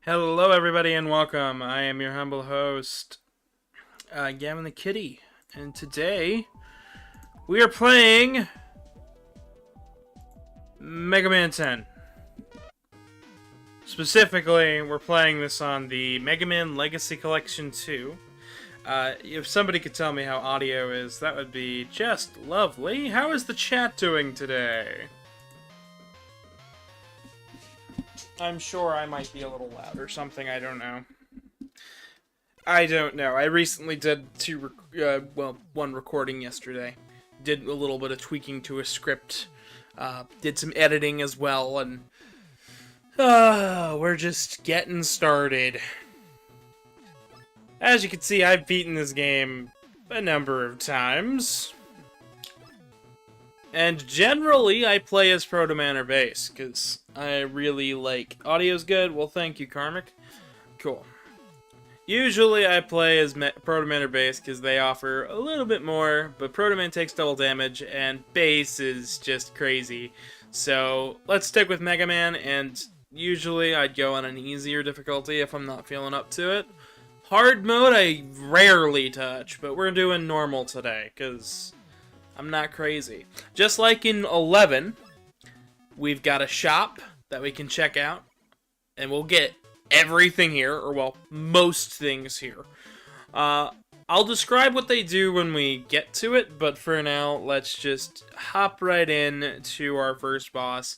Hello, everybody, and welcome. I am your humble host, Gavin the Kitty, and today we are playing Megaman 10. Specifically, we're playing this on the Megaman Legacy Collection 2. If somebody could tell me how audio is, that would be just lovely. How is the chat doing today? I'm sure I might be a little loud or something, I don't know. I recently did one recording yesterday. Did a little bit of tweaking to a script. Did some editing as well, and we're just getting started. As you can see, I've beaten this game a number of times. And generally, I play as Proto-Man or Bass, because I really like... Audio's good? Well, thank you, Karmic. Cool. Usually, I play as Proto-Man or Bass, because they offer a little bit more, but Proto-Man takes double damage, and Bass is just crazy. So, let's stick with Mega Man, and usually, I'd go on an easier difficulty if I'm not feeling up to it. Hard mode, I rarely touch, but we're doing normal today, because... I'm not crazy. Just like in 11, we've got a shop that we can check out, and we'll get everything here, or well, most things here. I'll describe what they do when we get to it, but for now, let's just hop right in to our first boss.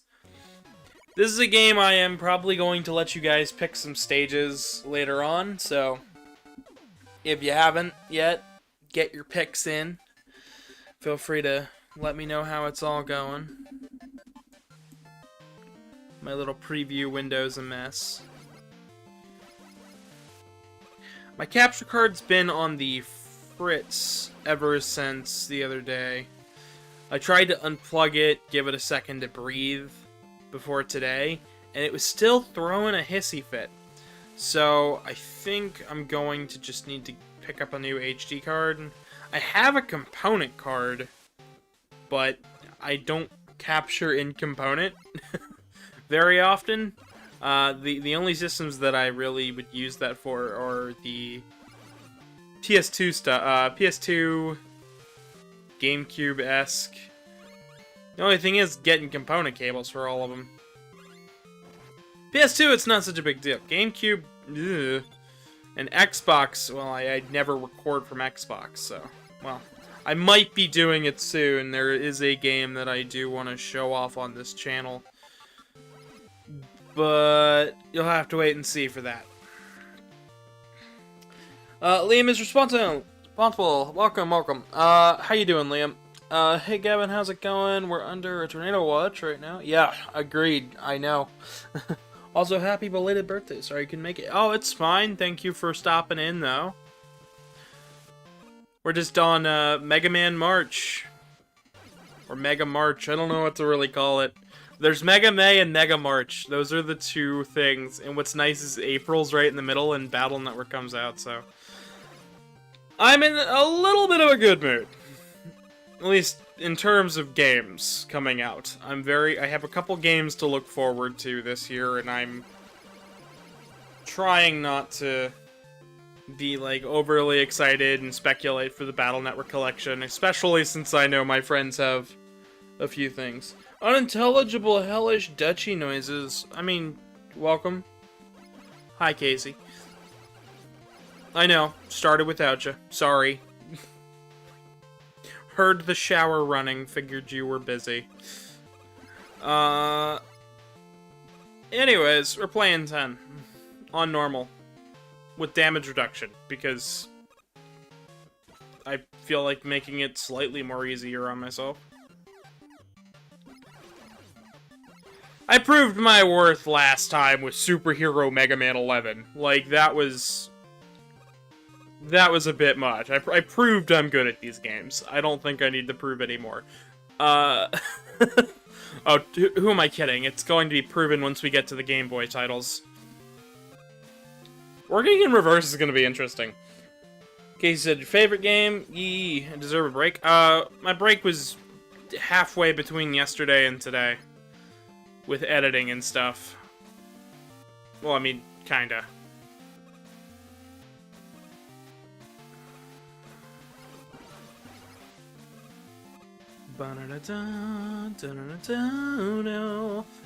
This is a game I am probably going to let you guys pick some stages later on, so if you haven't yet, get your picks in. Feel free to let me know how it's all going. My little preview window's a mess. My capture card's been on the fritz ever since the other day. I tried to unplug it, give it a second to breathe before today, and it was still throwing a hissy fit. So I think I'm going to just need to pick up a new HD card. I have a component card, but I don't capture in component very often. The only systems that I really would use that for are the PS2 stuff, PS2, GameCube-esque. The only thing is getting component cables for all of them. PS2, it's not such a big deal. GameCube, ugh. And Xbox, well, I'd never record from Xbox, so, well, I might be doing it soon. There is a game that I do want to show off on this channel, but you'll have to wait and see for that. Liam is responsible. Welcome. How you doing, Liam? Hey, Gavin, how's it going? We're under a tornado watch right now. Yeah, agreed. I know. Also, happy belated birthday. Sorry you couldn't make it. Oh, it's fine. Thank you for stopping in, though. We're just on Mega Man March. Or Mega March. I don't know what to really call it. There's Mega May and Mega March. Those are the two things. And what's nice is April's right in the middle and Battle Network comes out, so... I'm in a little bit of a good mood. At least in terms of games coming out. I have a couple games to look forward to this year, and I'm trying not to be, like, overly excited and speculate for the Battle Network collection, especially since I know my friends have a few things. Unintelligible hellish duchy noises. I mean, welcome. Hi, Casey. I know, started without you. Sorry. Heard the shower running, figured you were busy. Anyways, we're playing 10. On normal. With damage reduction, because I feel like making it slightly more easier on myself. I proved my worth last time with Superhero Mega Man 11. Like, that was a bit much. I proved I'm good at these games. I don't think I need to prove anymore. Oh, who am I kidding? It's going to be proven once we get to the Game Boy titles. Working in reverse is going to be interesting. Casey said, your favorite game? Yee, I deserve a break. My break was halfway between yesterday and today. With editing and stuff. Well, I mean, Kinda.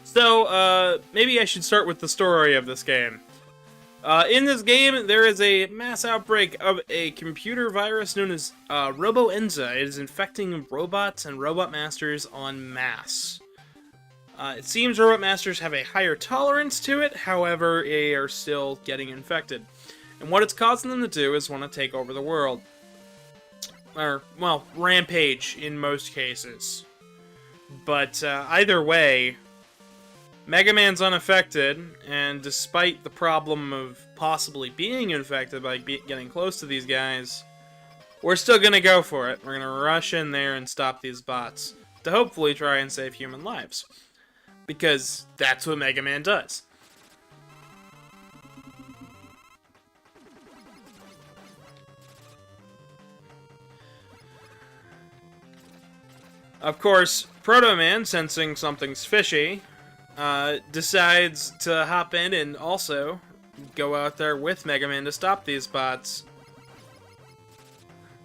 So, maybe I should start with the story of this game. In this game, there is a mass outbreak of a computer virus known as Robo-Enza. It is infecting robots and robot masters en masse. It seems robot masters have a higher tolerance to it, however, they are still getting infected. And what it's causing them to do is want to take over the world. Or, well, rampage in most cases. But either way, Megaman's unaffected, and despite the problem of possibly being infected by getting close to these guys, we're still gonna go for it. We're gonna rush in there and stop these bots to hopefully try and save human lives. Because that's what Mega Man does. Of course, Proto Man, sensing something's fishy, decides to hop in and also go out there with Mega Man to stop these bots.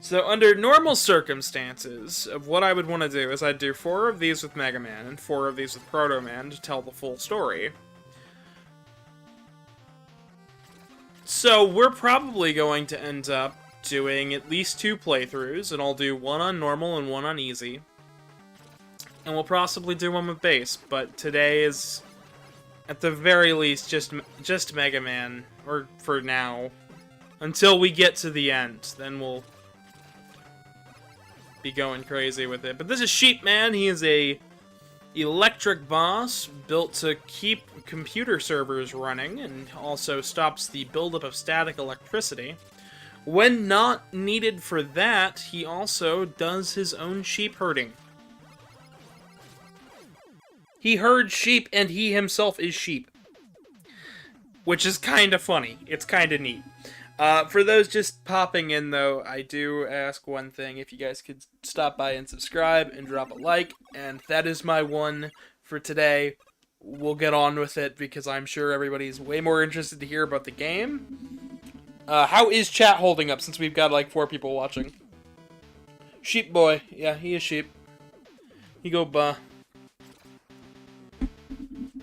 So under normal circumstances, of what I would want to do is I'd do 4 of these with Mega Man and 4 of these with Proto Man to tell the full story. So we're probably going to end up doing at least 2 playthroughs, and I'll do 1 on normal and 1 on easy. And we'll possibly do 1 with base, but today is, at the very least, just Mega Man, or for now, until we get to the end. Then we'll be going crazy with it. But this is Sheep Man. He is a electric boss built to keep computer servers running, and also stops the buildup of static electricity. When not needed for that, he also does his own sheep herding. He herds sheep, and he himself is sheep. Which is kind of funny. It's kind of neat. For those just popping in, though, I do ask one thing. If you guys could stop by and subscribe and drop a like. And that is my one for today. We'll get on with it, because I'm sure everybody's way more interested to hear about the game. How is chat holding up, since we've got, like, 4 people watching? Sheep boy. Yeah, he is sheep. He go, bah.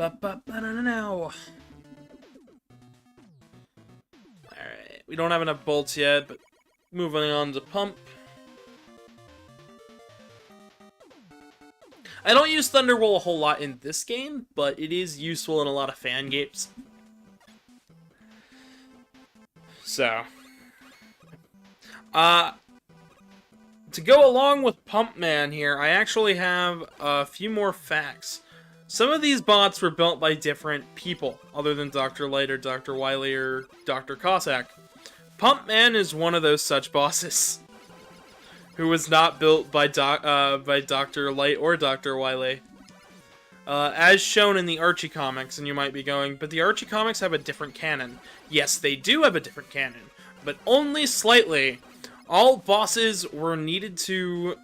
Alright, we don't have enough bolts yet, but moving on to pump. I don't use Thunderwall a whole lot in this game, but it is useful in a lot of fan games. So, to go along with Pump Man here, I actually have a few more facts. Some of these bots were built by different people, other than Dr. Light or Dr. Wily or Dr. Cossack. Pump Man is one of those such bosses, who was not built by Dr. Light or Dr. Wily. As shown in the Archie comics, and you might be going, but the Archie comics have a different canon. Yes, they do have a different canon, but only slightly. All bosses were needed to...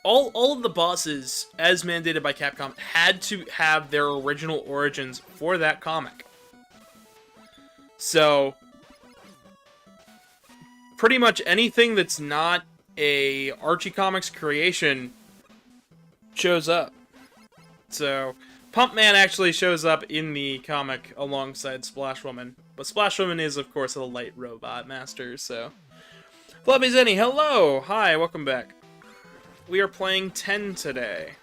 All of the bosses, as mandated by Capcom, had to have their original origins for that comic. So, pretty much anything that's not a Archie Comics creation shows up. So, Pump Man actually shows up in the comic alongside Splash Woman. But Splash Woman is, of course, a light robot master, so... Floppy Zenny, hello! Hi, welcome back. We are playing 10 today.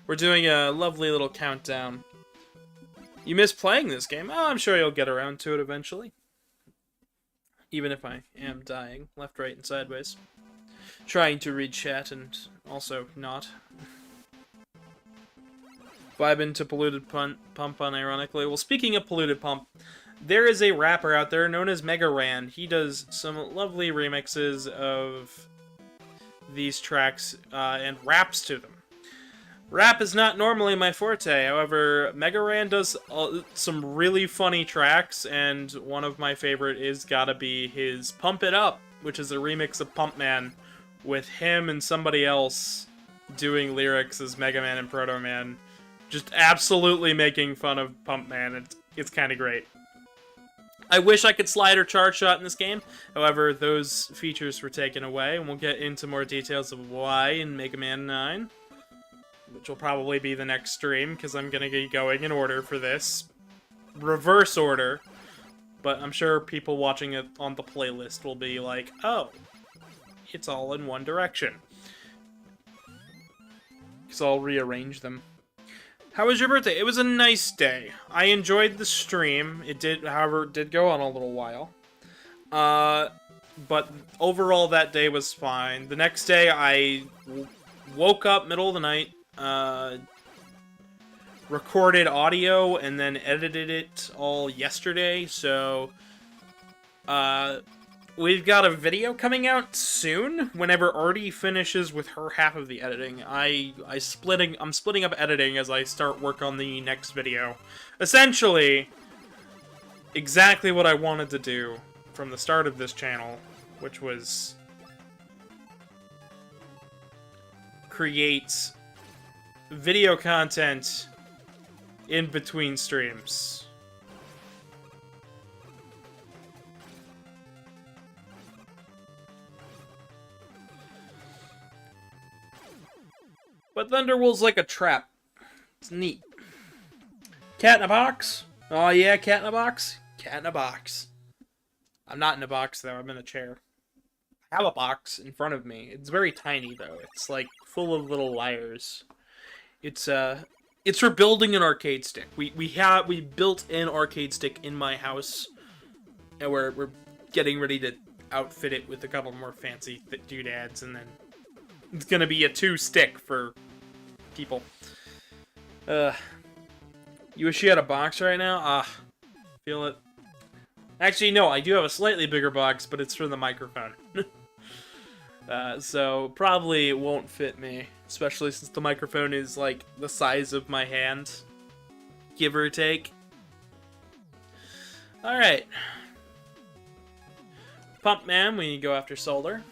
We're doing a lovely little countdown. You miss playing this game? Oh, I'm sure you'll get around to it eventually. Even if I am dying, left, right, and sideways. Trying to read chat and also not. Vibing to Polluted Pump, unironically. Well, speaking of Polluted Pump, there is a rapper out there known as Megaman. He does some lovely remixes of these tracks and raps to them. Rap is not normally my forte, however, Megaman does some really funny tracks, and one of my favorite is gotta be his Pump It Up, which is a remix of Pump Man, with him and somebody else doing lyrics as Mega Man and Proto Man, just absolutely making fun of Pump Man. It's kind of great. I wish I could slide or charge shot in this game. However, those features were taken away, and we'll get into more details of why in Mega Man 9. Which will probably be the next stream, because I'm going to be going in order for this. Reverse order. But I'm sure people watching it on the playlist will be like, oh, it's all in one direction. Because I'll rearrange them. How was your birthday? It was a nice day. I enjoyed the stream. It did, however, it did go on a little while. But overall, that day was fine. The next day, I woke up middle of the night, recorded audio, and then edited it all yesterday, so, we've got a video coming out soon, whenever Artie finishes with her half of the editing. I'm splitting up editing as I start work on the next video. Essentially, exactly what I wanted to do from the start of this channel, which was create video content in between streams. But Thunderwolf's like a trap. It's neat. Cat in a box? Oh yeah, cat in a box? Cat in a box. I'm not in a box though, I'm in a chair. I have a box in front of me. It's very tiny though. It's like full of little wires. It's for building an arcade stick. We built an arcade stick in my house, and we're getting ready to outfit it with a couple more fancy doodads, and then it's gonna be a 2-stick for people. You wish you had a box right now? Feel it. Actually, no, I do have a slightly bigger box, but it's for the microphone. So probably it won't fit me, especially since the microphone is like the size of my hand, give or take. Alright. Pump Man, we go after Solar.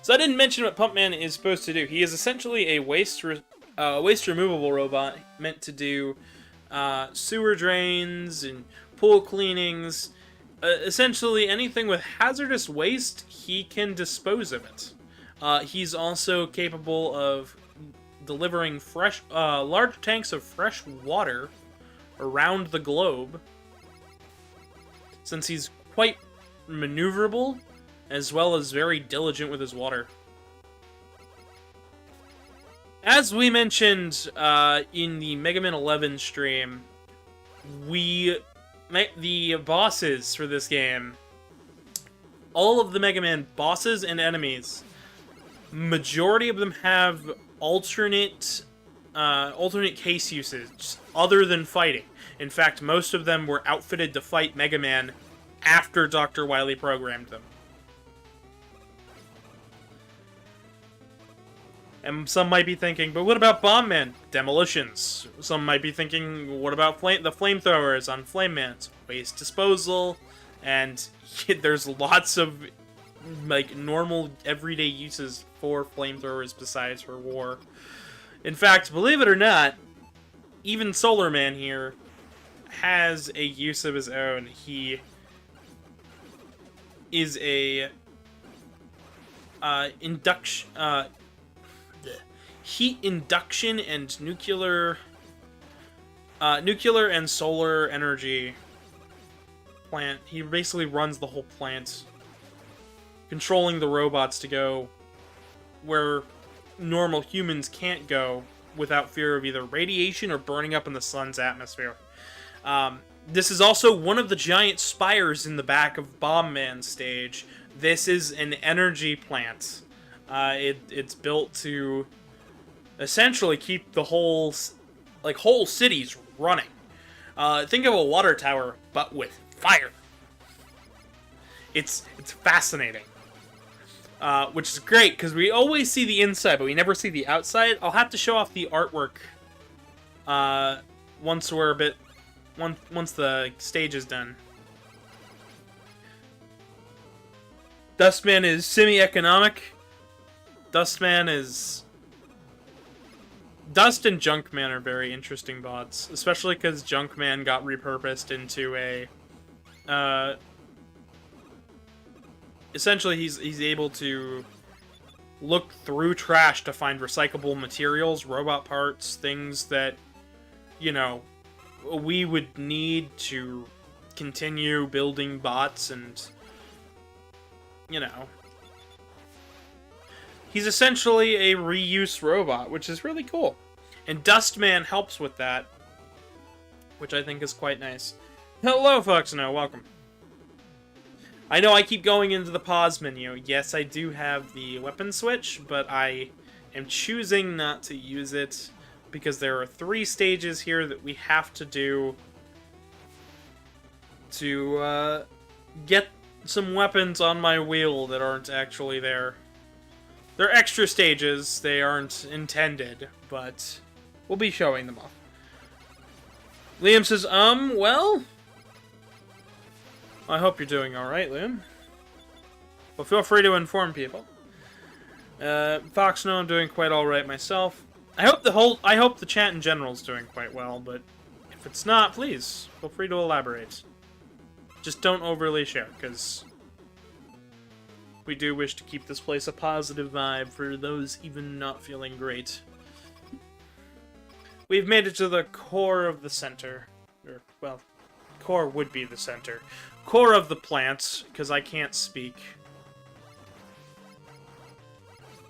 So I didn't mention what Pump Man is supposed to do. He is essentially a waste removable robot meant to do sewer drains and pool cleanings. Essentially anything with hazardous waste, he can dispose of it. He's also capable of delivering large tanks of fresh water around the globe, since he's quite maneuverable, as well as very diligent with his water. As we mentioned in the Mega Man 11 stream, the bosses for this game, all of the Mega Man bosses and enemies, majority of them have alternate case usage other than fighting. In fact, most of them were outfitted to fight Mega Man after Dr. Wily programmed them. And some might be thinking, but what about Bomb Man? Demolitions. Some might be thinking, what about the flamethrowers on Flame Man's? Waste disposal. And there's lots of like normal everyday uses for flamethrowers besides for war. In fact, believe it or not, even Solar Man here has a use of his own. He is a heat induction and nuclear and solar energy plant. He basically runs the whole plant, controlling the robots to go where normal humans can't go without fear of either radiation or burning up in the sun's atmosphere. This is also one of the giant spires in the back of Bomb Man's stage. This is an energy plant. It's built to essentially keep the whole cities running. Think of a water tower, but with fire. It's fascinating. Which is great, because we always see the inside, but we never see the outside. I'll have to show off the artwork once the stage is done. Dustman is semi-economic. Dust and Junkman are very interesting bots, especially because Junkman got repurposed into a essentially he's able to look through trash to find recyclable materials, robot parts, things that, you know, we would need to continue building bots and, you know. He's essentially a reuse robot, which is really cool. And Dustman helps with that, which I think is quite nice. Hello, Foxno, welcome. I know I keep going into the pause menu. Yes, I do have the weapon switch, but I am choosing not to use it because there are 3 stages here that we have to do to get some weapons on my wheel that aren't actually there. They're extra stages, they aren't intended, but we'll be showing them off. Liam says, well, I hope you're doing alright, Liam. But feel free to inform people. Fox, no, I'm doing quite alright myself. I hope the chat in general is doing quite well, but if it's not, please, feel free to elaborate. Just don't overly share, because we do wish to keep this place a positive vibe for those even not feeling great. We've made it to the core of the center. Or, well, core would be the center. Core of the plants, because I can't speak.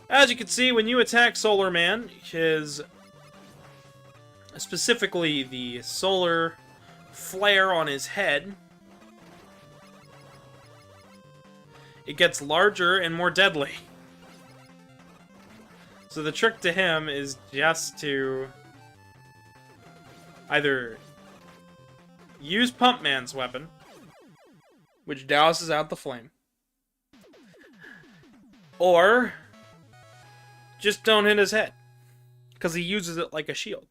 As you can see, when you attack Solar Man, his... specifically the solar flare on his head, it gets larger and more deadly. So the trick to him is just to either use Pump Man's weapon, which douses out the flame, or just don't hit his head, because he uses it like a shield.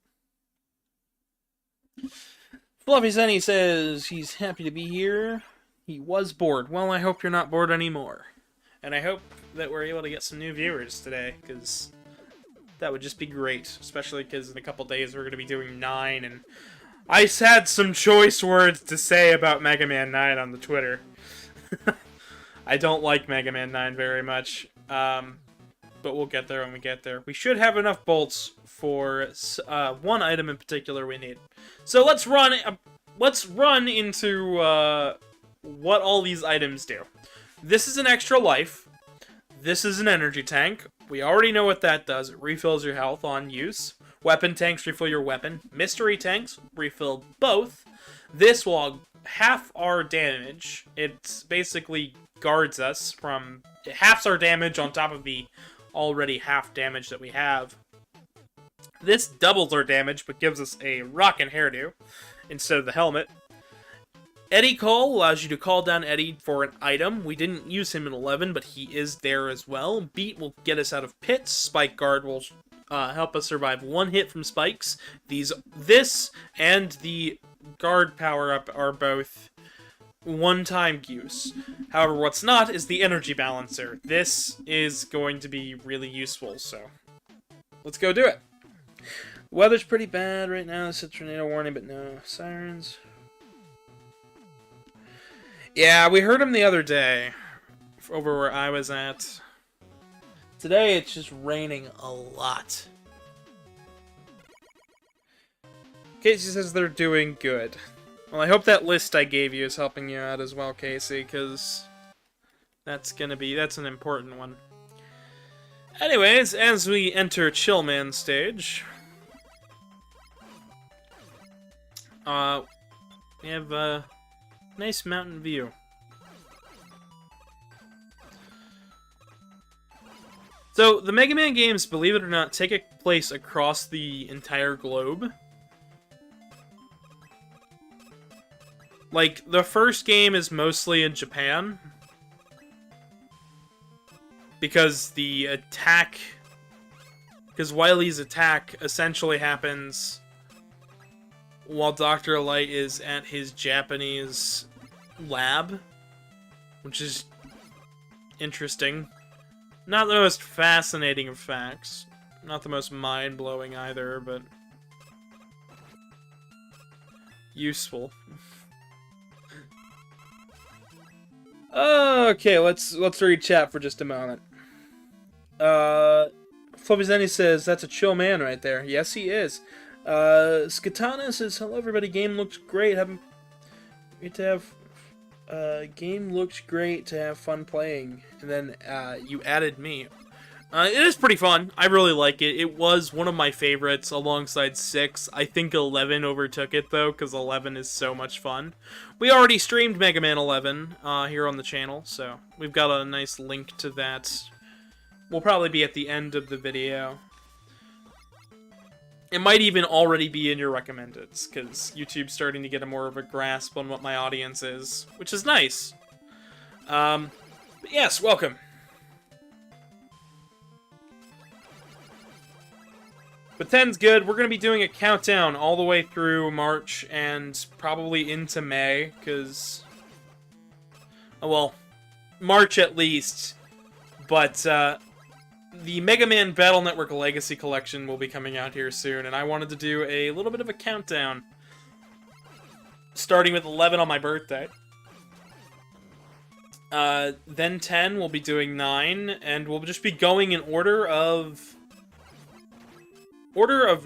Fluffy Sunny says he's happy to be here. He was bored. Well, I hope you're not bored anymore. And I hope that we're able to get some new viewers today, because that would just be great. Especially because in a couple days we're going to be doing 9, and I had some choice words to say about Mega Man 9 on the Twitter. I don't like Mega Man 9 very much, but we'll get there when we get there. We should have enough bolts for one item in particular we need. So let's run into what all these items do. This is an extra life. This is an energy tank. We already know what that does. It refills your health on use. Weapon tanks refill your weapon. Mystery tanks refill both. This will half our damage. It basically guards us from... It halves our damage on top of the already half damage that we have. This doubles our damage, but gives us a rockin' hairdo instead of the helmet. Eddie Call allows you to call down Eddie for an item. We didn't use him in 11, but he is there as well. Beat will get us out of pits. Spike Guard will help us survive 1 hit from spikes. This and the guard power-up are both one-time use. However, what's not is the energy balancer. This is going to be really useful, so let's go do it. Weather's pretty bad right now. It's a tornado warning, but no sirens. Yeah, we heard him the other day, over where I was at. Today, it's just raining a lot. Casey says they're doing good. Well, I hope that list I gave you is helping you out as well, Casey, because that's an important one. Anyways, as we enter Chillman stage, we have a nice mountain view. So, the Mega Man games, believe it or not, take place across the entire globe. Like, the first game is mostly in Japan, because Wily's attack essentially happens while Dr. Light is at his Japanese lab, which is interesting. Not the most fascinating of facts. Not the most mind-blowing either, but useful. Okay, let's read chat for just a moment. Fluffy Zenny says, that's a chill man right there. Yes, he is. Skatana says, hello everybody, game looks great. Game looks great to have fun playing. And then, you added me. It is pretty fun. I really like it. It was one of my favorites alongside 6. I think 11 overtook it, though, because 11 is so much fun. We already streamed Megaman 11 here on the channel, so we've got a nice link to that. Will probably be at the end of the video. It might even already be in your recommendeds, because YouTube's starting to get a more of a grasp on what my audience is, which is nice. But yes, welcome. But 10's good. We're going to be doing a countdown all the way through March and probably into May, because... well, March at least. But, the Mega Man Battle Network Legacy Collection will be coming out here soon, and I wanted to do a little bit of a countdown. Starting with 11 on my birthday. Then 10, we'll be doing 9, and we'll just be going in order of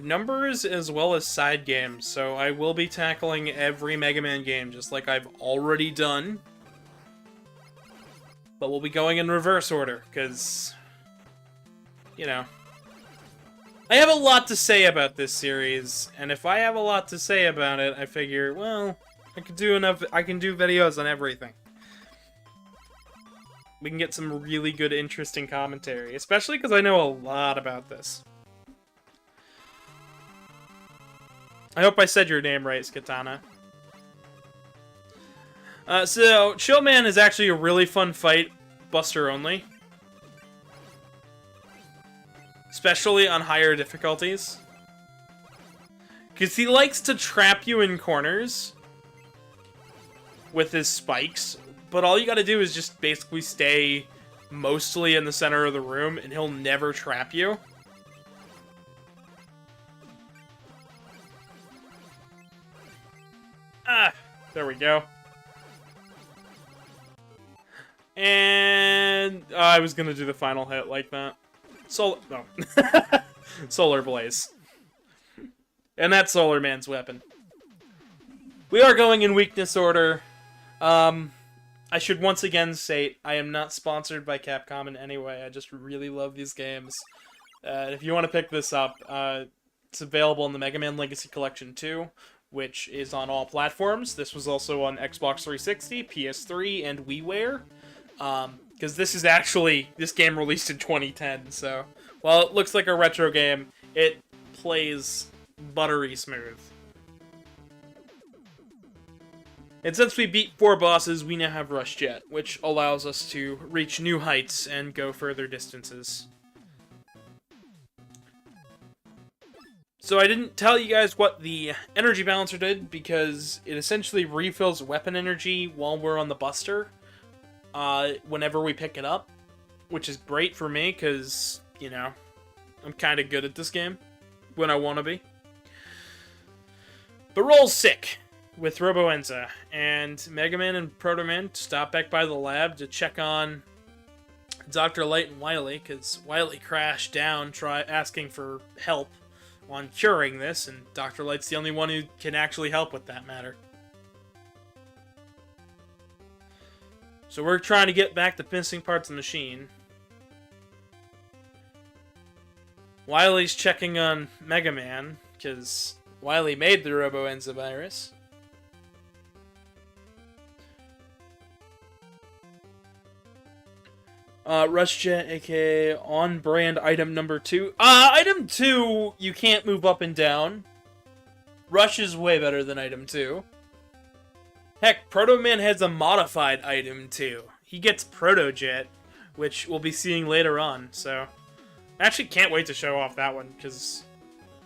numbers as well as side games. So I will be tackling every Mega Man game, just like I've already done. But we'll be going in reverse order, because... you know, I have a lot to say about this series, and if I have a lot to say about it, I figure, well, I can do videos on everything. We can get some really good, interesting commentary, especially because I know a lot about this. I hope I said your name right, Skatana. So, Chillman is actually a really fun fight, Buster only. Especially on higher difficulties. Because he likes to trap you in corners with his spikes, but all you gotta do is just basically stay mostly in the center of the room, and he'll never trap you. Ah, there we go. And I was gonna do the final hit like that. No. Solar Blaze. And that's Solar Man's weapon. We are going in weakness order. I should once again say, I am not sponsored by Capcom in any way. I just really love these games. If you want to pick this up, it's available in the Mega Man Legacy Collection 2, which is on all platforms. This was also on Xbox 360, PS3, and WiiWare. Because this game released in 2010, so while it looks like a retro game, it plays buttery smooth. And since we beat 4 bosses, we now have Rush Jet, which allows us to reach new heights and go further distances. So I didn't tell you guys what the energy balancer did, because it essentially refills weapon energy while we're on the Buster. Whenever we pick it up, which is great for me, because, you know, I'm kind of good at this game when I want to be. But Roll's sick with Robo-Enza, and Mega Man and Proto Man stop back by the lab to check on Dr. Light and Wily, because Wily crashed down asking for help on curing this, and Dr. Light's the only one who can actually help with that matter. So we're trying to get back the missing parts of the machine. Wily's checking on Mega Man, because Wily made the Robo-Enza virus. Rush Jet, aka on-brand item number 2. Item 2, you can't move up and down. Rush is way better than item 2. Heck, Proto Man has a modified item, too. He gets Proto Jet, which we'll be seeing later on, so... I actually can't wait to show off that one, because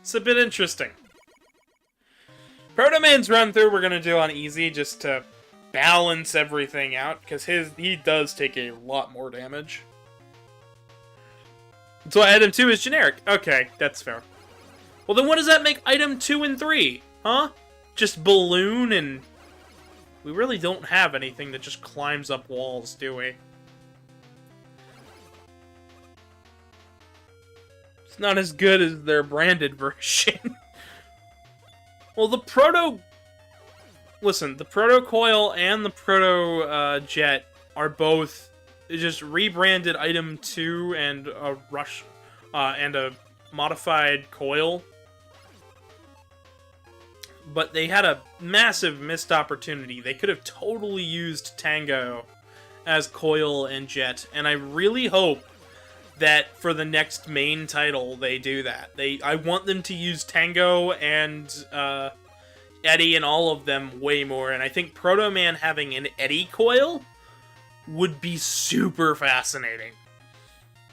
it's a bit interesting. Proto Man's run-through we're going to do on easy, just to balance everything out, because he does take a lot more damage. So item 2 is generic. Okay, that's fair. Well, then what does that make item 2 and 3? Huh? Just Balloon and We really don't have anything that just climbs up walls, do we? It's not as good as their branded version. Well, the Proto... Listen, the Proto Coil and the Proto Jet are both just rebranded Item 2 and a Rush... and a modified Coil. But they had a massive missed opportunity. They could have totally used Tango as Coil and Jet, and I really hope that for the next main title they do that. I want them to use Tango and Eddie and all of them way more, and I think Proto Man having an Eddie Coil would be super fascinating.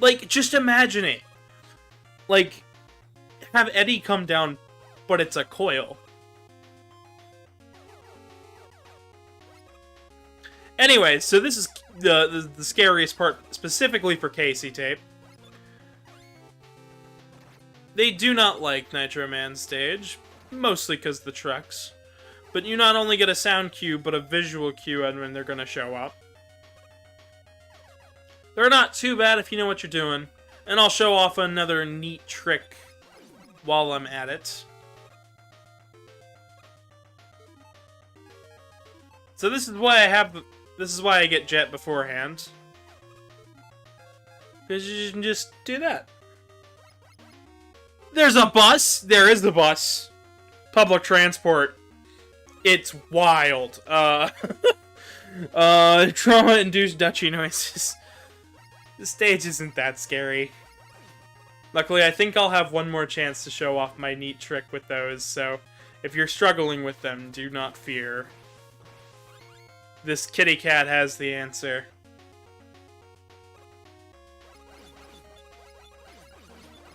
Like, just imagine it. Like, have Eddie come down, but it's a coil. Anyway, so this is the scariest part, specifically for Casey Tape. They do not like Nitro Man's stage, mostly because of the trucks. But you not only get a sound cue, but a visual cue when they're going to show up. They're not too bad if you know what you're doing. And I'll show off another neat trick while I'm at it. So this is why I get Jet beforehand. Because you can just do that. There's a bus! There is the bus. Public transport. It's wild. Trauma-induced duchy noises. The stage isn't that scary. Luckily, I think I'll have one more chance to show off my neat trick with those, so if you're struggling with them, do not fear. This kitty cat has the answer.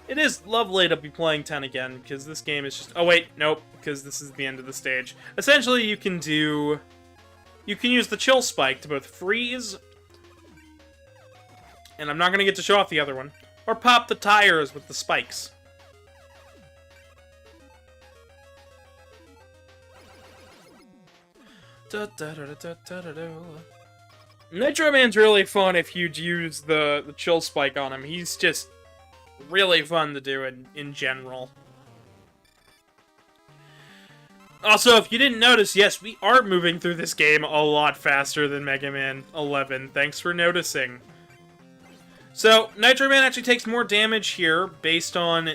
It is lovely to be playing 10 again, because this game is just... Oh wait, nope, because this is the end of the stage. Essentially, you can use the chill spike to both freeze, and I'm not going to get to show off the other one, or pop the tires with the spikes. Nitro Man's really fun if you'd use the chill spike on him. He's just really fun to do in general. Also, if you didn't notice, yes, we are moving through this game a lot faster than Mega Man 11. Thanks for noticing. So, Nitro Man actually takes more damage here based on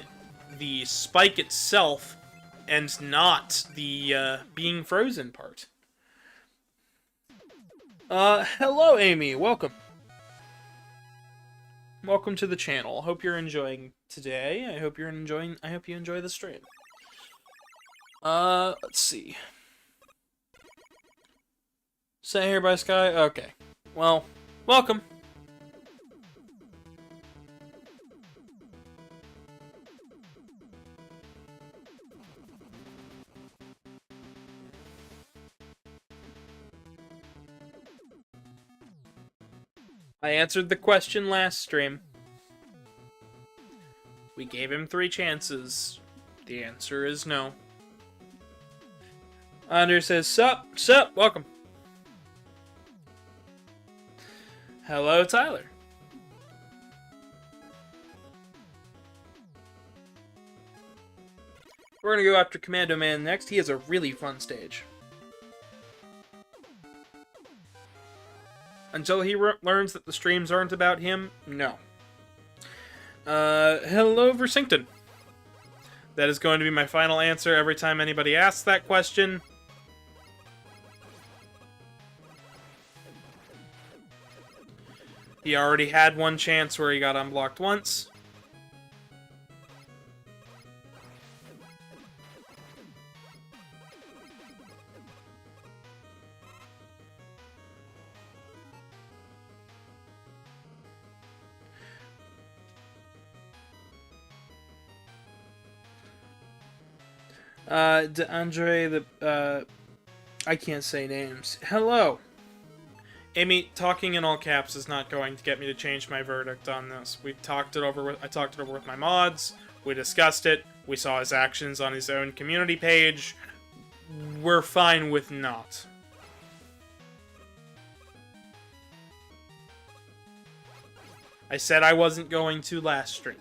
the spike itself and not the being frozen part. Hello, Amy. Welcome. Welcome to the channel. Hope you're enjoying today. I hope you enjoy the stream. Let's see. Say here by Sky? Okay. Well, welcome. I answered the question last stream. We gave him 3 chances. The answer is no. Andre says, sup, welcome. Hello, Tyler. We're gonna go after Commando Man next. He has a really fun stage. Until he learns that the streams aren't about him, no. Hello, Versington. That is going to be my final answer every time anybody asks that question. He already had one chance where he got unblocked once. Andre, I can't say names. Hello! Amy, talking in all caps is not going to get me to change my verdict on this. I talked it over with my mods, we discussed it, we saw his actions on his own community page. We're fine with not. I said I wasn't going to last stream.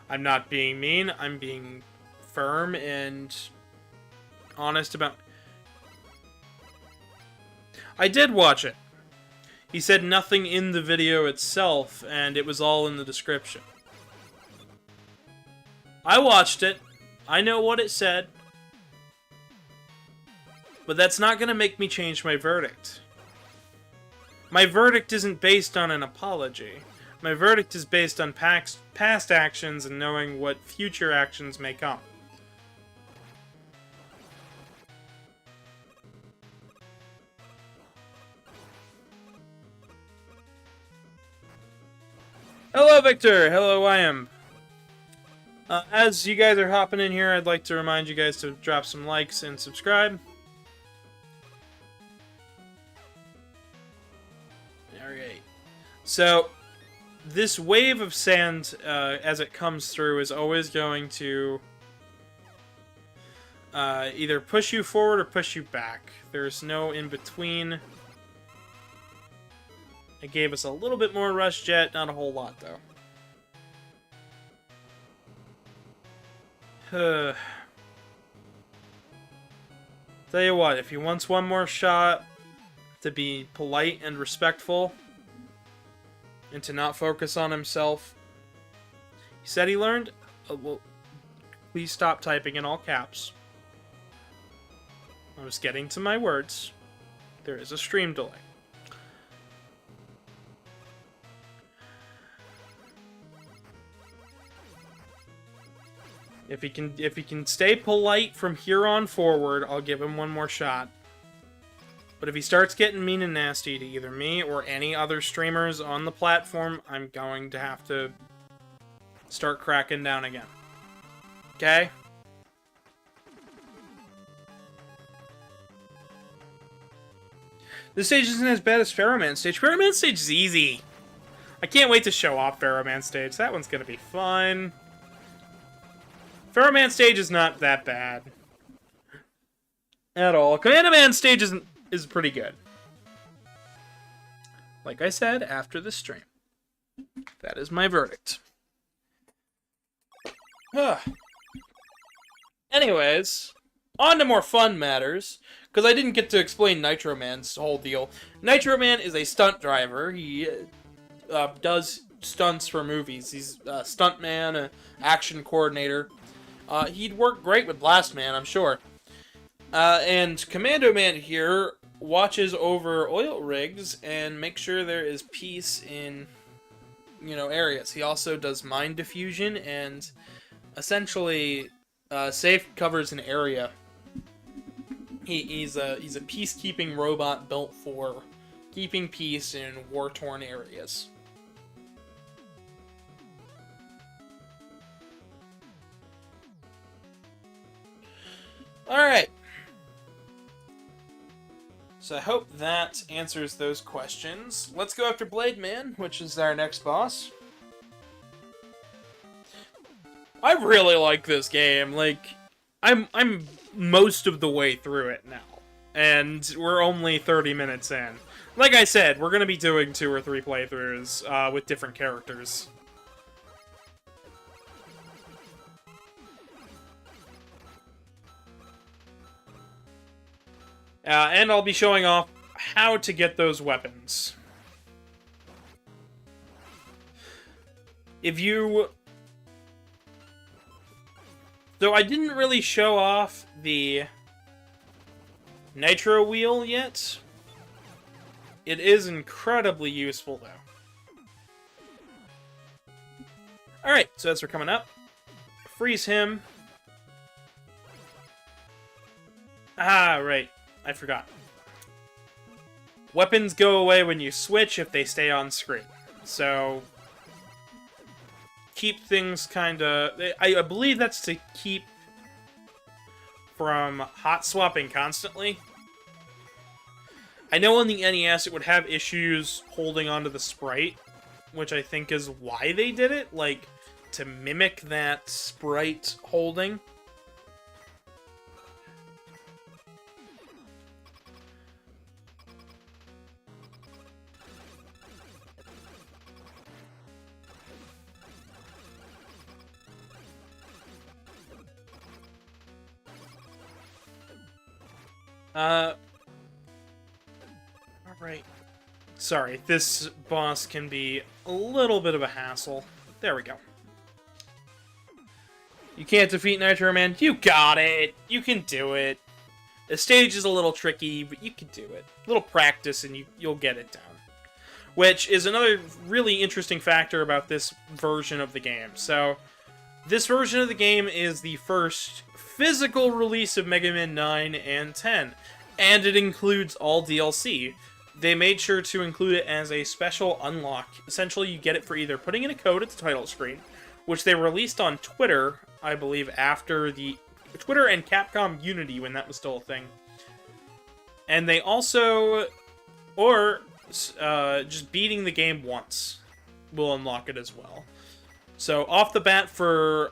I'm not being mean. I'm being firm and honest about... I did watch it. He said nothing in the video itself, and it was all in the description. I watched it. I know what it said. But that's not going to make me change my verdict. My verdict isn't based on an apology. My verdict is based on past actions and knowing what future actions may come. Hello, Victor! Hello, I am. As you guys are hopping in here, I'd like to remind you guys to drop some likes and subscribe. Alright. So, this wave of sand, as it comes through, is always going to either push you forward or push you back. There's no in-between. It gave us a little bit more rush jet, not a whole lot, though. Tell you what, if he wants one more shot to be polite and respectful, and to not focus on himself, he said he learned. Well, please stop typing in all caps. I was getting to my words. There is a stream delay. If he can stay polite from here on forward, I'll give him one more shot. But if he starts getting mean and nasty to either me or any other streamers on the platform, I'm going to have to start cracking down again. Okay? This stage isn't as bad as Pharaohman stage. Pharaohman stage is easy. I can't wait to show off Pharaohman stage. That one's gonna be fun. Pharaohman stage is not that bad. At all. Commando Man stage is pretty good. Like I said, after the stream. That is my verdict. Anyways, on to more fun matters. Because I didn't get to explain Nitro Man's whole deal. Nitro Man is a stunt driver. He does stunts for movies. He's a stuntman, an action coordinator. He'd work great with Blast Man, I'm sure. And Commando Man here watches over oil rigs and makes sure there is peace in, areas. He also does mine diffusion and essentially safe covers an area. He's a peacekeeping robot built for keeping peace in war-torn areas. Alright. So I hope that answers those questions. Let's go after Blade Man, which is our next boss. I really like this game. Like, I'm most of the way through it now. And we're only 30 minutes in. Like I said, we're gonna be doing 2 or 3 playthroughs with different characters. And I'll be showing off how to get those weapons. Though I didn't really show off the Nitro Wheel yet. It is incredibly useful, though. Alright, so as we're coming up, freeze him. Ah, right. I forgot. Weapons go away when you switch if they stay on screen. So, keep things kinda... I believe that's to keep from hot swapping constantly. I know on the NES it would have issues holding onto the sprite, which I think is why they did it, like, to mimic that sprite holding. Alright. Sorry, this boss can be a little bit of a hassle. There we go. You can't defeat Nitro Man? You got it! You can do it. The stage is a little tricky, but you can do it. A little practice and you'll get it down. Which is another really interesting factor about this version of the game. So, this version of the game is the first physical release of Mega Man 9 and 10. And it includes all DLC. They made sure to include it as a special unlock. Essentially, you get it for either putting in a code at the title screen, which they released on Twitter, I believe, after the Twitter and Capcom Unity, when that was still a thing. And they also, or just beating the game once will unlock it as well. So off the bat for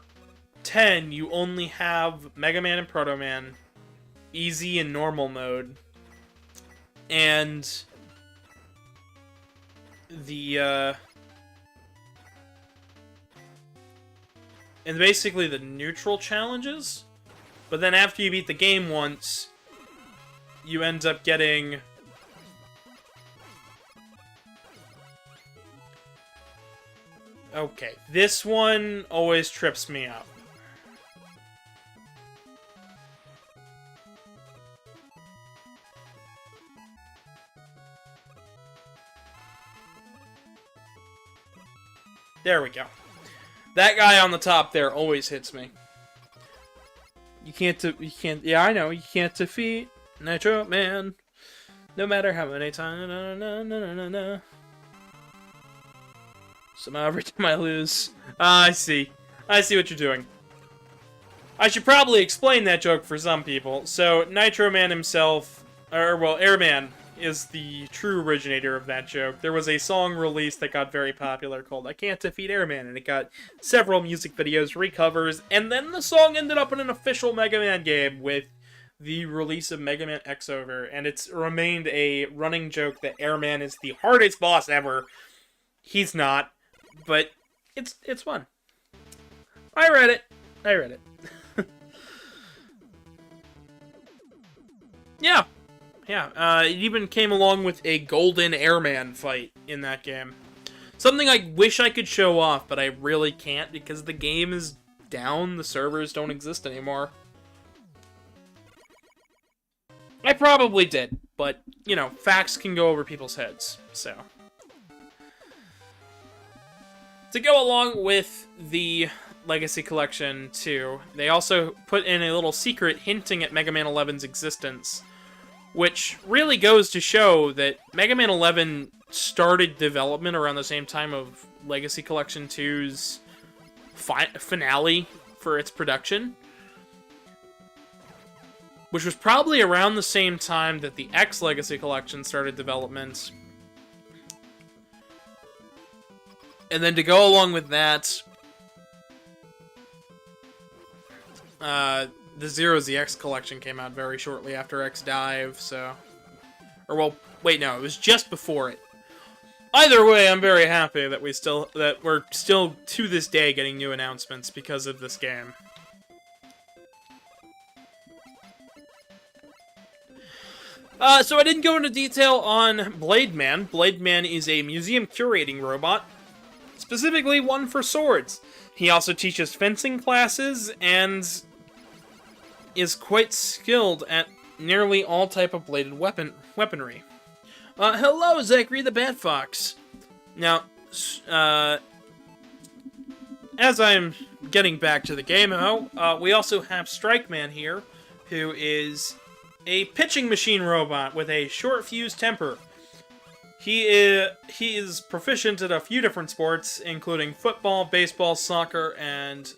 10, you only have Mega Man and Proto Man, easy and normal mode, and basically the neutral challenges. But then after you beat the game once, you end up getting okay, this one always trips me up. There we go. That guy on the top there always hits me. You can't, yeah, I know, you can't defeat Nitro Man, no matter how many times, somehow every time I lose. I see what you're doing. I should probably explain that joke for some people. So, Nitro Man himself, or, well, Airman, is the true originator of that joke. There was a song released that got very popular called I Can't Defeat Airman, and it got several music videos, recovers, and then the song ended up in an official Mega Man game with the release of Mega Man X Over, and it's remained a running joke that Airman is the hardest boss ever. He's not, but it's fun. I read it. Yeah. Yeah, it even came along with a Golden Airman fight in that game. Something I wish I could show off, but I really can't because the game is down, the servers don't exist anymore. I probably did, but, you know, facts can go over people's heads, so. To go along with the Legacy Collection 2, they also put in a little secret hinting at Mega Man 11's existence, which really goes to show that Mega Man 11 started development around the same time of Legacy Collection 2's finale for its production, which was probably around the same time that the X Legacy Collection started development. And then to go along with that, the Zero ZX collection came out very shortly after X Dive, so... Or, well, wait, no, it was just before it. Either way, I'm very happy that we're still, to this day, getting new announcements because of this game. So I didn't go into detail on Blade Man. Blade Man is a museum curating robot, specifically one for swords. He also teaches fencing classes, and is quite skilled at nearly all type of bladed weaponry. Hello, Zachary the Bat Fox. Now, as I'm getting back to the game, we also have Strike Man here, who is a pitching machine robot with a short fuse temper. He is proficient at a few different sports, including football, baseball, soccer, and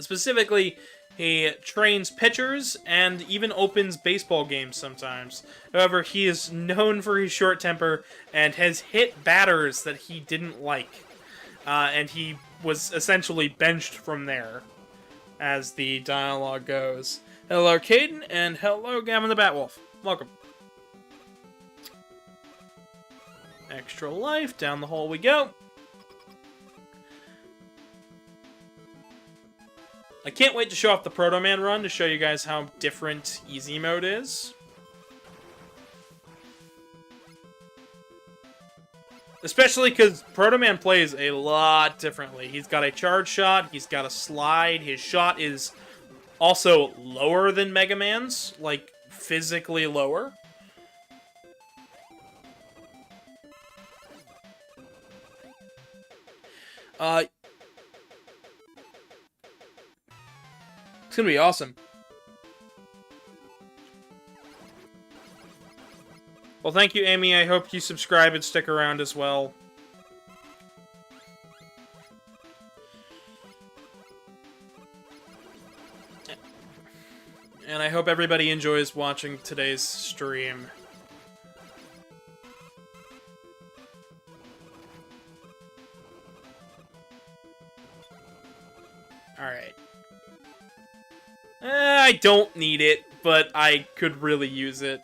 specifically, he trains pitchers and even opens baseball games sometimes. However, he is known for his short temper and has hit batters that he didn't like. And he was essentially benched from there, as the dialogue goes. Hello, Caden, and hello, Gavin the Batwolf. Welcome. Extra life, down the hole we go. I can't wait to show off the Proto Man run to show you guys how different easy mode is. Especially because Proto Man plays a lot differently. He's got a charge shot, he's got a slide, his shot is also lower than Mega Man's, like, physically lower. It's gonna be awesome. Well, thank you, Amy. I hope you subscribe and stick around as well. And I hope everybody enjoys watching today's stream. Alright. I don't need it, but I could really use it.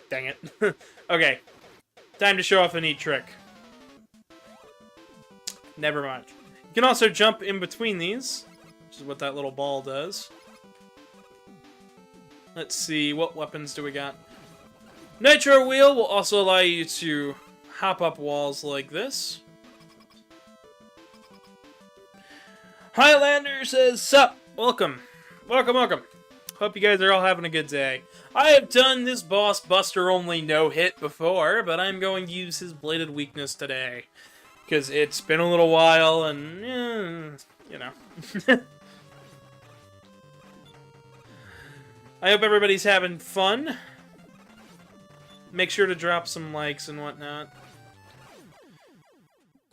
Dang it. Okay. Time to show off a neat trick. Never mind. You can also jump in between these, which is what that little ball does. Let's see, what weapons do we got? Nitro Wheel will also allow you to hop up walls like this. Highlander says, sup, welcome. Welcome, welcome. Hope you guys are all having a good day. I have done this boss Buster only no-hit before, but I'm going to use his bladed weakness today. Because it's been a little while, and, you know. I hope everybody's having fun. Make sure to drop some likes and whatnot.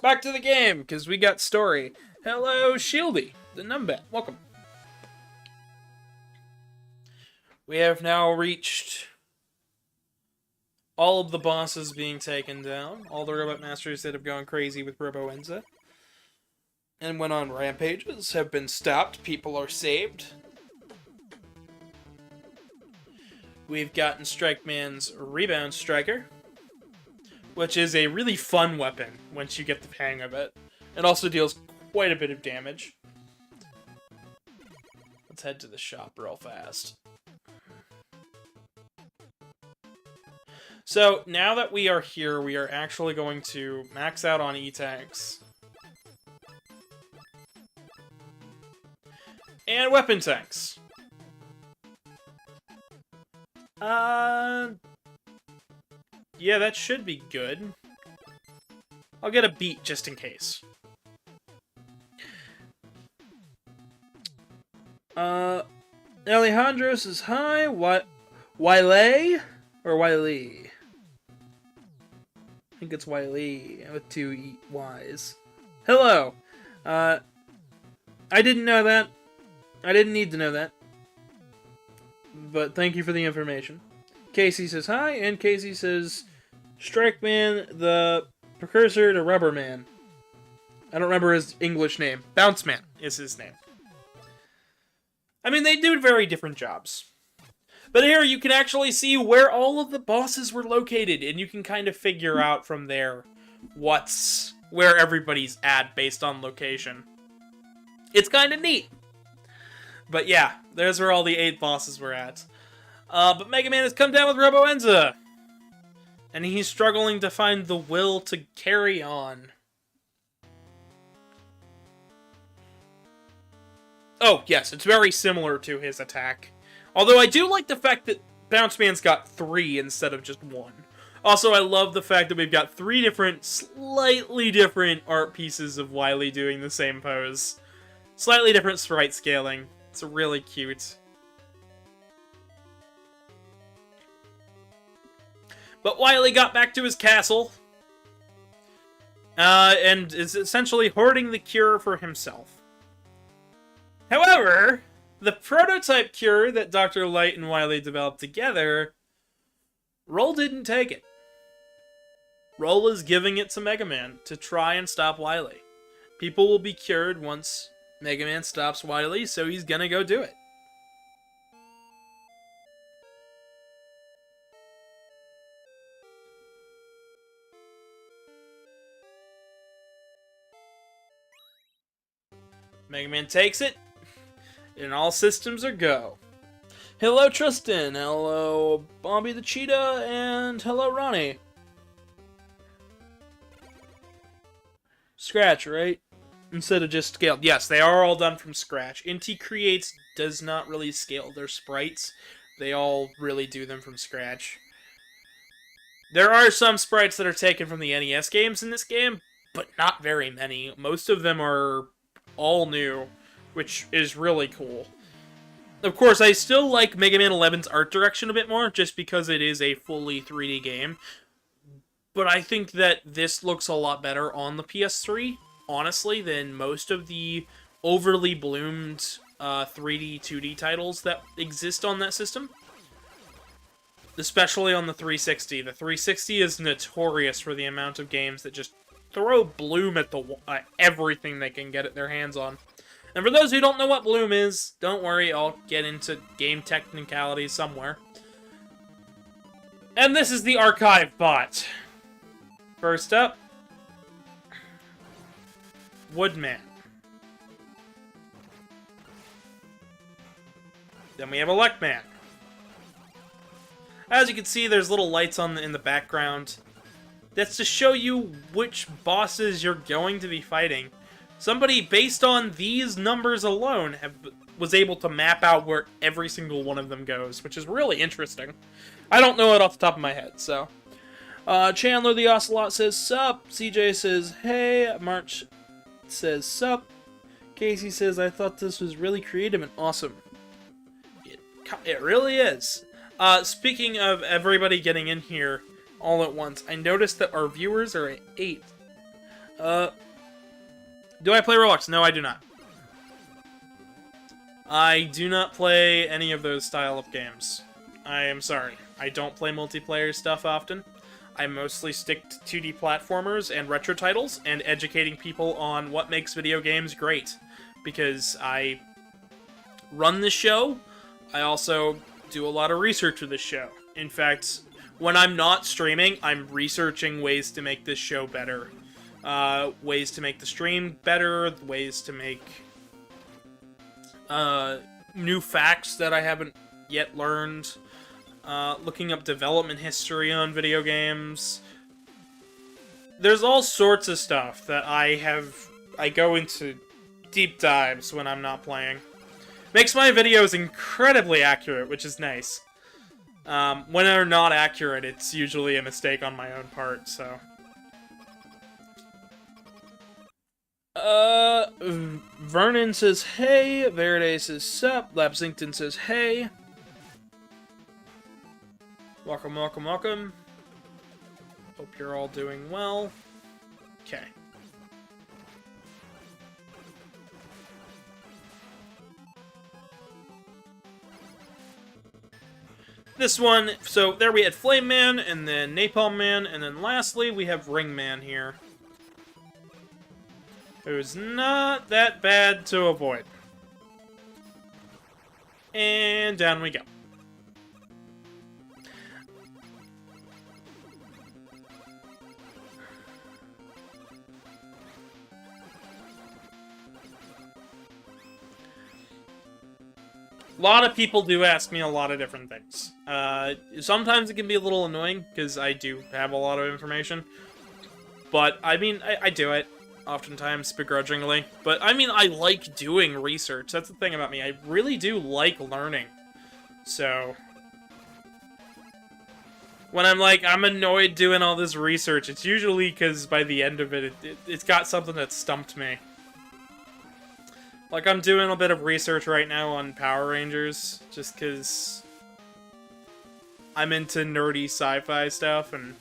Back to the game, because we got story. Hello, Shieldy, the Numbat. Welcome. We have now reached all of the bosses being taken down. All the Robot Masters that have gone crazy with Robo-Enza and went on rampages have been stopped. People are saved. We've gotten Strike Man's Rebound Striker, which is a really fun weapon once you get the hang of it. It also deals quite a bit of damage. Let's head to the shop real fast. So, now that we are here, we are actually going to max out on E-Tanks. And Weapon Tanks. Yeah, that should be good. I'll get a beat just in case. Alejandro says hi. Wiley? Or Wiley? I think it's Wiley with two Y's. Hello! I didn't know that. I didn't need to know that. But thank you for the information. Casey says hi, and Casey says, Strike Man, the precursor to Rubber Man. I don't remember his English name. Bounce Man is his name. I mean, they do very different jobs. But here you can actually see where all of the bosses were located, and you can kind of figure out from there where everybody's at based on location. It's kind of neat. But yeah, there's where all the 8 bosses were at. But Mega Man has come down with Robo-Enza, and he's struggling to find the will to carry on. Oh, yes, it's very similar to his attack. Although I do like the fact that Bounce Man's got 3 instead of just 1. Also, I love the fact that we've got 3 different, slightly different art pieces of Wily doing the same pose. Slightly different sprite scaling. It's really cute. But Wily got back to his castle. And is essentially hoarding the cure for himself. However, the prototype cure that Dr. Light and Wily developed together, Roll didn't take it. Roll is giving it to Mega Man to try and stop Wily. People will be cured once Mega Man stops Wily, so he's gonna go do it. Megaman takes it, and all systems are go. Hello, Tristan. Hello, Bobby the Cheetah, and hello, Ronnie. Scratch, right? Instead of just scaled. Yes, they are all done from scratch. Inti Creates does not really scale their sprites. They all really do them from scratch. There are some sprites that are taken from the NES games in this game, but not very many. Most of them are all new, which is really cool. Of course, I still like Mega Man 11's art direction a bit more, just because it is a fully 3D game. But I think that this looks a lot better on the PS3, honestly, than most of the overly bloomed 3D, 2D titles that exist on that system. Especially on the 360. The 360 is notorious for the amount of games that just throw bloom at everything they can get their hands on. And for those who don't know what bloom is, don't worry, I'll get into game technicalities somewhere. And this is the archive bot. First up, Woodman. Then we have Electman. As you can see, there's little lights in the background. That's to show you which bosses you're going to be fighting. Somebody, based on these numbers alone, was able to map out where every single one of them goes, which is really interesting. I don't know it off the top of my head, so... Chandler the Ocelot says, sup. CJ says, hey. March says, sup. Casey says, I thought this was really creative and awesome. It really is. Speaking of everybody getting in here all at once, I noticed that our viewers are at 8. Do I play Roblox? No, I do not. I do not play any of those style of games. I am sorry. I don't play multiplayer stuff often. I mostly stick to 2D platformers and retro titles, and educating people on what makes video games great. Because I run the show, I also do a lot of research for this show. In fact, when I'm not streaming, I'm researching ways to make this show better. Ways to make the stream better, ways to make new facts that I haven't yet learned. Looking up development history on video games. There's all sorts of stuff that I go into deep dives when I'm not playing. Makes my videos incredibly accurate, which is nice. When they're not accurate, it's usually a mistake on my own part, so... Vernon says, hey. Verde says, sup. Lapsington says, hey. Welcome, welcome, welcome. Hope you're all doing well. Okay. This one, so there we had Flame Man, and then Napalm Man, and then lastly we have Ring Man here. Who's not that bad to avoid. And down we go. A lot of people do ask me a lot of different things. Sometimes it can be a little annoying, because I do have a lot of information. But, I mean, I do it, oftentimes, begrudgingly. But, I mean, I like doing research. That's the thing about me. I really do like learning. So... when I'm like, I'm annoyed doing all this research, it's usually because by the end of it, it's got something that stumped me. Like, I'm doing a bit of research right now on Power Rangers, just because I'm into nerdy sci-fi stuff, and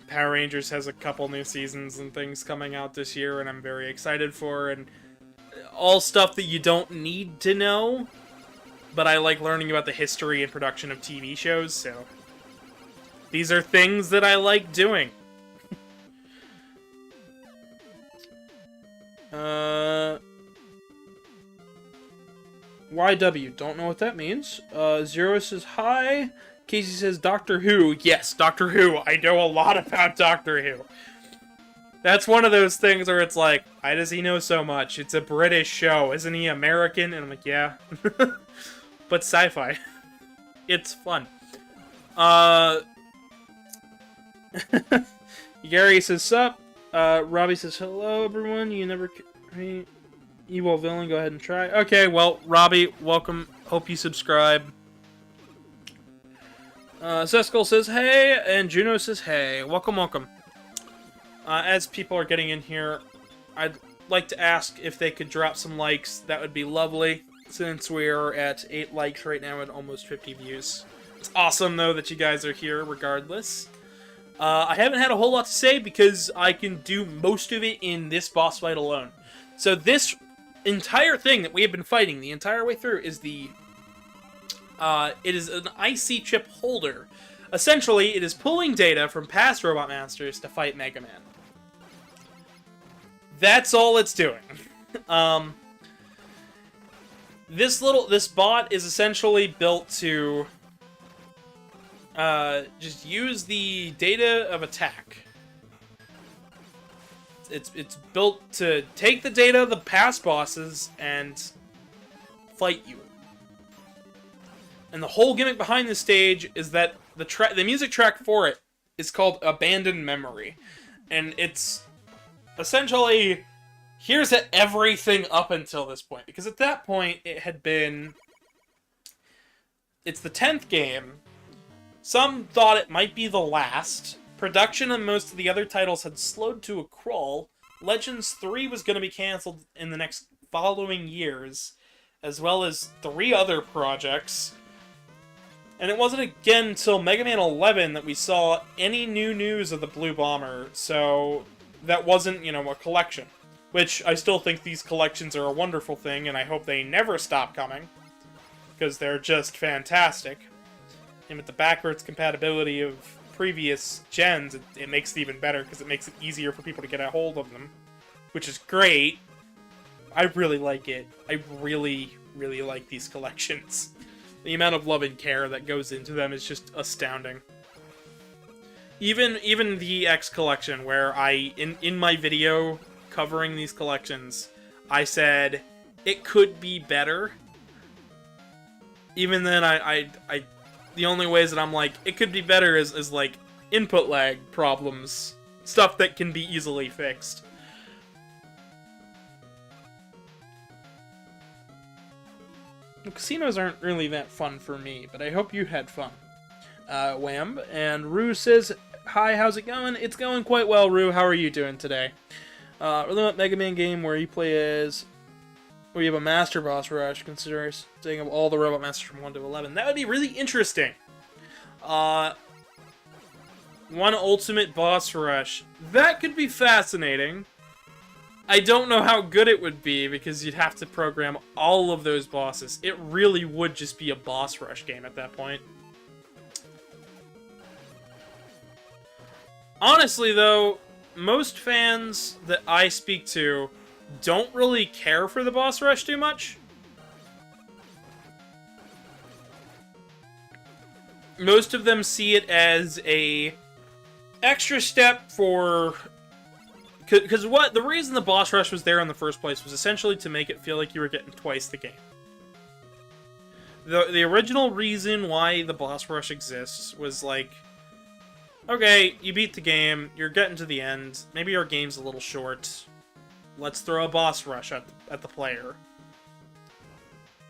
Power Rangers has a couple new seasons and things coming out this year, and I'm very excited for, and all stuff that you don't need to know, but I like learning about the history and production of TV shows, so these are things that I like doing. YW, don't know what that means. Zero says hi. Casey says Doctor Who. Yes, Doctor Who. I know a lot about Doctor Who. That's one of those things where it's like, why does he know so much? It's a British show. Isn't he American? And I'm like, yeah. But sci-fi. It's fun. Gary says, sup. Robbie says, hello, everyone. You never... Evil villain, go ahead and try. Okay, well, Robbie, welcome. Hope you subscribe. Seskull says, hey. And Juno says, hey. Welcome, welcome. As people are getting in here, I'd like to ask if they could drop some likes. That would be lovely, since we're at 8 likes right now and almost 50 views. It's awesome, though, that you guys are here, regardless. I haven't had a whole lot to say, because I can do most of it in this boss fight alone. So this entire thing that we have been fighting the entire way through is the... it is an IC chip holder. Essentially, it is pulling data from past Robot Masters to fight Megaman. That's all it's doing. This bot is essentially built to just use the data of attack. It's built to take the data of the past bosses and fight you. And the whole gimmick behind this stage is that the music track for it is called Abandoned Memory. And it's essentially, here's everything up until this point. Because at that point, it had been... It's the 10th game. Some thought it might be the last. Production on most of the other titles had slowed to a crawl. Legends 3 was going to be cancelled in the next following years, as well as 3 other projects. And it wasn't again until Mega Man 11 that we saw any new news of the Blue Bomber, so that wasn't, you know, a collection. Which, I still think these collections are a wonderful thing, and I hope they never stop coming, because they're just fantastic. And with the backwards compatibility of previous gens, it makes it even better, because it makes it easier for people to get a hold of them. Which is great. I really like it. I really, really like these collections. The amount of love and care that goes into them is just astounding. Even the X collection, where in my video covering these collections, I said it could be better. Even then, the only ways that I'm like, it could be better is like input lag problems. Stuff that can be easily fixed. Casinos aren't really that fun for me, but I hope you had fun. Wham. And Rue says, hi, how's it going? It's going quite well, Rue. How are you doing today? Really want Mega Man game where you play as... where you have a Master Boss Rush, considering of all the Robot Masters from 1 to 11. That would be really interesting. One Ultimate Boss Rush. That could be fascinating. I don't know how good it would be, because you'd have to program all of those bosses. It really would just be a boss rush game at that point. Honestly, though, most fans that I speak to don't really care for the boss rush too much. Most of them see it as a extra step for... Because the reason the boss rush was there in the first place was essentially to make it feel like you were getting twice the game. The original reason why the boss rush exists was like, okay, you beat the game, you're getting to the end, maybe our game's a little short, let's throw a boss rush at the player.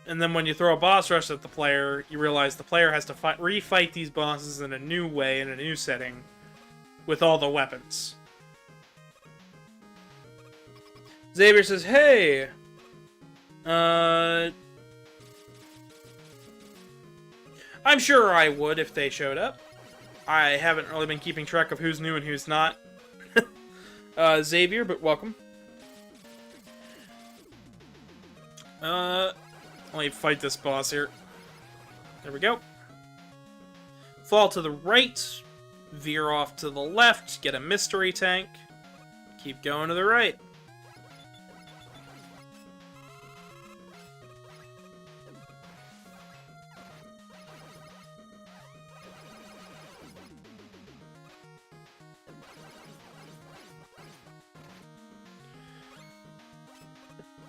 And then when you throw a boss rush at the player, you realize the player has to refight these bosses in a new way, in a new setting, with all the weapons. Xavier says, hey! I'm sure I would if they showed up. I haven't really been keeping track of who's new and who's not. Xavier, but welcome. Let me fight this boss here. There we go. Fall to the right. Veer off to the left. Get a mystery tank. Keep going to the right.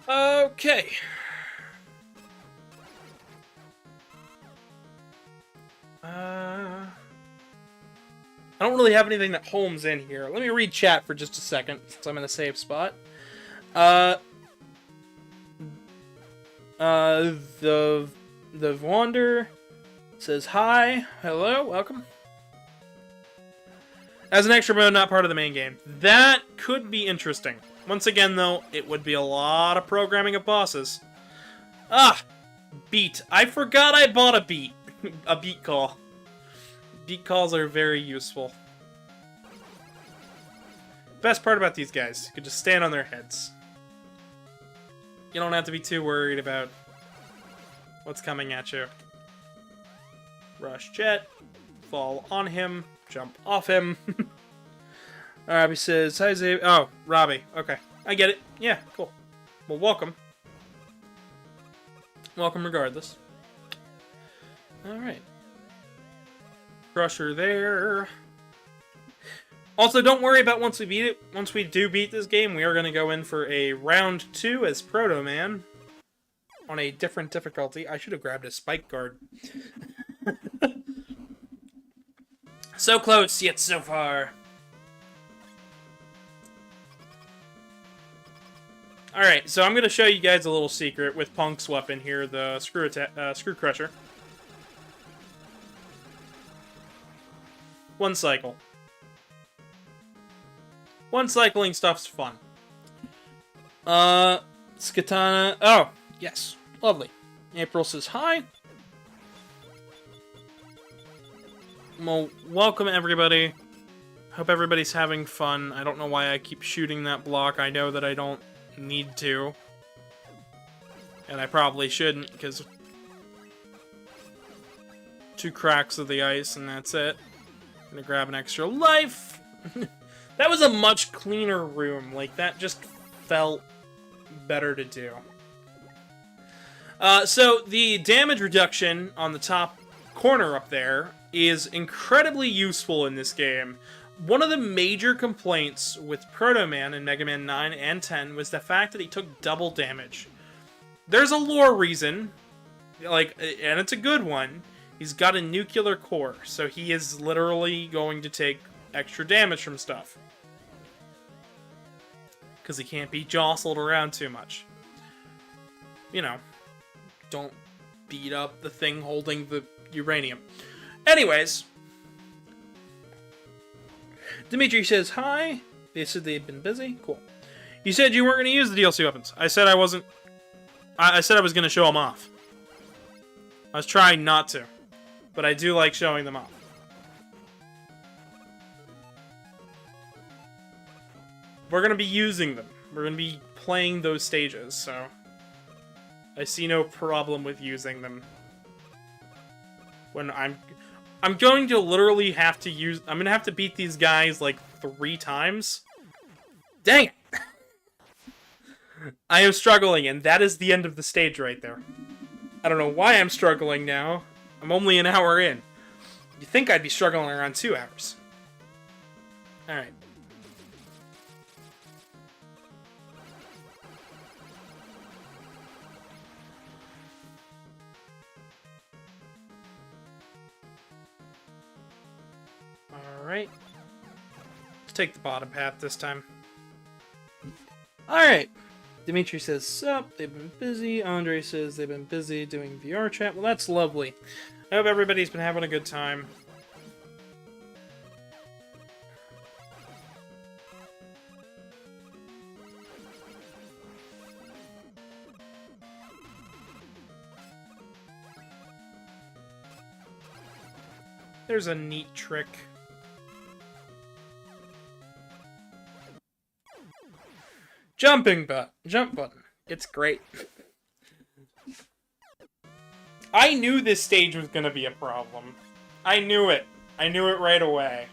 Okay. I don't really have anything that homes in here. Let me read chat for just a second, since I'm in a safe spot. The Wander says hi, hello, welcome. As an extra mode, not part of the main game. That could be interesting. Once again, though, it would be a lot of programming of bosses. Ah! Beat. I forgot I bought a beat. A beat call. Beat calls are very useful. Best part about these guys, you can just stand on their heads. You don't have to be too worried about what's coming at you. Rush jet. Fall on him. Jump off him. Robbie says, hi, Xavier. Oh, Robbie. Okay. I get it. Yeah, cool. Well, welcome. Welcome regardless. Alright. Crusher there. Also, don't worry about once we beat it. Once we do beat this game, we are going to go in for a round 2 as Proto Man. On a different difficulty. I should have grabbed a spike guard. So close, yet so far. Alright, so I'm going to show you guys a little secret with Punk's weapon here, the Screw Crusher. One cycle. One cycling stuff's fun. Skatana. Oh, yes. Lovely. April says hi. Well, welcome everybody. Hope everybody's having fun. I don't know why I keep shooting that block. I know that I don't need to. And I probably shouldn't, because 2 cracks of the ice and that's it. Gonna grab an extra life. That was a much cleaner room. Like, that just felt better to do. So, the damage reduction on the top corner up there is incredibly useful in this game. One of the major complaints with Proto Man in Mega Man 9 and 10 was the fact that he took double damage. There's a lore reason, like, and it's a good one. He's got a nuclear core, so he is literally going to take extra damage from stuff. Because he can't be jostled around too much. You know, don't beat up the thing holding the uranium. Anyways, Dimitri says hi. They said they'd been busy. Cool. You said you weren't going to use the DLC weapons. I said I wasn't. I said I was going to show them off. I was trying not to, but I do like showing them off. We're going to be using them. We're going to be playing those stages, so I see no problem with using them. When I'm going to literally have to use... I'm going to have to beat these guys, like, 3 times. Dang it! I am struggling, and that is the end of the stage right there. I don't know why I'm struggling now. I'm only an hour in. You'd think I'd be struggling around 2 hours. Alright. Alright. Let's take the bottom path this time. Alright. Dimitri says, sup, they've been busy. Andre says they've been busy doing VR chat. Well, that's lovely. I hope everybody's been having a good time. There's a neat trick. Jump button. It's great. I knew this stage was gonna be a problem. I knew it. I knew it right away.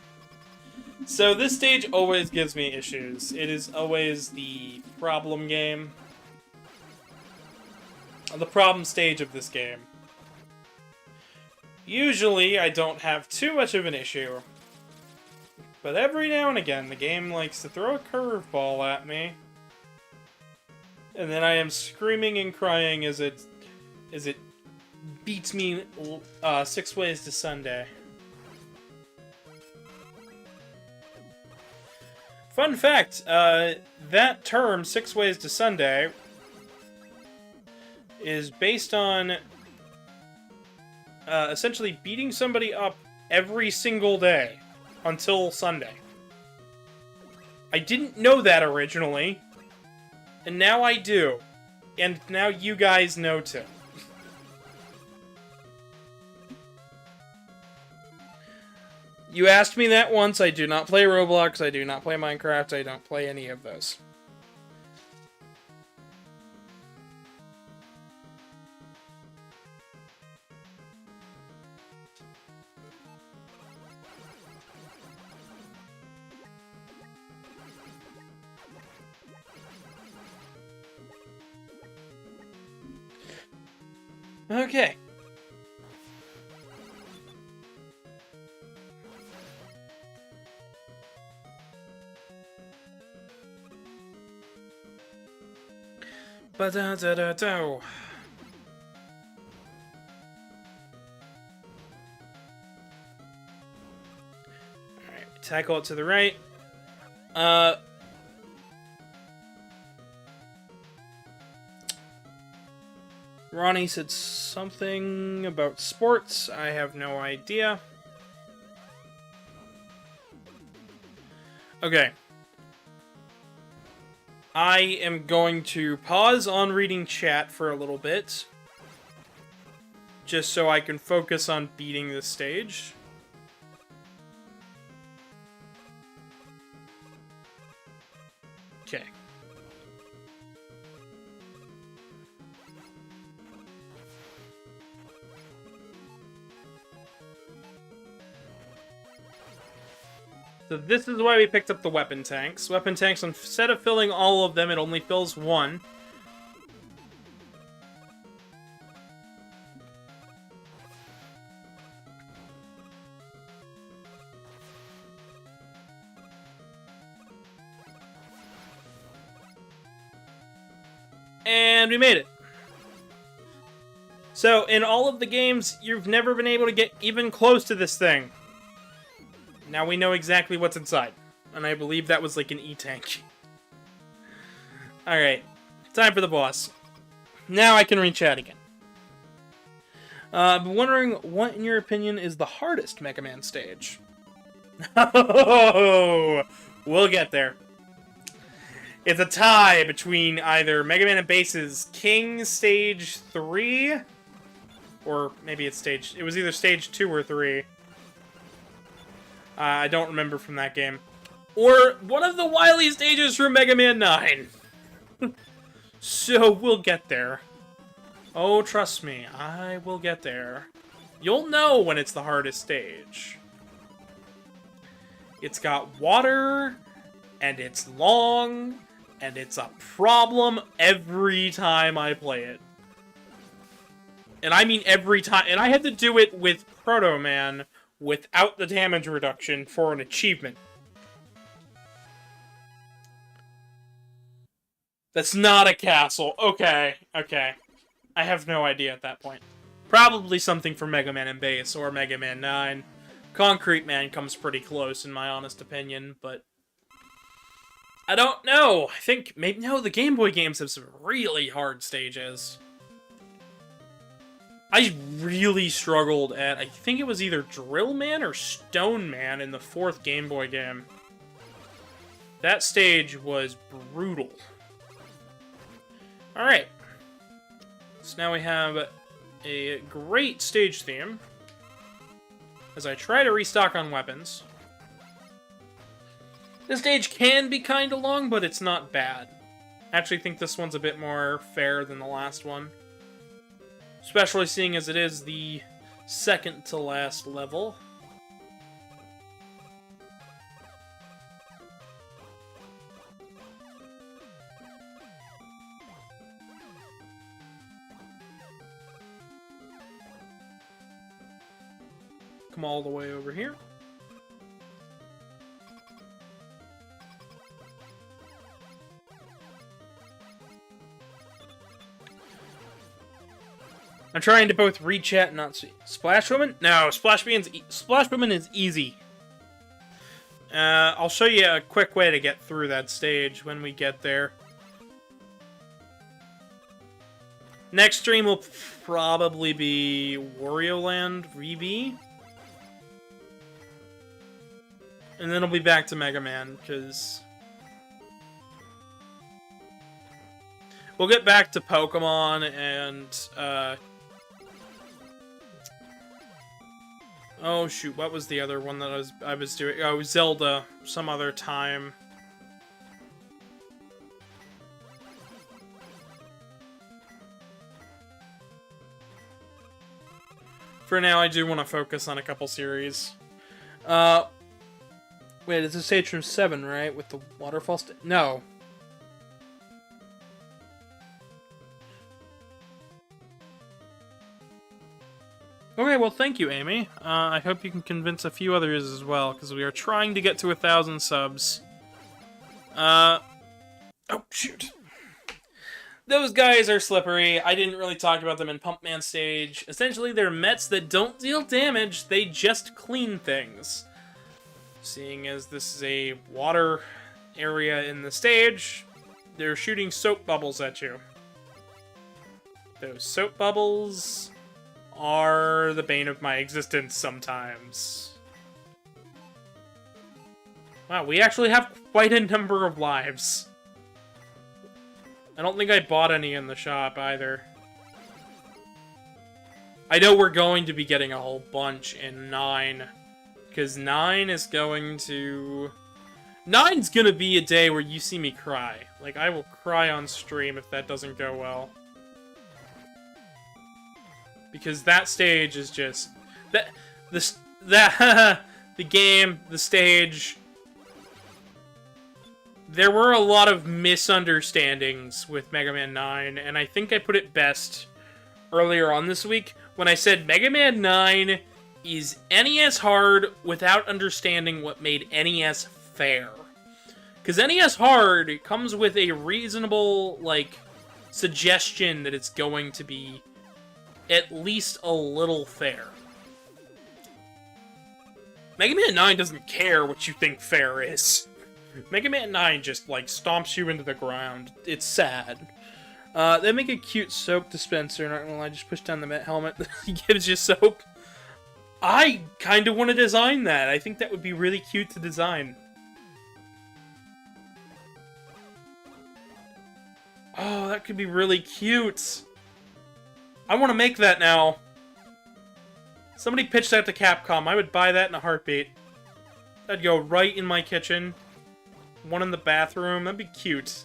So this stage always gives me issues. It is always the problem game. The problem stage of this game. Usually I don't have too much of an issue. But every now and again the game likes to throw a curveball at me. And then I am screaming and crying as it beats me 6 ways to Sunday. Fun fact, that term, 6 ways to Sunday, is based on essentially beating somebody up every single day until Sunday. I didn't know that originally, and now I do. And now you guys know too. You asked me that once. I do not play Roblox, I do not play Minecraft, I don't play any of those. Okay. Ba-da-da-da-do. Alright, tackle it to the right. Ronnie said something about sports. I have no idea. Okay. I am going to pause on reading chat for a little bit. Just so I can focus on beating this stage. Okay. So this is why we picked up the weapon tanks. Weapon tanks, instead of filling all of them, it only fills one. And we made it. So, in all of the games, you've never been able to get even close to this thing. Now we know exactly what's inside. And I believe that was like an E-tank. Alright. Time for the boss. Now I can read chat again. I've been wondering what, in your opinion, is the hardest Mega Man stage? Oh, we'll get there. It's a tie between either Mega Man and Bass's King Stage 3, or maybe it's it was either Stage 2 or 3. I don't remember from that game. Or one of the Wily stages from Mega Man 9. So, we'll get there. Oh, trust me, I will get there. You'll know when it's the hardest stage. It's got water, and it's long, and it's a problem every time I play it. And I mean every time. And I had to do it with Proto Man without the damage reduction for an achievement. That's not a castle. Okay, okay. I have no idea at that point. Probably something for Mega Man and Bass or Mega Man 9. Concrete Man comes pretty close in my honest opinion, but I don't know. I think maybe no, the Game Boy games have some really hard stages. I really struggled at, I think it was either Drill Man or Stone Man in the 4th Game Boy game. That stage was brutal. Alright. So now we have a great stage theme. As I try to restock on weapons. This stage can be kinda long, but it's not bad. I actually think this one's a bit more fair than the last one. Especially seeing as it is the second to last level. Come all the way over here. I'm trying to both read chat and not see. Splash Woman? No, Splash Woman is easy. I'll show you a quick way to get through that stage when we get there. Next stream will probably be Wario Land VB. And then it'll be back to Megaman, because... we'll get back to Pokemon and, oh shoot, what was the other one that I was doing? Oh, Zelda, some other time. For now, I do want to focus on a couple series. Wait, it's a stage from 7, right? With the waterfall no. Okay, well, thank you, Amy. I hope you can convince a few others as well, because we are trying to get to 1,000 subs. Oh, shoot. Those guys are slippery. I didn't really talk about them in Pumpman stage. Essentially, they're Mets that don't deal damage, they just clean things. Seeing as this is a water area in the stage, they're shooting soap bubbles at you. Those soap bubbles are the bane of my existence sometimes. Wow, we actually have quite a number of lives. I don't think I bought any in the shop, either. I know we're going to be getting a whole bunch in 9. Because 9 is going to... 9's gonna be a day where you see me cry. Like, I will cry on stream if that doesn't go well. Because that stage is just... the game, the stage... There were a lot of misunderstandings with Mega Man 9, and I think I put it best earlier on this week when I said Mega Man 9 is NES hard without understanding what made NES fair. Because NES hard comes with a reasonable, like, suggestion that it's going to be at least a little fair. Mega Man 9 doesn't care what you think fair is. Mega Man 9 just, like, stomps you into the ground. It's sad. They make a cute soap dispenser, not gonna lie, just push down the Met helmet that gives you soap. I kind of want to design that. I think that would be really cute to design. Oh, that could be really cute. I want to make that now. Somebody pitched that to Capcom. I would buy that in a heartbeat. That'd go right in my kitchen. One in the bathroom. That'd be cute.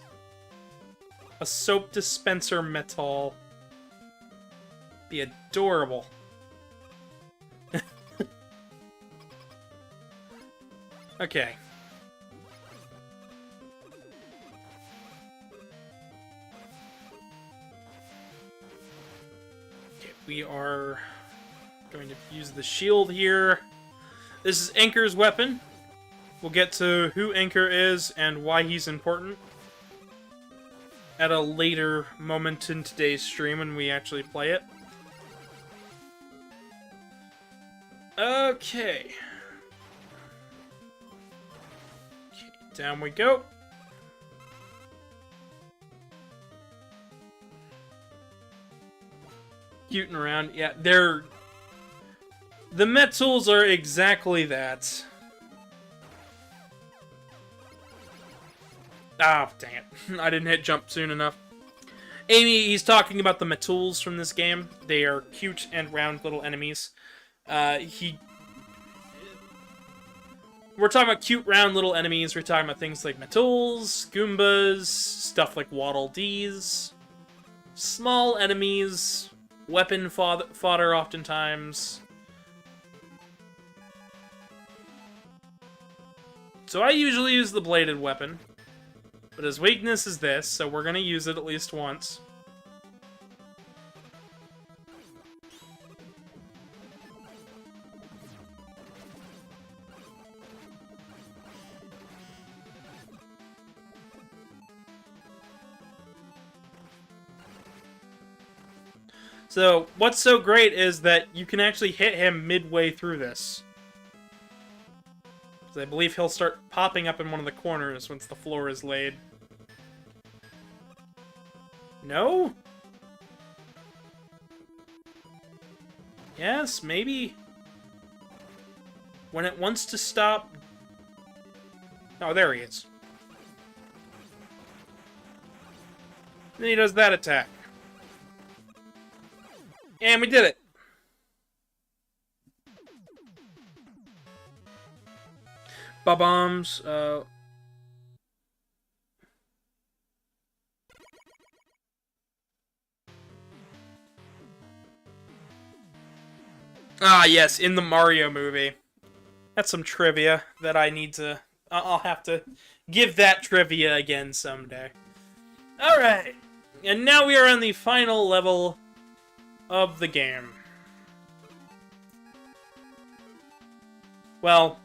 A soap dispenser metal. Be adorable. Okay. Okay, we are going to use the shield here. This is Anchor's weapon. We'll get to who Anchor is and why he's important at a later moment in today's stream when we actually play it. Okay. Down we go. Cooting around. Yeah, they're... the Metals are exactly that. Ah, oh, dang it. I didn't hit jump soon enough. Amy, he's talking about the Metals from this game. They are cute and round little enemies. We're talking about cute, round little enemies. We're talking about things like Metals, Goombas, stuff like Waddle Dees, small enemies, weapon fodder oftentimes. So I usually use the bladed weapon, but his weakness is this, so we're going to use it at least once. So, what's so great is that you can actually hit him midway through this. I believe he'll start popping up in one of the corners once the floor is laid. No? Yes, maybe. When it wants to stop... Oh, there he is. Then he does that attack. And we did it! Bombs. Ah, yes, in the Mario movie. That's some trivia that I need to... I'll have to give that trivia again someday. Alright. And now we are on the final level of the game. Well...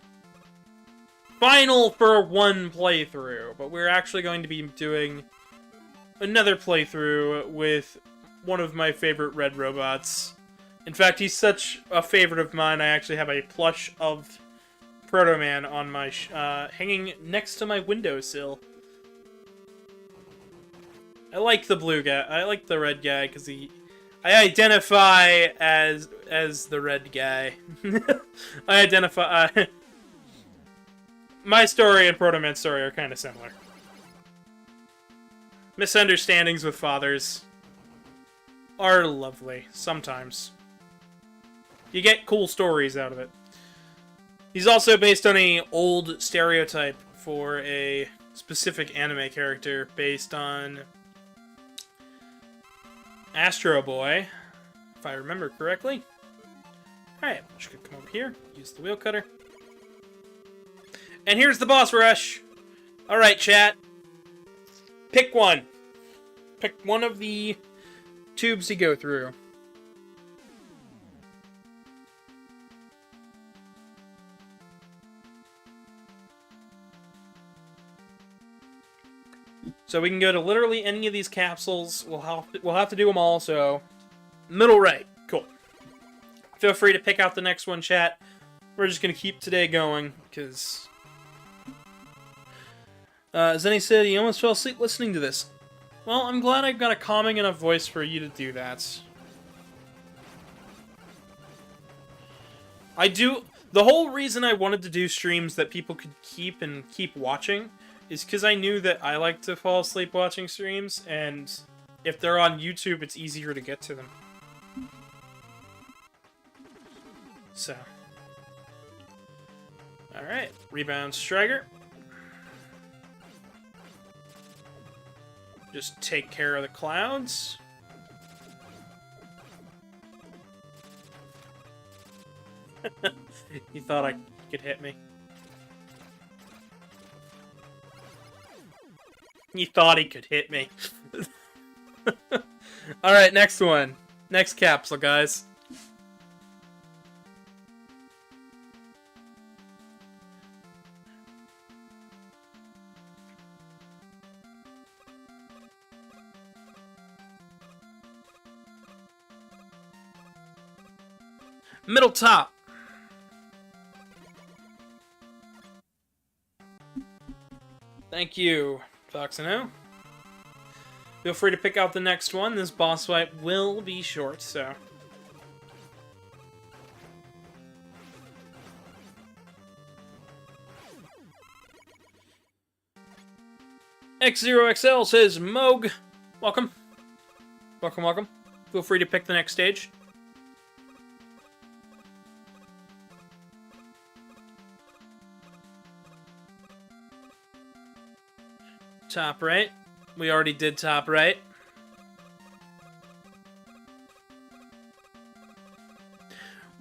final for one playthrough, but we're actually going to be doing another playthrough with one of my favorite red robots. In fact, he's such a favorite of mine, I actually have a plush of Proto Man on my hanging next to my windowsill. I like the blue guy. I like the red guy because I identify as the red guy. I identify. My story and Proto Man's story are kind of similar. Misunderstandings with fathers are lovely sometimes. You get cool stories out of it. He's also based on an old stereotype for a specific anime character based on Astro Boy, if I remember correctly. Alright, just gonna come over here, use the wheel cutter. And here's the boss rush! Alright, chat. Pick one. Pick one of the tubes to go through. So we can go to literally any of these capsules. We'll have to do them all, so... middle right. Cool. Feel free to pick out the next one, chat. We're just going to keep today going, because... Zenny said he almost fell asleep listening to this. Well, I'm glad I've got a calming enough voice for you to do that. The whole reason I wanted to do streams that people could keep watching is because I knew that I like to fall asleep watching streams, and if they're on YouTube, it's easier to get to them. So. Alright, rebound striker. Just take care of the clouds. You thought I could hit me. You thought he could hit me. Alright, next one. Next capsule, guys. Middle top. Thank you, Foxino. Feel free to pick out the next one. This boss fight will be short, so... X0XL says, Moog, welcome. Welcome, welcome. Feel free to pick the next stage. Top right. We already did top right.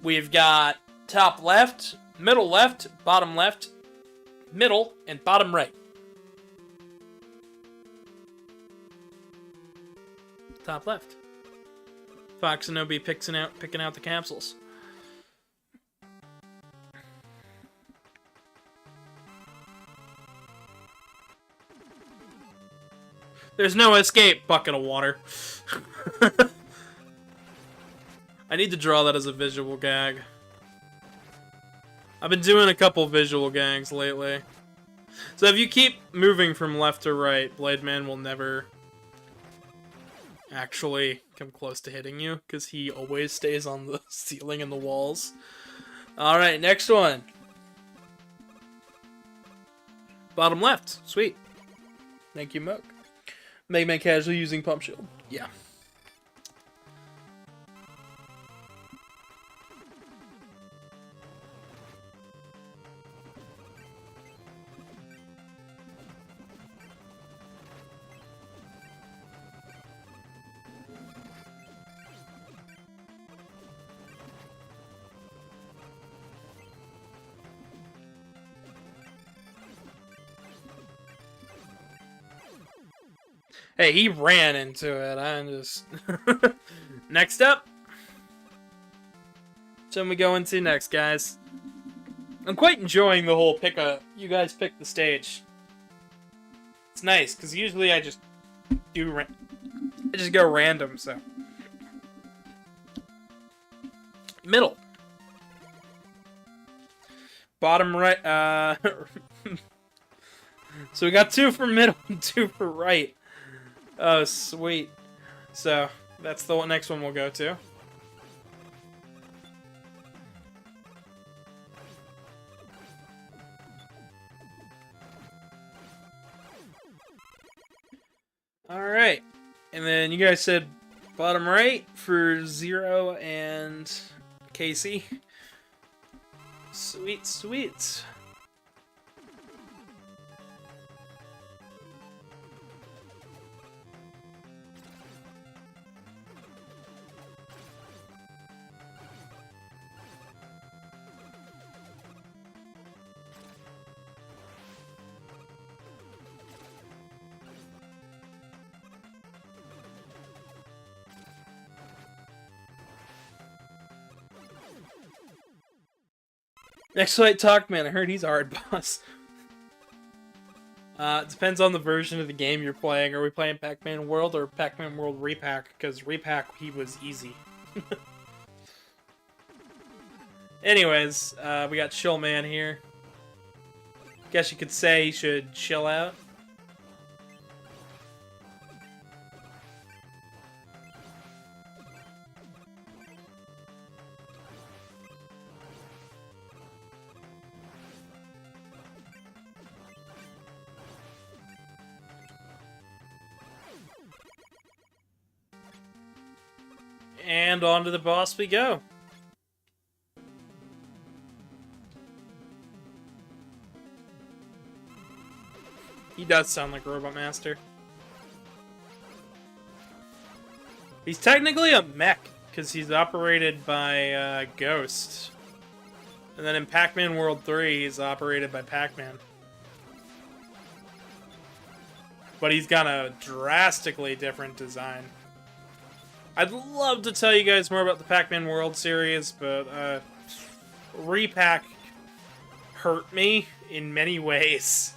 We've got top left, middle left, middle, and bottom right. Top left. Foxinobi picking out the capsules. There's no escape, bucket of water. need to draw that as a visual gag. I've been doing a couple visual gags lately. So if you keep moving from left to right, Blade Man will never actually come close to hitting you, because he always stays on the ceiling and the walls. Alright, next one. Bottom left. Sweet. Thank you, Mook. Megaman casually using Pump Shield. Yeah. Hey, he ran into it. I'm just... Next up. So we go into next, guys. I'm quite enjoying the whole you guys pick the stage. It's nice, because usually I just I just go random, so. Middle. Bottom right, So we got 2 for middle and 2 for right. Oh, sweet. So, that's the next one we'll go to. Alright. And then you guys said bottom right for Zero and Casey. Sweet, sweet. Next fight, Talkman. I heard he's a hard boss. It depends on the version of the game you're playing. Are we playing Pac-Man World or Pac-Man World Repack? Because Repack, he was easy. Anyways, we got Chill Man here. Guess you could say he should chill out. And on to the boss we go. He does sound like Robot Master. He's technically a mech, because he's operated by Ghost. And then in Pac-Man World 3, he's operated by Pac-Man. But he's got a drastically different design. I'd love to tell you guys more about the Pac-Man World series, but Repack hurt me in many ways.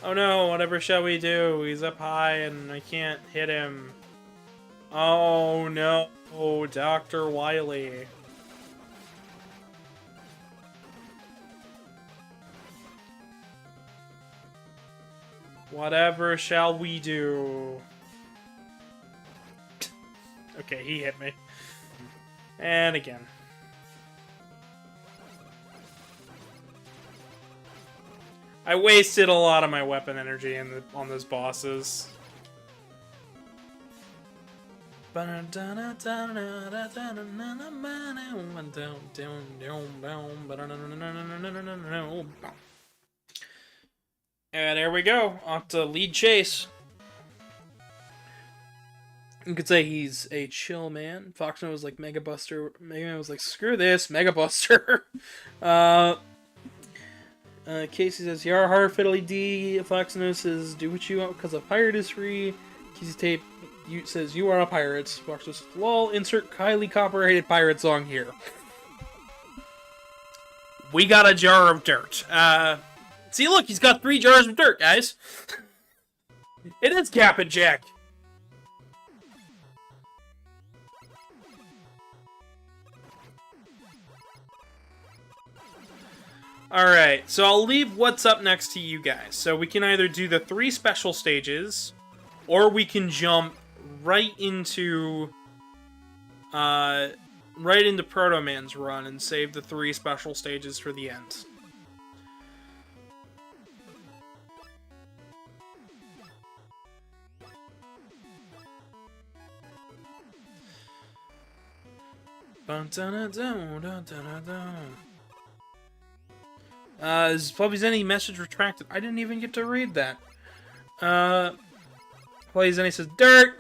Oh no, whatever shall we do? He's up high and I can't hit him. Oh no, Dr. Wily. Whatever shall we do? Okay, he hit me. And again. I wasted a lot of my weapon energy on those bosses. And there we go, on to lead chase. You could say he's a chill man. Foxman was like Mega Buster. Megaman was like, screw this, Mega Buster. Casey says, Yar har fiddly D. Foxman says, do what you want because a pirate is free. Casey Tape says, you are a pirate. Foxman says, lol, insert highly copyrighted pirate song here. We got a jar of dirt. See, look, he's got 3 jars of dirt, guys. It is Cap'n Jack. Alright, so I'll leave what's up next to you guys. So we can either do the 3 special stages, or we can jump right into Proto Man's run and save the 3 special stages for the end. Is Fluffy's any message retracted? I didn't even get to read that. Fluffy's any says dirt.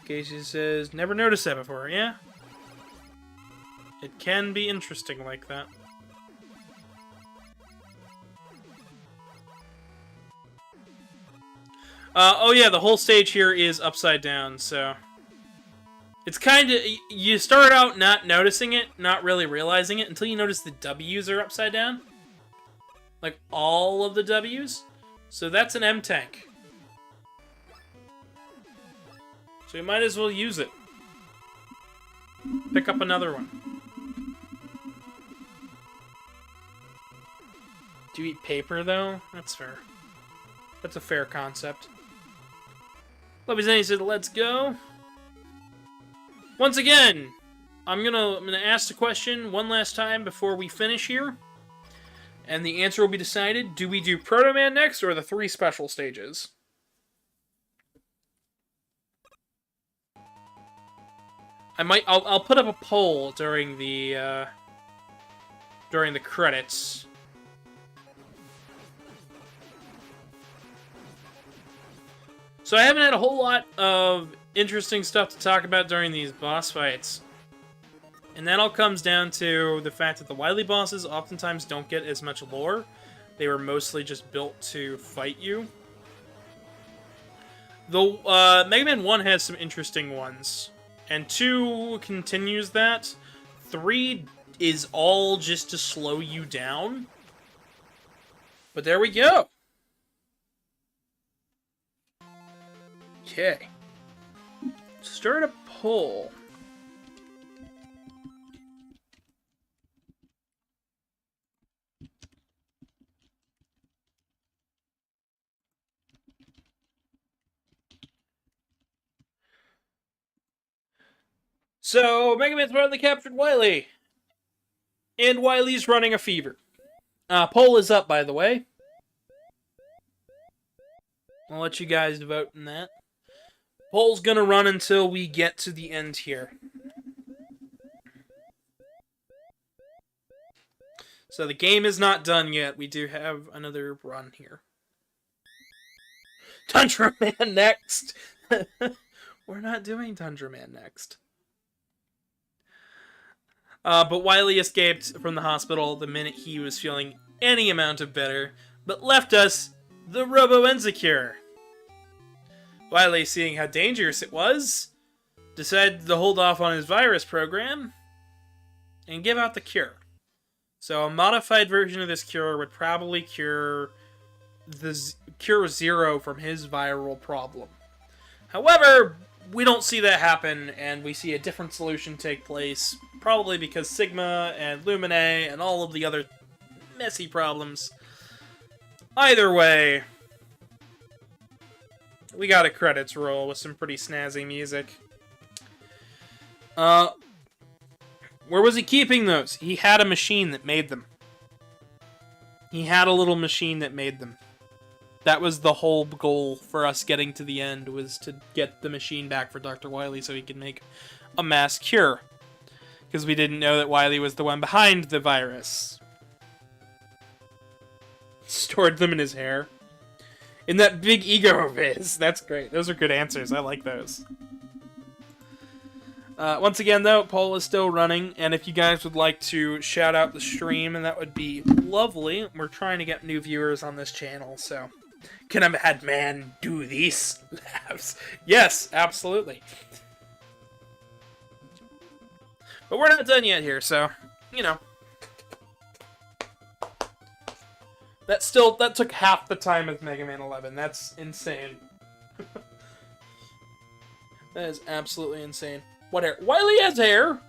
Casey says never noticed that before. Yeah, it can be interesting like that. Oh yeah, the whole stage here is upside down, so it's kind of, you start out not noticing it, not really realizing it, until you notice the W's are upside down. Like, all of the W's. So that's an M-Tank. So you might as well use it. Pick up another one. Do you eat paper, though? That's fair. That's a fair concept. Lovey Zenny said, let's go. Once again, I'm gonna ask the question one last time before we finish here, and the answer will be decided. Do we do Proto Man next, or the 3 special stages? I'll put up a poll during the credits. So I haven't had a whole lot of interesting stuff to talk about during these boss fights. And that all comes down to the fact that the Wily bosses oftentimes don't get as much lore. They were mostly just built to fight you. Though Megaman 1 has some interesting ones. And 2 continues that. 3 is all just to slow you down. But there we go. Okay. Start a poll. So, Megaman's finally captured Wily. And Wily's running a fever. Poll is up, by the way. I'll let you guys vote in that. Poll's gonna run until we get to the end here. So the game is not done yet. We do have another run here. Tundra Man next! We're not doing Tundra Man next. But Wily escaped from the hospital the minute he was feeling any amount of better, but left us the Robo-Enzecure. Wily, seeing how dangerous it was, decided to hold off on his virus program and give out the cure. So a modified version of this cure would probably cure Cure 0 from his viral problem. However, we don't see that happen, and we see a different solution take place, probably because Sigma and Lumine and all of the other messy problems. Either way, we got a credits roll with some pretty snazzy music. Where was he keeping those? He had a machine that made them. He had a little machine that made them. That was the whole goal for us getting to the end, was to get the machine back for Dr. Wily so he could make a mass cure. Because we didn't know that Wily was the one behind the virus. Stored them in his hair. In that big ego of his. That's great. Those are good answers. I like those. Once again, though, poll is still running, and if you guys would like to shout out the stream, and that would be lovely. We're trying to get new viewers on this channel, so... Can a madman do these laughs? Yes, absolutely. But we're not done yet here, so, you know. That took half the time as Mega Man 11. That's insane. That is absolutely insane. What hair? Wily has hair!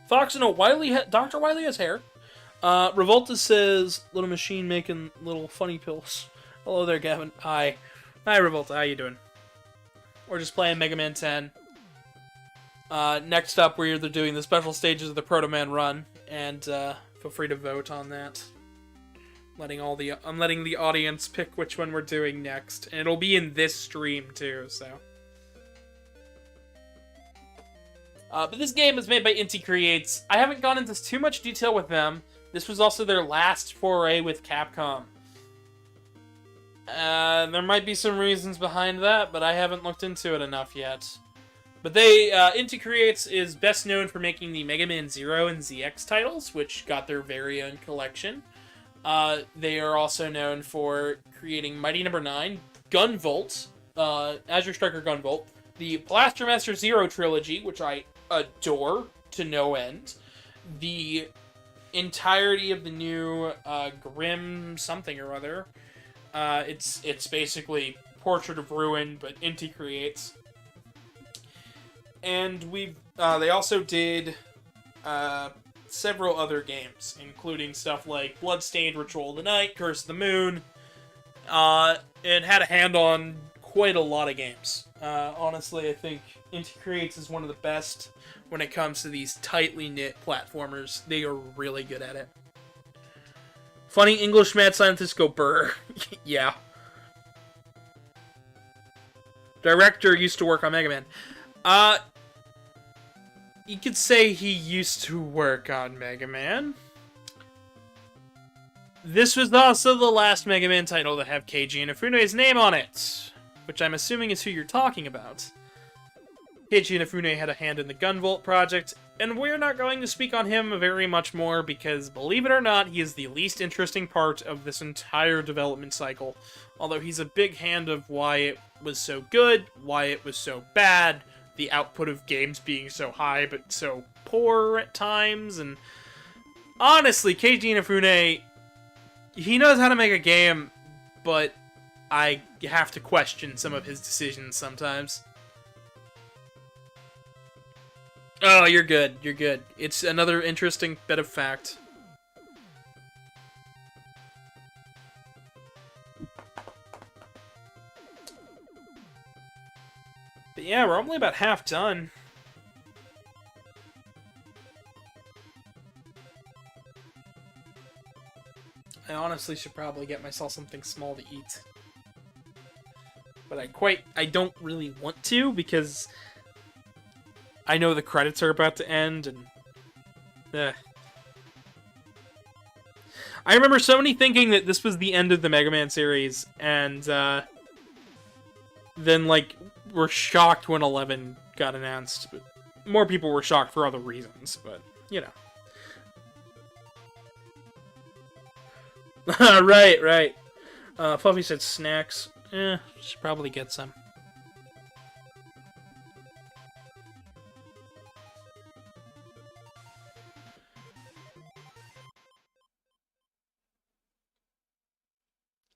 Fox, no, Dr. Wily has hair. Revolta says, little machine making little funny pills. Hello there, Gavin. Hi. Hi, Revolta. How you doing? We're just playing Mega Man 10. Next up, we're either doing the special stages of the Proto Man run, and feel free to vote on that. I'm letting the audience pick which one we're doing next, and it'll be in this stream too. So, but this game is made by Inti Creates. I haven't gone into too much detail with them. This was also their last foray with Capcom. There might be some reasons behind that, but I haven't looked into it enough yet. But Inti Creates is best known for making the Mega Man Zero and ZX titles, which got their very own collection. They are also known for creating Mighty No. 9, Gunvolt, Azure Striker Gunvolt, the Blaster Master Zero trilogy, which I adore to no end, the entirety of the new Grim something or other. It's basically Portrait of Ruin, but Inti Creates. And they also did several other games, including stuff like Bloodstained Ritual of the Night, Curse of the Moon, and had a hand on quite a lot of games. Honestly, I think Inti Creates is one of the best when it comes to these tightly knit platformers. They are really good at it. Funny English mad scientists go brr. Yeah. Director used to work on Mega Man. You could say he used to work on Mega Man. This was also the last Mega Man title to have Keiji Inafune's name on it, which I'm assuming is who you're talking about. Keiji Inafune had a hand in the Gunvolt project, and we're not going to speak on him very much more because, believe it or not, he is the least interesting part of this entire development cycle. Although he's a big hand of why it was so good, why it was so bad, the output of games being so high but so poor at times, and honestly, Keiji Inafune, he knows how to make a game, but I have to question some of his decisions sometimes. Oh, you're good. You're good. It's another interesting bit of fact. But yeah, we're only about half done. I honestly should probably get myself something small to eat. But I don't really want to because I know the credits are about to end, and I remember Sony thinking that this was the end of the Mega Man series, and then, like, were shocked when 11 got announced. But more people were shocked for other reasons, but, you know. Right. Fluffy said snacks. Should probably get some.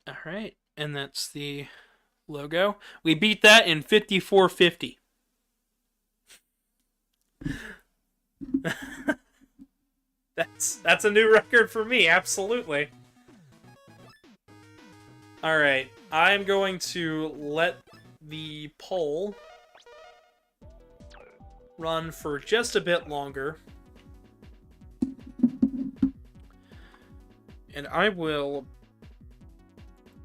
Alright, and that's the logo. We beat that in 54:50. That's a new record for me, absolutely. Alright, I'm going to let the poll run for just a bit longer. And I will...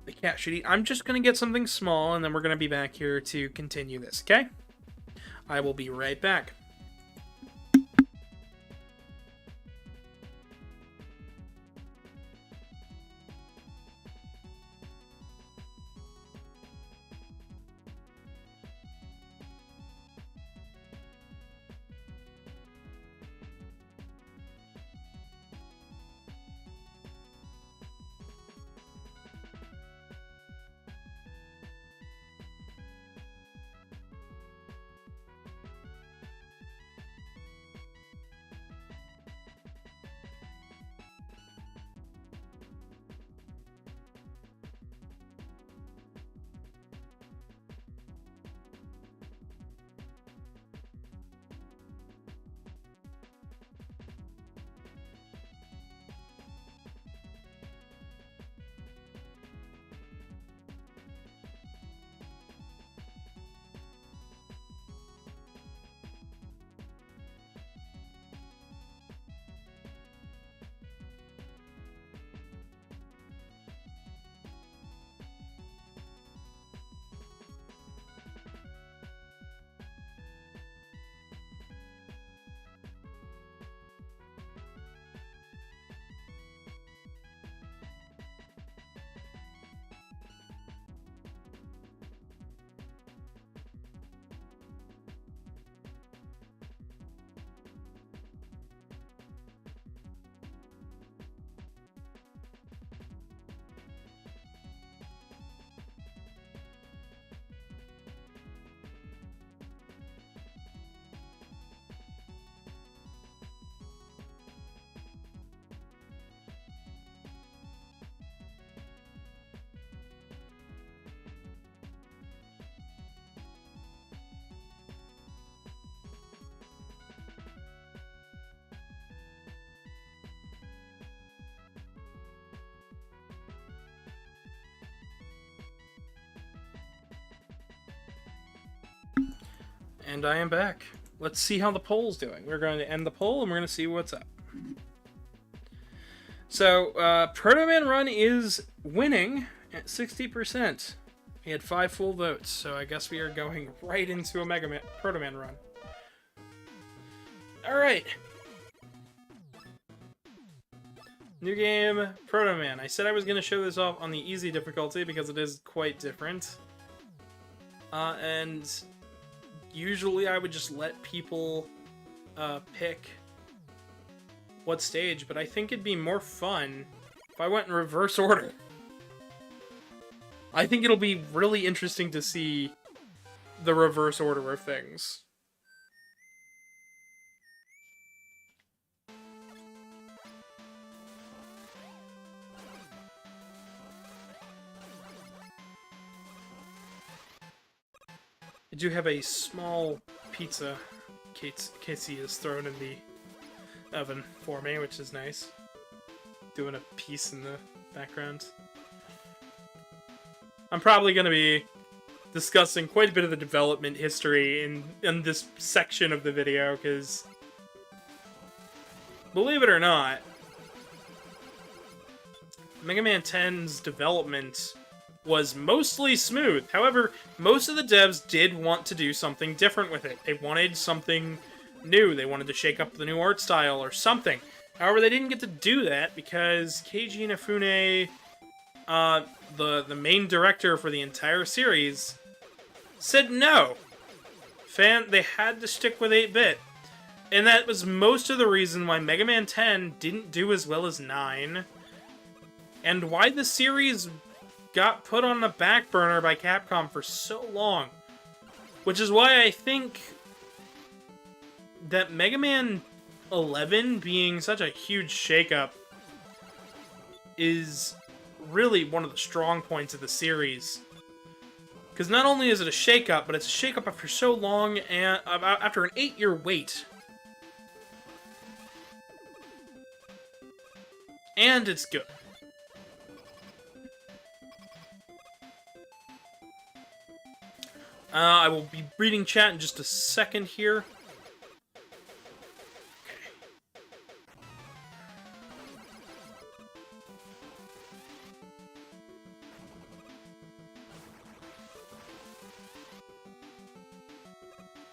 The cat should eat. I'm just going to get something small, and then we're going to be back here to continue this, okay? I will be right back. And I am back. Let's see how the poll's doing. We're going to end the poll and we're going to see what's up. So, Proto Man Run is winning at 60%. He had 5 full votes, so I guess we are going right into a Proto Man Run. Alright. New game, Proto Man. I said I was going to show this off on the easy difficulty because it is quite different. And usually I would just let people pick what stage, but I think it'd be more fun if I went in reverse order. I think it'll be really interesting to see the reverse order of things. I do have a small pizza Casey is thrown in the oven for me, which is nice. Doing a piece in the background. I'm probably going to be discussing quite a bit of the development history in this section of the video, because believe it or not, Mega Man 10's development was mostly smooth. However, most of the devs did want to do something different with it. They wanted something new. They wanted to shake up the new art style or something. However, they didn't get to do that because Keiji Inafune, the main director for the entire series, said no. They had to stick with 8-bit. And that was most of the reason why Mega Man 10 didn't do as well as 9. And why the series got put on the back burner by Capcom for so long. Which is why I think that Mega Man 11 being such a huge shakeup is really one of the strong points of the series. Because not only is it a shakeup, but it's a shakeup after so long, and after an 8-year wait. And it's good. I will be reading chat in just a second here.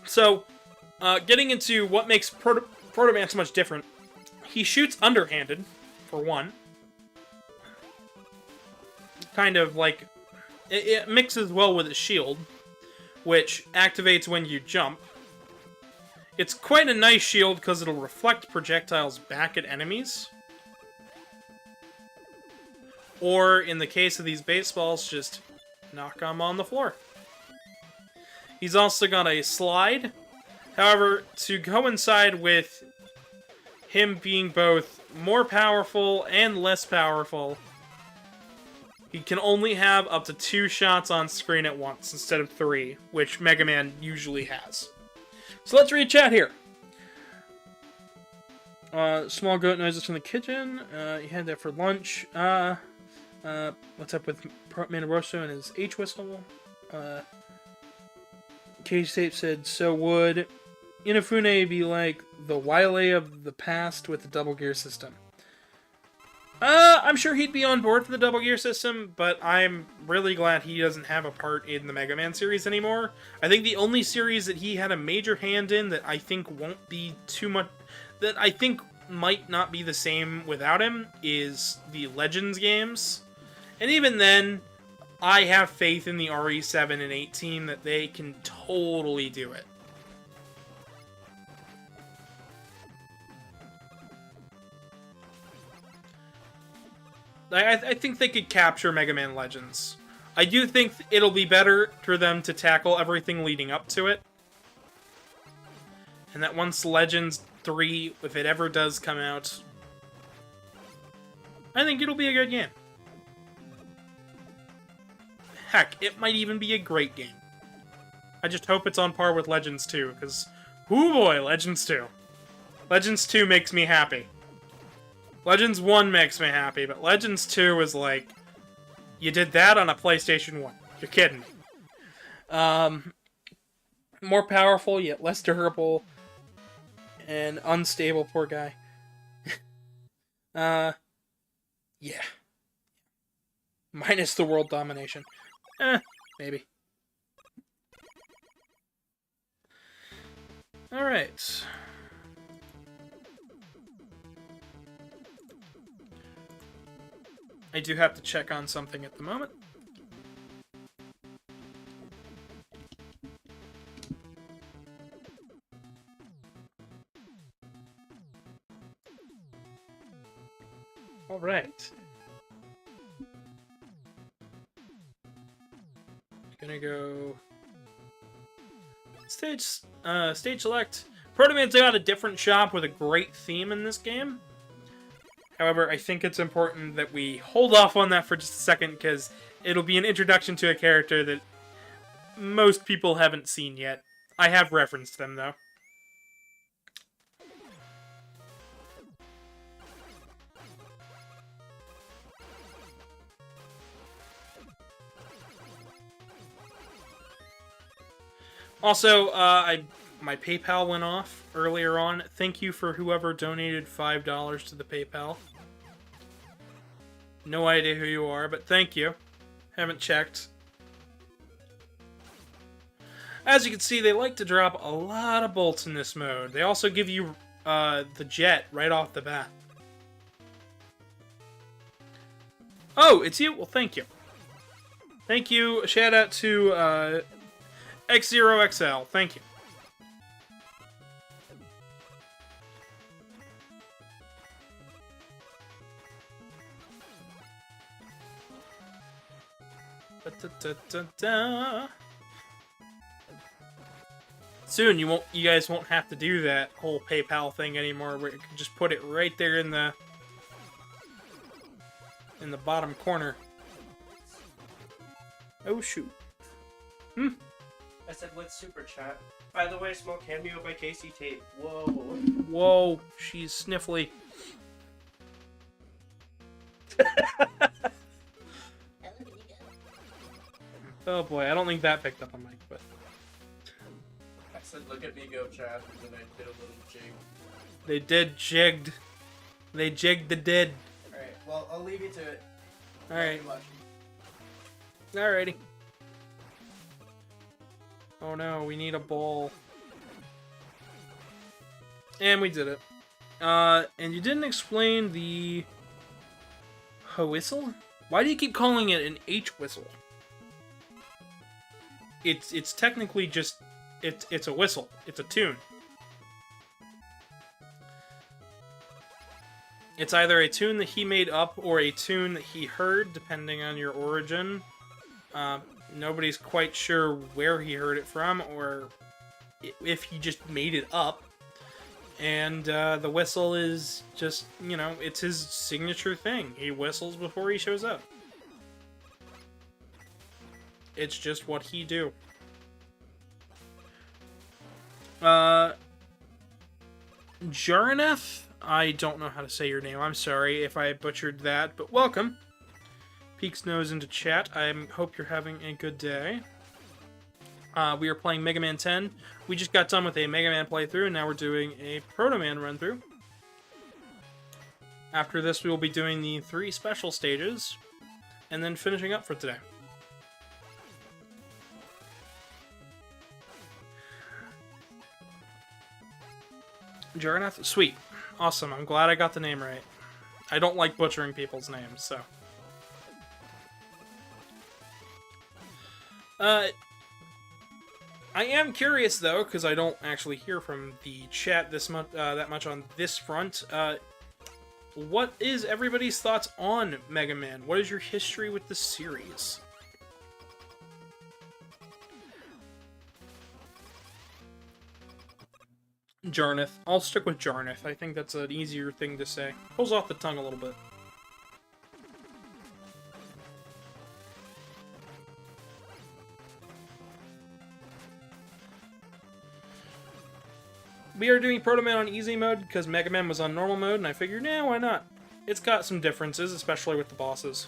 So, getting into what makes Proto Man so much different. He shoots underhanded, for one. Kind of like, it mixes well with his shield, which activates when you jump. It's quite a nice shield because it'll reflect projectiles back at enemies. Or, in the case of these baseballs, just knock them on the floor. He's also got a slide. However, to coincide with him being both more powerful and less powerful, he can only have up to 2 shots on screen at once instead of 3, which Mega Man usually has. So let's read chat here. Small goat noises from the kitchen. You had that for lunch. What's up with Manoroso and his H-whistle? Cage Tape said, so would Inafune be like the Wile of the past with the double gear system? I'm sure he'd be on board for the double gear system, but I'm really glad he doesn't have a part in the Mega Man series anymore. I think the only series that he had a major hand in that I think won't be too much, that I think might not be the same without him, is the Legends games. And even then, I have faith in the RE7 and 8 team that they can totally do it. I think they could capture Mega Man Legends. I do think it'll be better for them to tackle everything leading up to it. And that once Legends 3, if it ever does come out, I think it'll be a good game. Heck, it might even be a great game. I just hope it's on par with Legends 2, because, hoo boy, Legends 2. Legends 2 makes me happy. Legends 1 makes me happy, but Legends 2 is like, you did that on a PlayStation 1. You're kidding me. More powerful, yet less durable. And unstable, poor guy. Yeah. Minus the world domination. Maybe. Alright. I do have to check on something at the moment. Alright. Gonna go... Stage select. Proto Man's got a different shop with a great theme in this game. However, I think it's important that we hold off on that for just a second, because it'll be an introduction to a character that most people haven't seen yet. I have referenced them, though. Also, my PayPal went off earlier on. Thank you for whoever donated $5 to the PayPal. No idea who you are, but thank you. Haven't checked. As you can see, they like to drop a lot of bolts in this mode. They also give you the jet right off the bat. Oh, it's you? Well, thank you. Thank you. Shout out to X0XL. Thank you. Soon you guys won't have to do that whole PayPal thing anymore, where you can just put it right there in the bottom corner. Oh shoot. I said with super chat. By the way, small cameo by Casey Tate. Whoa. Whoa, she's sniffly. Oh boy, I don't think that picked up on mic, but... I said look at me go, chat, and then I did a little jig. They did jigged. They jigged the did. Alright, well, I'll leave you to it. Alright. Alrighty. Oh no, we need a ball. And we did it. And you didn't explain the... whistle? Why do you keep calling it an H whistle? It's technically just... It's a whistle. It's a tune. It's either a tune that he made up or a tune that he heard, depending on your origin. Nobody's quite sure where he heard it from, or if he just made it up. And the whistle is just, you know, it's his signature thing. He whistles before he shows up. It's just what he do. Jaraneth? I don't know how to say your name. I'm sorry if I butchered that, but welcome. Peeks nose into chat. I hope you're having a good day. We are playing Mega Man 10. We just got done with a Mega Man playthrough, and now we're doing a Proto Man run-through. After this, we will be doing the 3 special stages, and then finishing up for today. Jagannath? Sweet. Awesome. I'm glad I got the name right. I don't like butchering people's names, so... I am curious, though, because I don't actually hear from the chat that much on this front. What is everybody's thoughts on Mega Man? What is your history with the series? Jarneth. I'll stick with Jarneth. I think that's an easier thing to say. Pulls off the tongue a little bit. We are doing Proto Man on easy mode because Mega Man was on normal mode, and I figured, nah, why not? It's got some differences, especially with the bosses.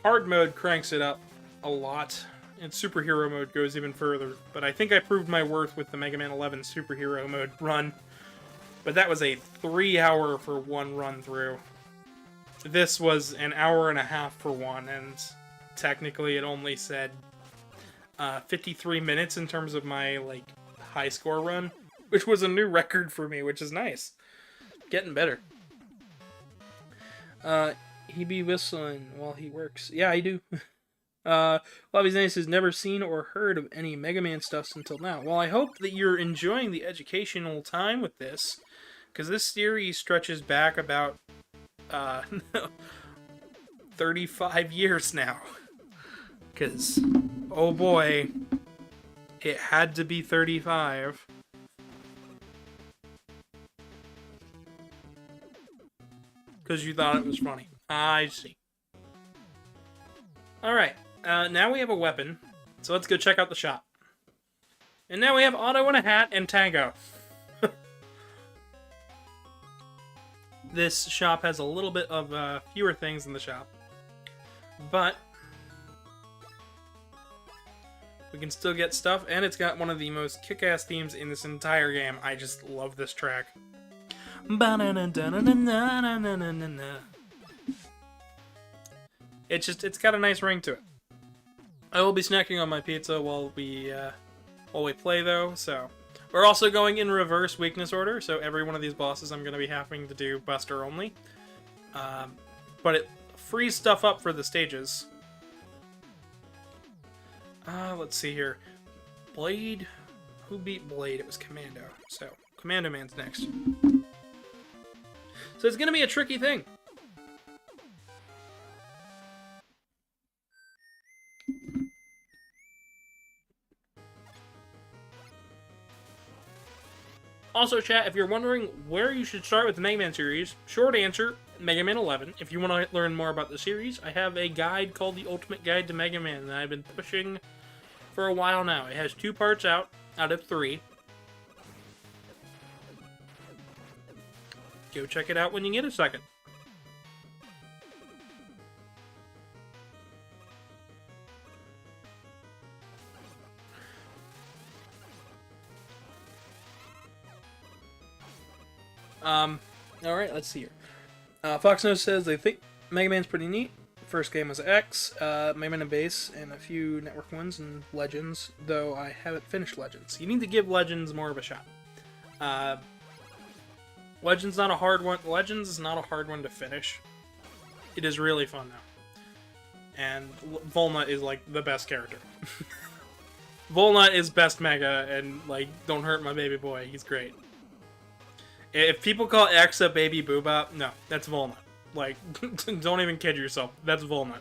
Hard mode cranks it up a lot. And superhero mode goes even further. But I think I proved my worth with the Mega Man 11 superhero mode run. But that was a 3-hour for one run through. This was an hour and a half for one, and technically it only said 53 minutes in terms of my like high score run, which was a new record for me, which is nice. Getting better. He be whistling while he works. Yeah, I do. Lobby's Nice has never seen or heard of any Mega Man stuff until now. Well, I hope that you're enjoying the educational time with this, because this series stretches back about 35 years now. Because, oh boy, it had to be 35. Because you thought it was funny. I see. Alright, now we have a weapon, so let's go check out the shop. And now we have Otto in a hat and Tango. This shop has a little bit of fewer things in the shop, but we can still get stuff, and it's got one of the most kick-ass themes in this entire game. I just love this track. It's got a nice ring to it. I will be snacking on my pizza while we play, though, so... We're also going in reverse weakness order, so every one of these bosses I'm going to be having to do Buster only. But it frees stuff up for the stages. Let's see here. Blade? Who beat Blade? It was Commando. So, Commando Man's next. So it's going to be a tricky thing. Also, chat, if you're wondering where you should start with the Mega Man series, short answer, Mega Man 11. If you want to learn more about the series, I have a guide called The Ultimate Guide to Mega Man that I've been pushing for a while now. It has 2 parts out of 3. Go check it out when you get a second. Alright, let's see here. Foxnose says they think Mega Man's pretty neat. First game was X, Mega Man and Base, and a few network ones and Legends, though I haven't finished Legends. You need to give Legends more of a shot. Legends is not a hard one to finish. It is really fun though. And Volnut is like the best character. Volnut is best Mega, and like, don't hurt my baby boy, he's great. If people call X a baby boobop, no, that's Volnut. Like, don't even kid yourself. That's Volnut.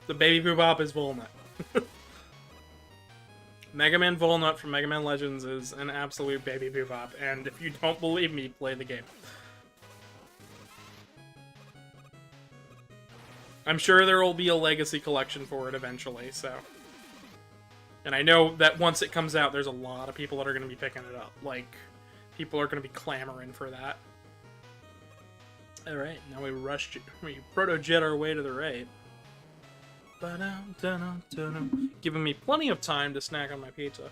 The baby boobop is Volnut. Mega Man Volnut from Mega Man Legends is an absolute baby boobop, and if you don't believe me, play the game. I'm sure there will be a legacy collection for it eventually, so... And I know that once it comes out, there's a lot of people that are going to be picking it up. Like... People are going to be clamoring for that. Alright, now we proto-jet our way to the right. Giving me plenty of time to snack on my pizza.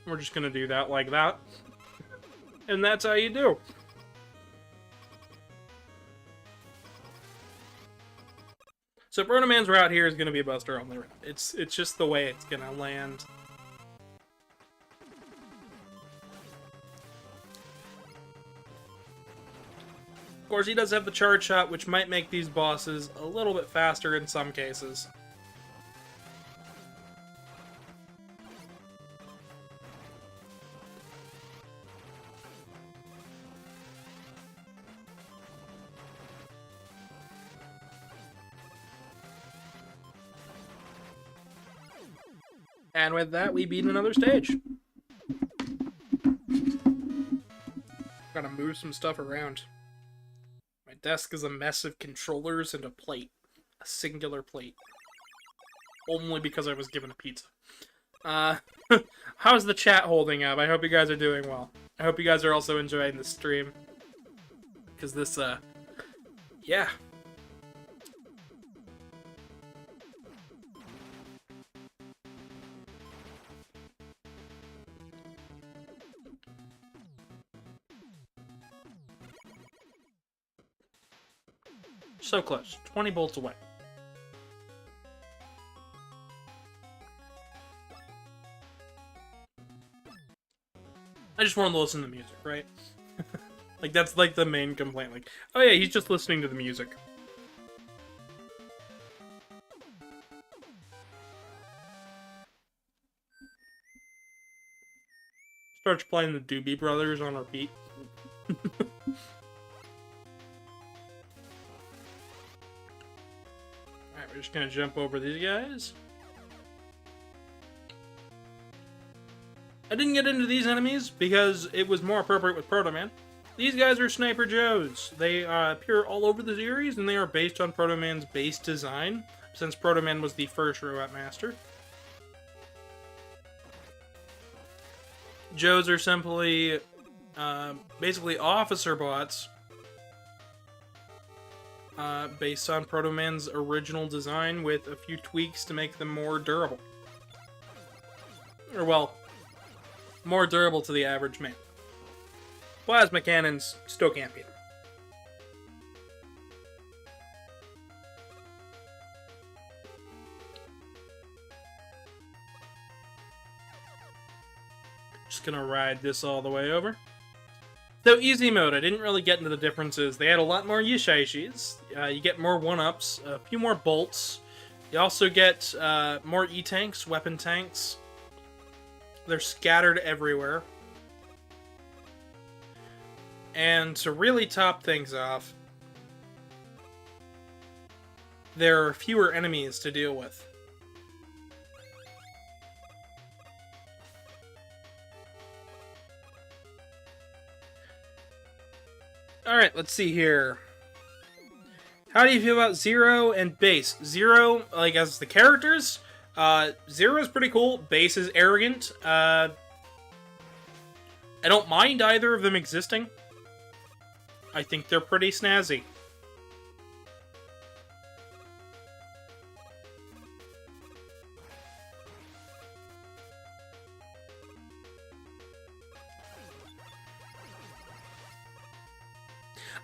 We're just gonna do that like that. And that's how you do. So Proto Man's route here is gonna be a Buster only route. It's just the way it's gonna land. Of course, he does have the charge shot, which might make these bosses a little bit faster in some cases. And with that, we beat another stage. Gotta move some stuff around. My desk is a mess of controllers and a plate. a singular plate. Only because I was given a pizza. How's the chat holding up? I hope you guys are doing well. I hope you guys are also enjoying the stream. Because this, yeah. So close. 20 bolts away. I just want to listen to the music, right? Like, that's like the main complaint. Like, oh yeah, he's just listening to the music. Starts playing the Doobie Brothers on repeat. Alright, we're just gonna jump over these guys. I didn't get into these enemies because it was more appropriate with Proto Man. These guys are Sniper Joes. They appear all over the series, and they are based on Proto Man's base design, since Proto Man was the first Robot Master. Joes are simply, basically officer bots, based on Proto Man's original design with a few tweaks to make them more durable. Or, well, more durable to the average man. Plasma cannons still can't beat them. Just gonna ride this all the way over. So, easy mode, I didn't really get into the differences. They had a lot more Yishaishis. You get more 1-ups, a few more bolts. You also get more E-tanks, weapon tanks. They're scattered everywhere. And to really top things off, there are fewer enemies to deal with. Alright, let's see here. How do you feel about Zero and Base? Zero, like, as the characters, Zero is pretty cool. Base is arrogant. I don't mind either of them existing. I think they're pretty snazzy.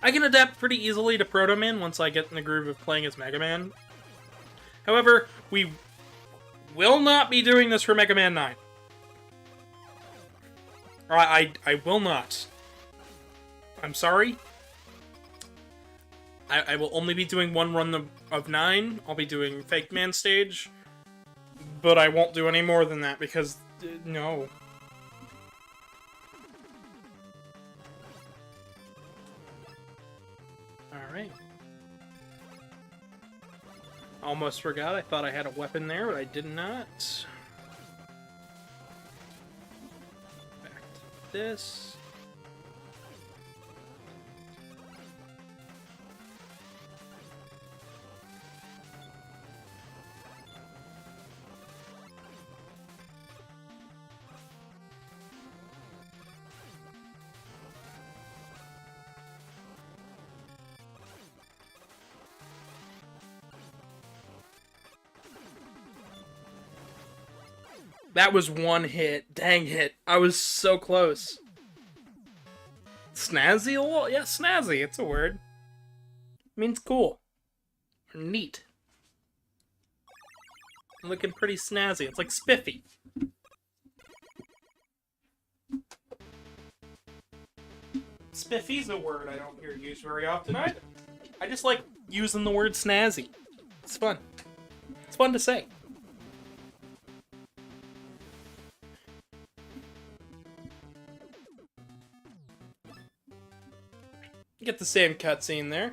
I can adapt pretty easily to Proto Man once I get in the groove of playing as Megaman. However, we will not be doing this for Mega Man 9. I will not. I'm sorry. I will only be doing one run of 9. I'll be doing Fake Man stage. But I won't do any more than that because, no. Alright. Almost forgot. I thought I had a weapon there, but I did not. Back to this. That was one hit. Dang it. I was so close. Snazzy? Yeah, snazzy. It's a word. It means cool. Or neat. Looking pretty snazzy. It's like spiffy. Spiffy's a word I don't hear used very often either. I just like using the word snazzy. It's fun. It's fun to say. Get the same cutscene there.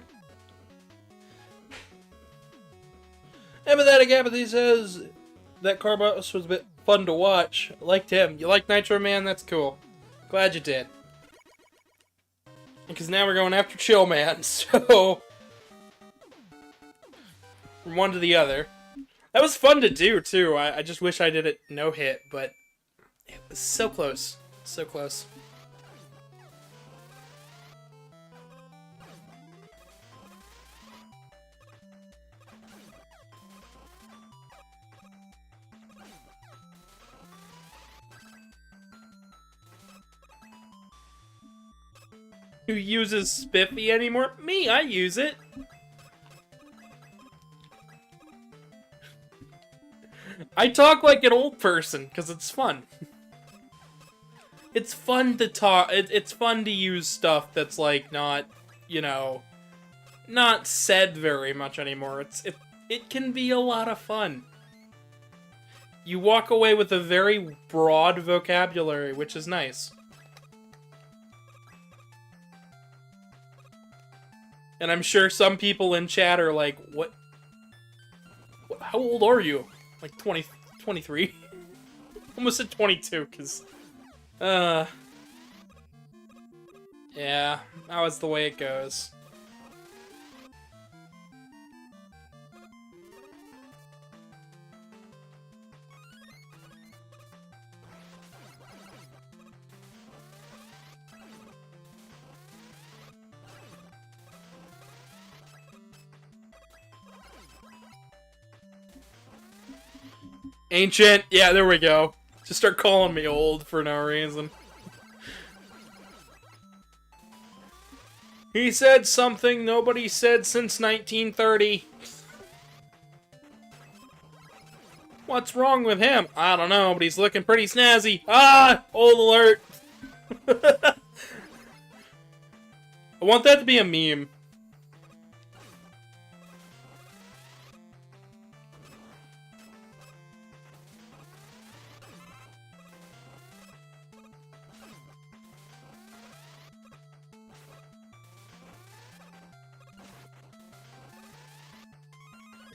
Empathetic Apathy says that Carbos was a bit fun to watch. I liked him. You like Nitro Man? That's cool. Glad you did. Because now we're going after Chill Man, so... from one to the other. That was fun to do, too. I just wish I did it no hit, but it was so close. So close. Who uses Spiffy anymore? Me, I use it. I talk like an old person, because it's fun. It's fun to talk, it's fun to use stuff that's like not, you know, not said very much anymore. It can be a lot of fun. You walk away with a very broad vocabulary, which is nice. And I'm sure some people in chat are like, what? How old are you? Like 20, 23? Almost at 22, because... yeah, that was the way it goes. Ancient, yeah, there we go. Just start calling me old for no reason. He said something nobody said since 1930. What's wrong with him? I don't know, but he's looking pretty snazzy. Ah! Old alert! I want that to be a meme.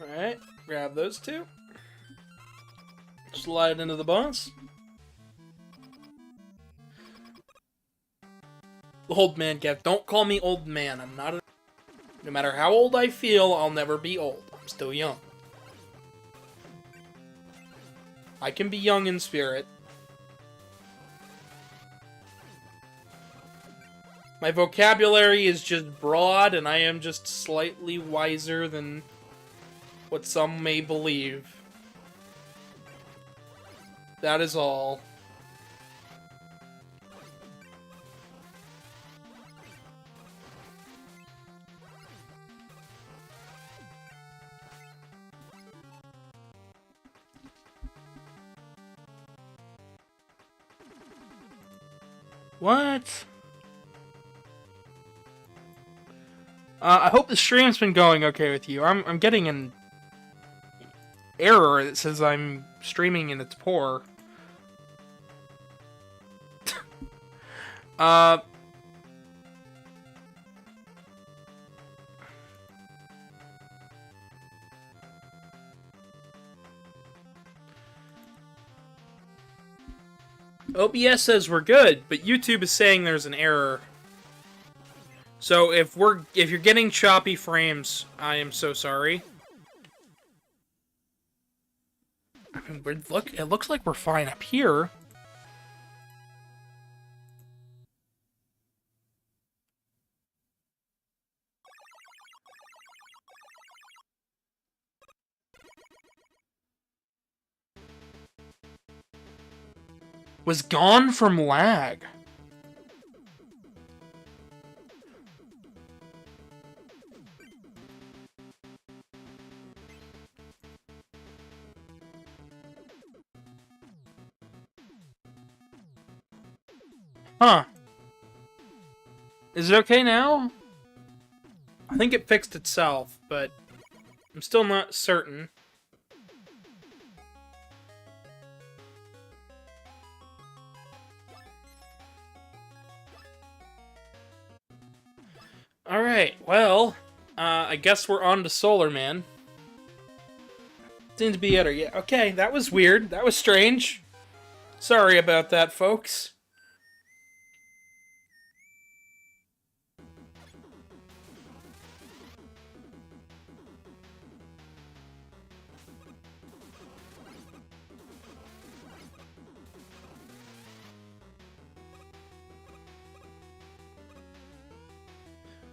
Alright, grab those two. Slide into the boss. Old man, Gav. Don't call me old man. I'm not a... No matter how old I feel, I'll never be old. I'm still young. I can be young in spirit. My vocabulary is just broad, and I am just slightly wiser than what some may believe. That is all. What? I hope the stream's been going okay with you. I'm getting an error that says I'm streaming and it's poor. OBS says we're good, but YouTube is saying there's an error. So if you're getting choppy frames, I am so sorry. I mean, it looks like we're fine up here. Was gone from lag. Huh. Is it okay now? I think it fixed itself, but I'm still not certain. Alright, well, I guess we're on to Solar Man. Seems to be it, yeah. Okay, that was weird. That was strange. Sorry about that, folks.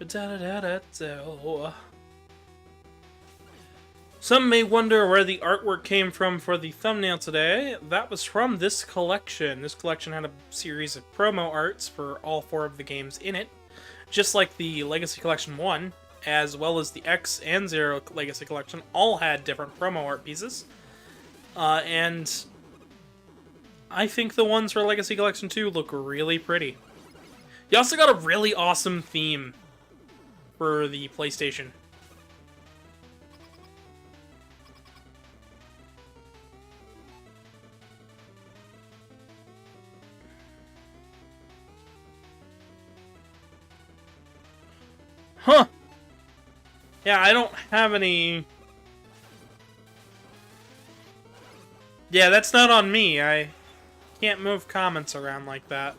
Da-da-da-da-da. Some may wonder where the artwork came from for the thumbnail today. That was from this collection. This collection had a series of promo arts for all 4 of the games in it, just like the Legacy Collection 1, as well as the X and 0 Legacy Collection, all had different promo art pieces. And I think the ones for Legacy Collection 2 look really pretty. You also got a really awesome theme for the PlayStation. Huh. Yeah, I don't have any... Yeah, that's not on me. I can't move comments around like that.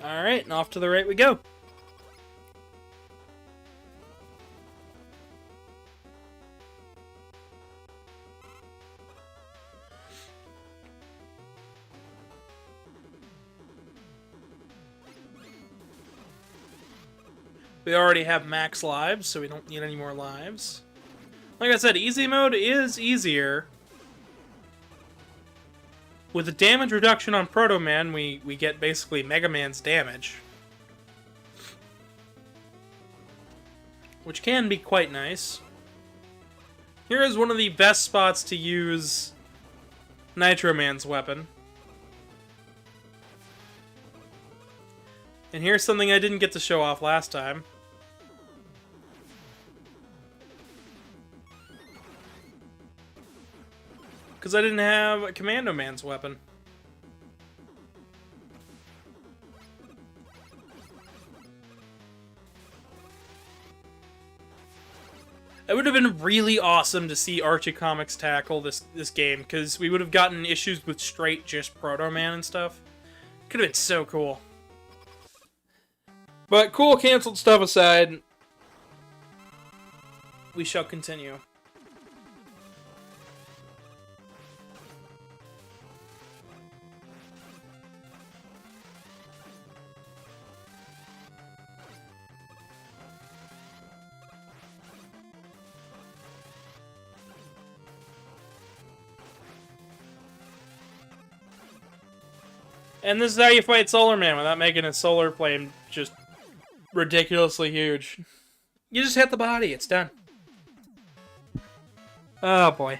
Alright, and off to the right we go. We already have max lives, so we don't need any more lives. Like I said, easy mode is easier. With the damage reduction on Proto Man, we get basically Mega Man's damage. Which can be quite nice. Here is one of the best spots to use Nitro Man's weapon. And here's something I didn't get to show off last time. Because I didn't have Commando Man's weapon. It would have been really awesome to see Archie Comics tackle this game, because we would have gotten issues with straight just Proto Man and stuff. Could have been so cool. But cool canceled stuff aside, we shall continue. And this is how you fight Solar Man without making his solar flame just ridiculously huge. You just hit the body, it's done. Oh boy.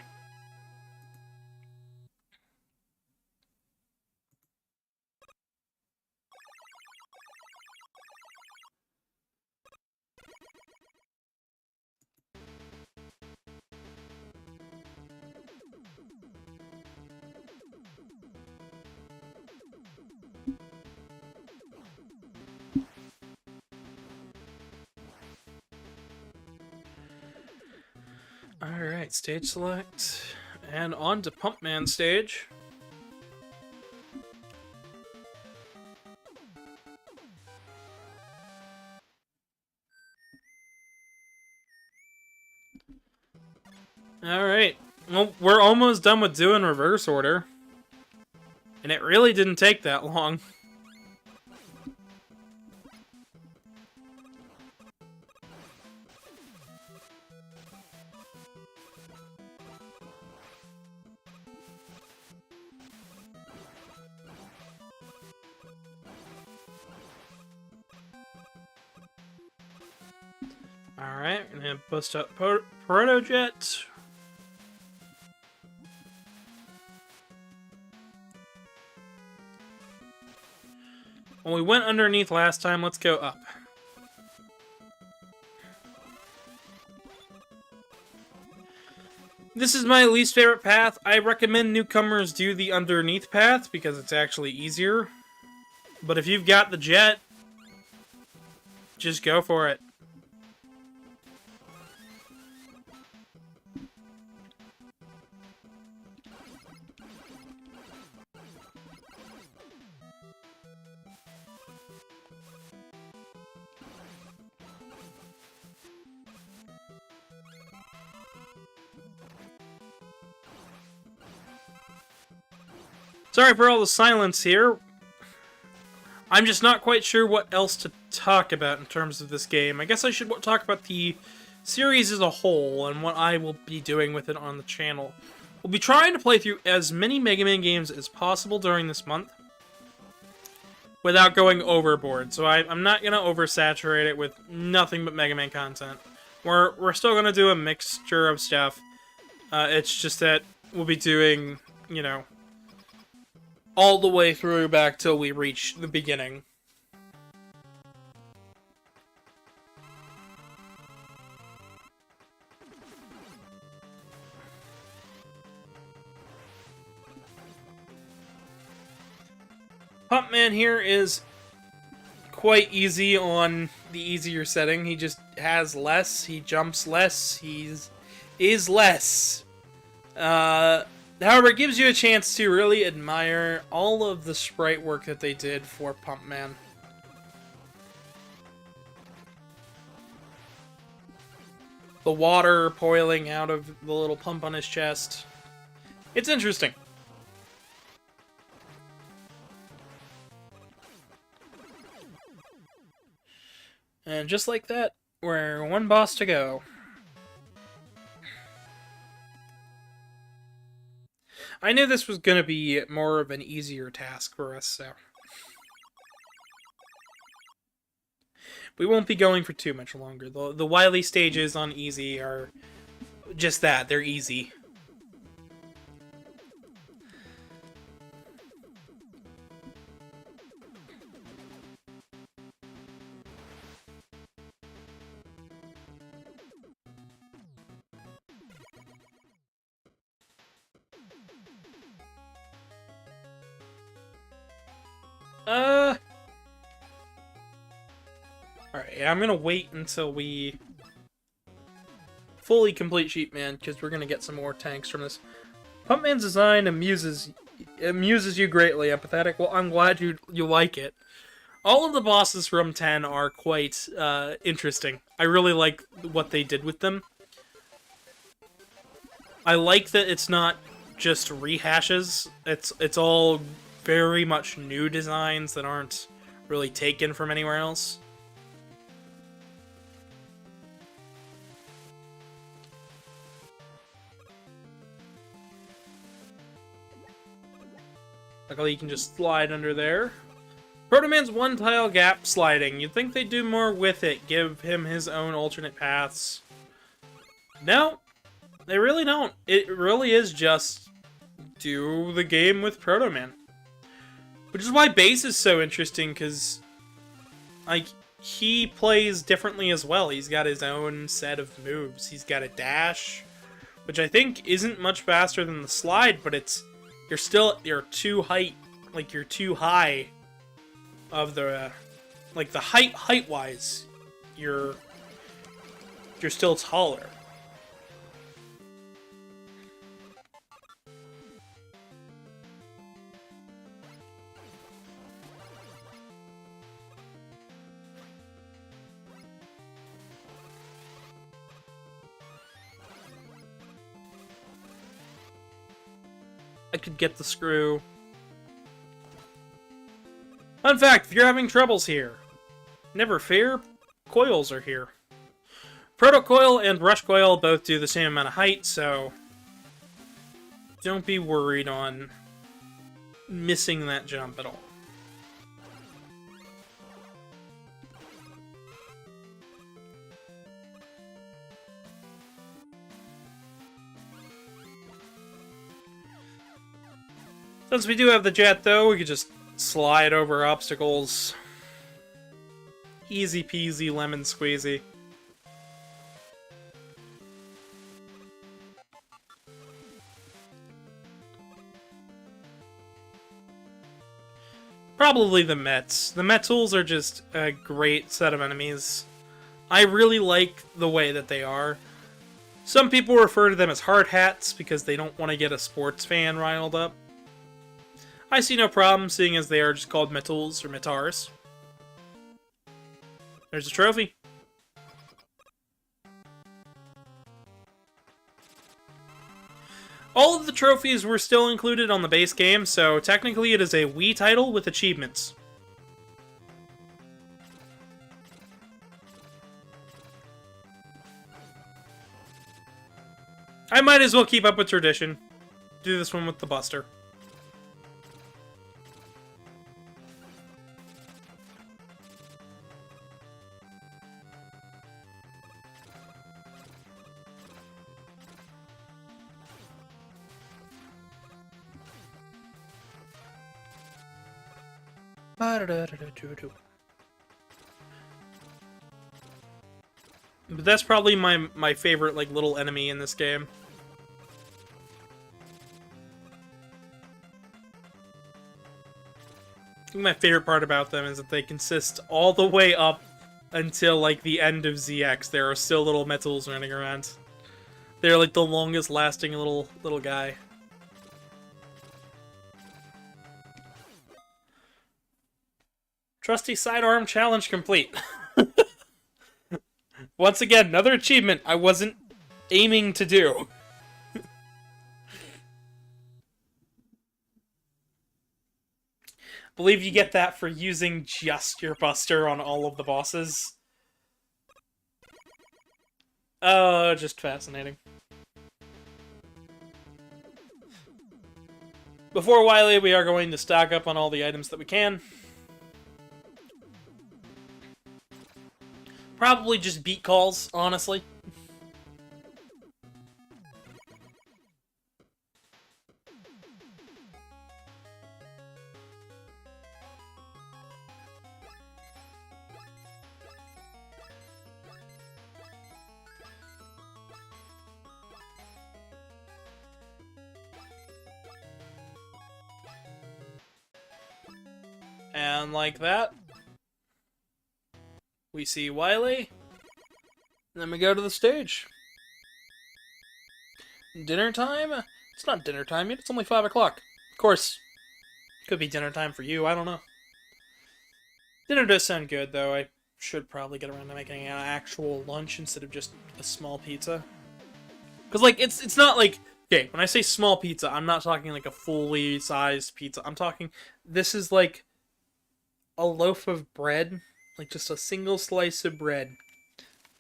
Alright, stage select. And on to Pump Man stage. Alright. Well, we're almost done with doing reverse order. And it really didn't take that long. Alright, we're gonna bust up Protojet. Well, we went underneath last time, let's go up. This is my least favorite path. I recommend newcomers do the underneath path because it's actually easier. But if you've got the jet, just go for it. Sorry for all the silence here. I'm just not quite sure what else to talk about in terms of this game. I guess I should talk about the series as a whole and what I will be doing with it on the channel. We'll be trying to play through as many Mega Man games as possible during this month without going overboard. So I'm not going to oversaturate it with nothing but Mega Man content. We're still going to do a mixture of stuff. It's just that we'll be doing, you know, all the way through back till we reach the beginning. Pump Man here is quite easy on the easier setting. He just has less, he jumps less, is less. However, it gives you a chance to really admire all of the sprite work that they did for Pump Man. The water boiling out of the little pump on his chest. It's interesting. And just like that, we're one boss to go. I knew this was going to be more of an easier task for us, so... we won't be going for too much longer. The Wily stages on easy are just that, they're easy. Alright, I'm gonna wait until we fully complete Sheep Man, because we're gonna get some more tanks from this. Pump Man's design amuses you greatly, Empathetic. Well, I'm glad you like it. All of the bosses from 10 are quite interesting. I really like what they did with them. I like that it's not just rehashes. It's all very much new designs that aren't really taken from anywhere else. Luckily, you can just slide under there. Proto Man's one-tile gap sliding. You'd think they'd do more with it, give him his own alternate paths. No, they really don't. It really is just do the game with Proto Man. Which is why Bass is so interesting, because like, he plays differently as well. He's got his own set of moves. He's got a dash, which I think isn't much faster than the slide, but it's you're too high of the like the height wise you're still taller. I could get the screw. Fun fact, if you're having troubles here, never fear, coils are here. Proto Coil and Rush Coil both do the same amount of height, so don't be worried on missing that jump at all. Since we do have the jet, though, we could just slide over obstacles. Easy peasy lemon squeezy. Probably the Mets. The Metals are just a great set of enemies. I really like the way that they are. Some people refer to them as hard hats because they don't want to get a sports fan riled up. I see no problem, seeing as they are just called Metals or Metars. There's a trophy. All of the trophies were still included on the base game, so technically it is a Wii title with achievements. I might as well keep up with tradition. Do this one with the Buster. But that's probably my favorite like little enemy in this game. I think my favorite part about them is that they consist all the way up until like the end of ZX. There are still little metals running around. They're like the longest lasting little guy. Trusty sidearm challenge complete. Once again, another achievement I wasn't aiming to do. Believe you get that for using just your Buster on all of the bosses. Oh, just fascinating. Before Wily, we are going to stock up on all the items that we can. Probably just beat calls, honestly. And like that, we see Wily, and then we go to the stage. Dinner time? It's not dinner time yet, it's only 5 o'clock. Of course, could be dinner time for you, I don't know. Dinner does sound good, though. I should probably get around to making an actual lunch instead of just a small pizza. Because, like, it's not like... Okay, when I say small pizza, I'm not talking like a fully sized pizza. I'm talking... This is like a loaf of bread, like just a single slice of bread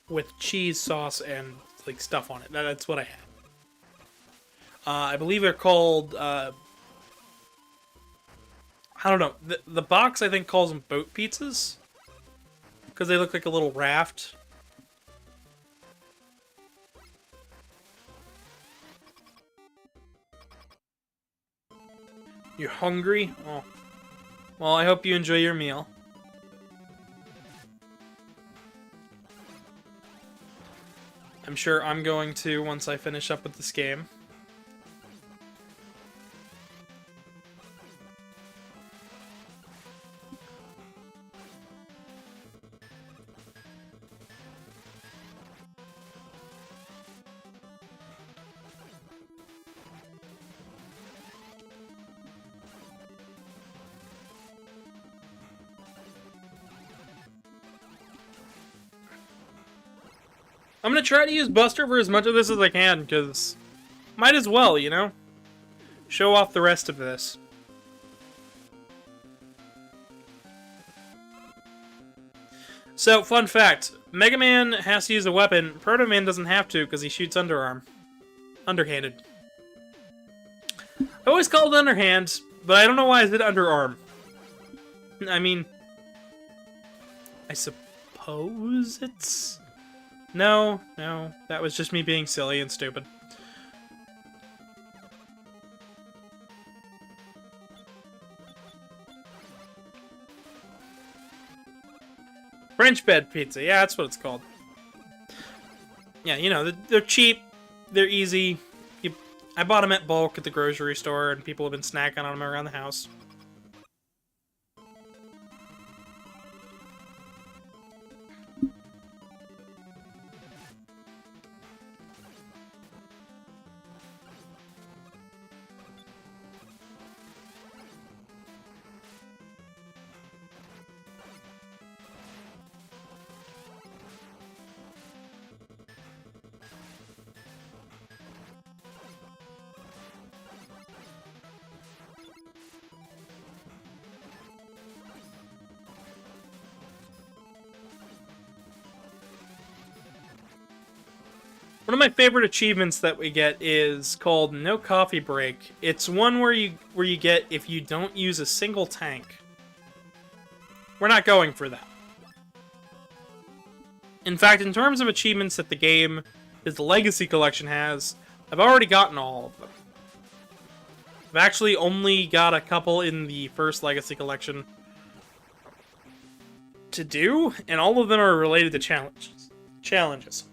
with cheese sauce and like stuff on it. That's what I had. I believe they're called, I don't know. The box, I think, calls them boat pizzas. Because they look like a little raft. You're hungry? Oh. Well, I hope you enjoy your meal. I'm sure I'm going to once I finish up with this game. I'm gonna try to use Buster for as much of this as I can, because might as well, you know? Show off the rest of this. So, fun fact. Megaman has to use a weapon. Proto Man doesn't have to, because he shoots underarm. Underhanded. I always called it underhand, but I don't know why I said underarm. I mean... I suppose it's... No, that was just me being silly and stupid. French bed pizza, yeah, that's what it's called. Yeah, you know, they're cheap, they're easy. I bought them at bulk at the grocery store, and people have been snacking on them around the house. One of my favorite achievements that we get is called No Coffee Break. It's one where you get if you don't use a single tank. We're not going for that. In fact, in terms of achievements that the game, that the Legacy Collection has, I've already gotten all of them. I've actually only got a couple in the first Legacy Collection to do, and all of them are related to challenges.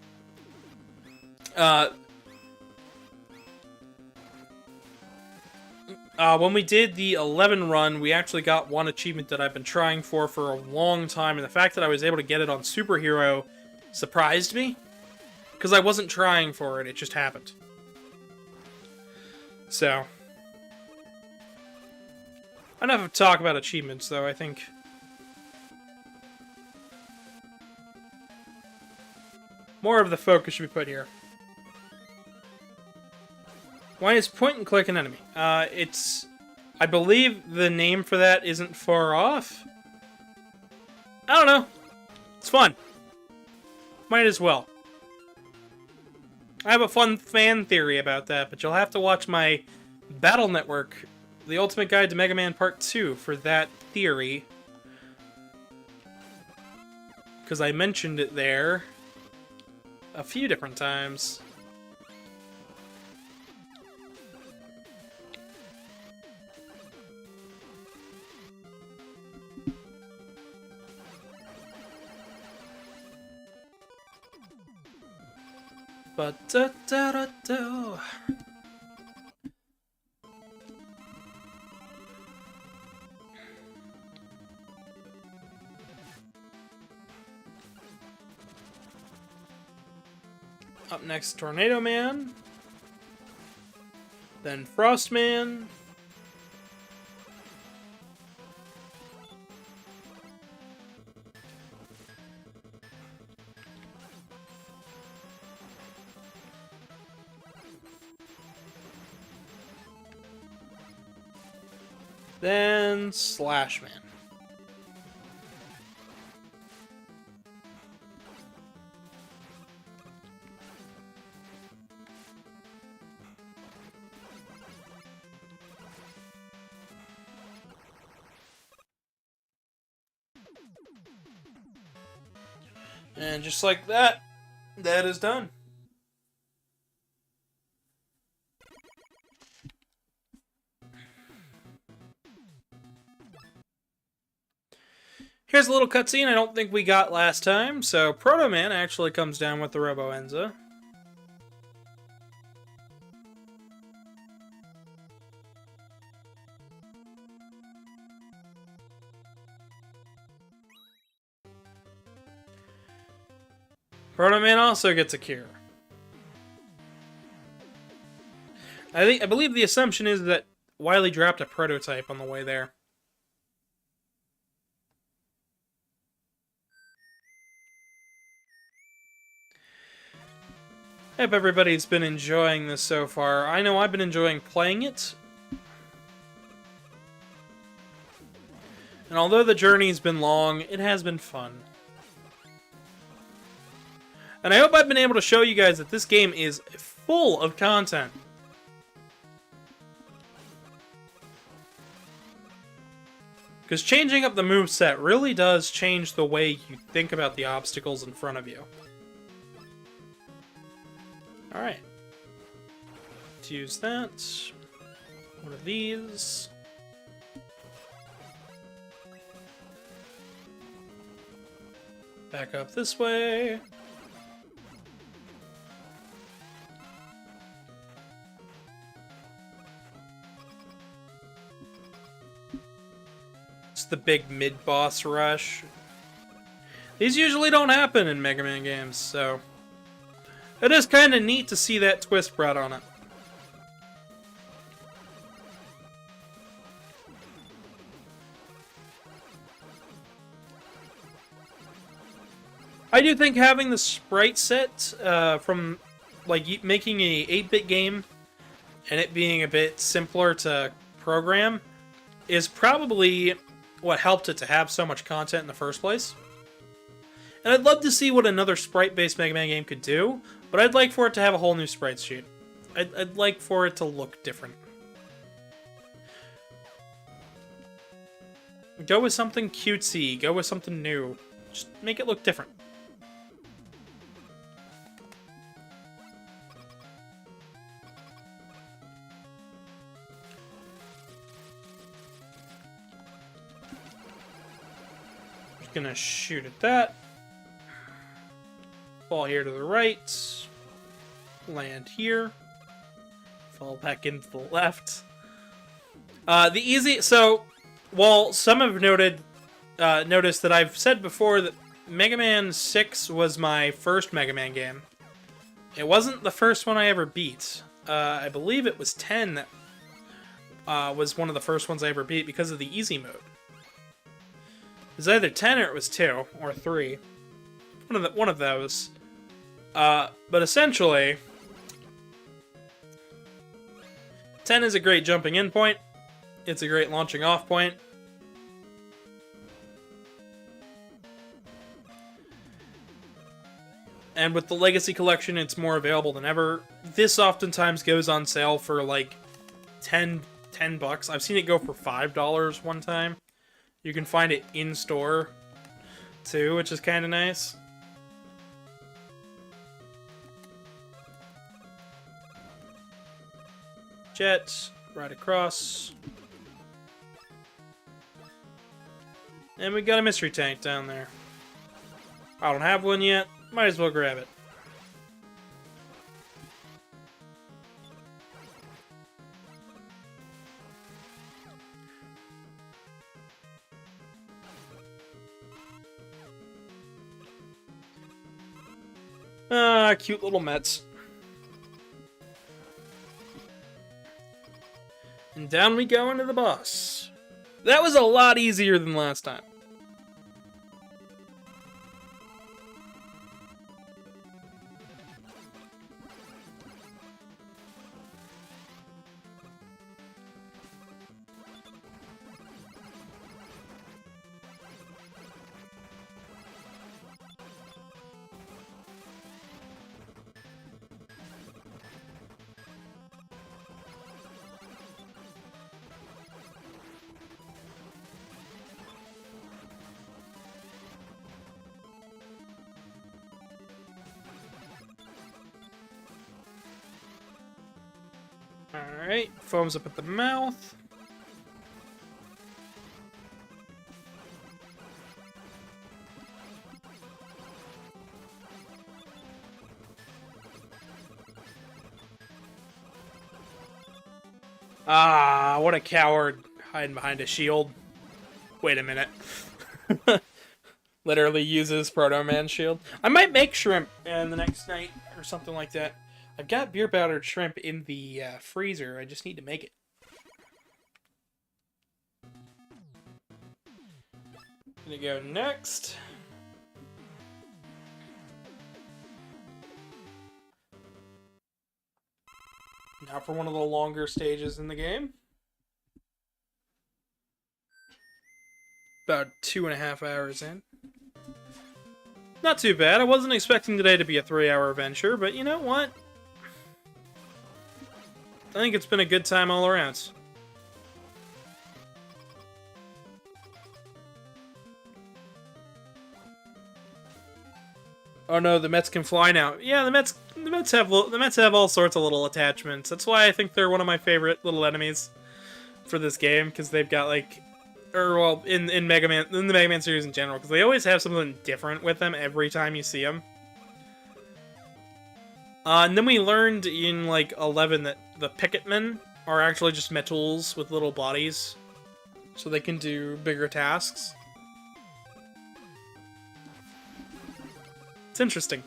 When we did the 11 run, we actually got one achievement that I've been trying for a long time, and the fact that I was able to get it on Superhero surprised me, because I wasn't trying for it, it just happened. So, enough of talk about achievements, though, I think. More of the focus should be put here. Why is point and click an enemy? I believe the name for that isn't far off. I don't know. It's fun. Might as well. I have a fun fan theory about that, but you'll have to watch my Battle Network, The Ultimate Guide to Megaman Part 2 for that theory. Because I mentioned it there a few different times. But da da da da. Up next, Tornado Man. Then Frost Man. Then Slash Man. And just like that, that is done. Here's a little cutscene I don't think we got last time. So Proto Man actually comes down with the Robo-Enza. Proto Man also gets a cure. I believe the assumption is that Wily dropped a prototype on the way there. I hope everybody's been enjoying this so far. I know I've been enjoying playing it. And although the journey's been long, it has been fun. And I hope I've been able to show you guys that this game is full of content. Because changing up the moveset really does change the way you think about the obstacles in front of you. Alright. Let's use that. One of these. Back up this way. It's the big mid-boss rush. These usually don't happen in Mega Man games, so it is kind of neat to see that twist brought on it. I do think having the sprite set from like making a 8-bit game and it being a bit simpler to program is probably what helped it to have so much content in the first place. And I'd love to see what another sprite-based Mega Man game could do, But I'd like for it to have a whole new sprite sheet. I'd like for it to look different. Go with something cutesy. Go with something new. Just make it look different. Just gonna shoot at that. Fall here to the right. Land here. Fall back into the left. So, while some have noticed that I've said before that Mega Man 6 was my first Mega Man game, it wasn't the first one I ever beat. I believe it was 10 that was one of the first ones I ever beat because of the easy mode. It was either 10 or it was 2 or 3. One of those. But essentially, 10 is a great jumping in point. It's a great launching off point. And with the Legacy Collection, it's more available than ever. This oftentimes goes on sale for like $10 bucks. I've seen it go for $5 one time. You can find it in store too, which is kind of nice. Jet, right across. And we got a mystery tank down there. I don't have one yet. Might as well grab it. Ah, cute little Mets. And down we go into the boss. That was a lot easier than last time. Alright, foams up at the mouth. Ah, what a coward. Hiding behind a shield. Wait a minute. Literally uses Proto Man's shield. I might make shrimp in the next night or something like that. I've got beer battered shrimp in the freezer. I just need to make it. Gonna go next. Now for one of the longer stages in the game. About 2.5 hours in. Not too bad. I wasn't expecting today to be a 3-hour adventure, but you know what? I think it's been a good time all around. Oh no, the Mets can fly now. Yeah, the Mets have all sorts of little attachments. That's why I think they're one of my favorite little enemies for this game, because they've got like, or well, in the Mega Man series in general, because they always have something different with them every time you see them. And then we learned in, like, 11 that the Picketmen are actually just metals with little bodies. So they can do bigger tasks. It's interesting.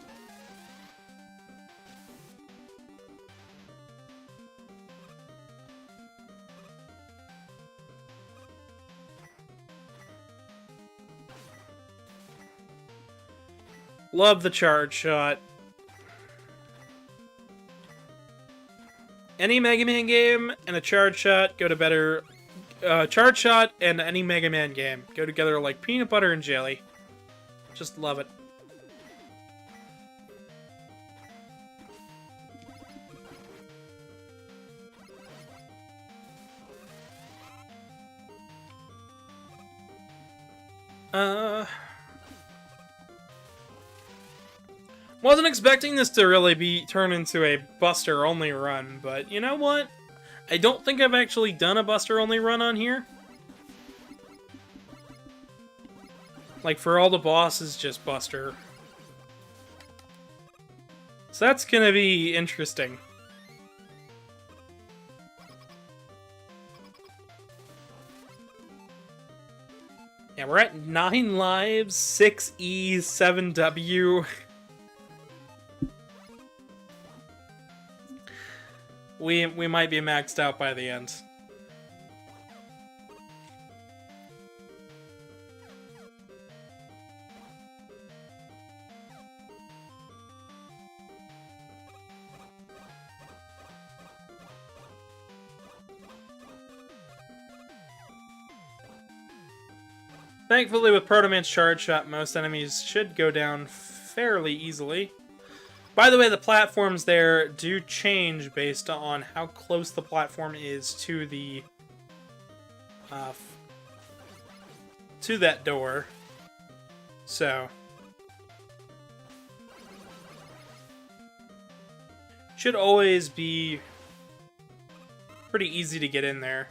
Love the charge shot. Any Mega Man game and a charge shot go to better... charge shot and any Mega Man game go together like peanut butter and jelly. Just love it. Wasn't expecting this to really be turned into a Buster only run, but you know what? I don't think I've actually done a Buster only run on here. Like, for all the bosses, just Buster. So that's gonna be interesting. Yeah, we're at 9 lives, 6 E, 7 W. We might be maxed out by the end. Thankfully, with Proto Man's charge shot, most enemies should go down fairly easily. By the way, the platforms there do change based on how close the platform is to the to that door. So should always be pretty easy to get in there.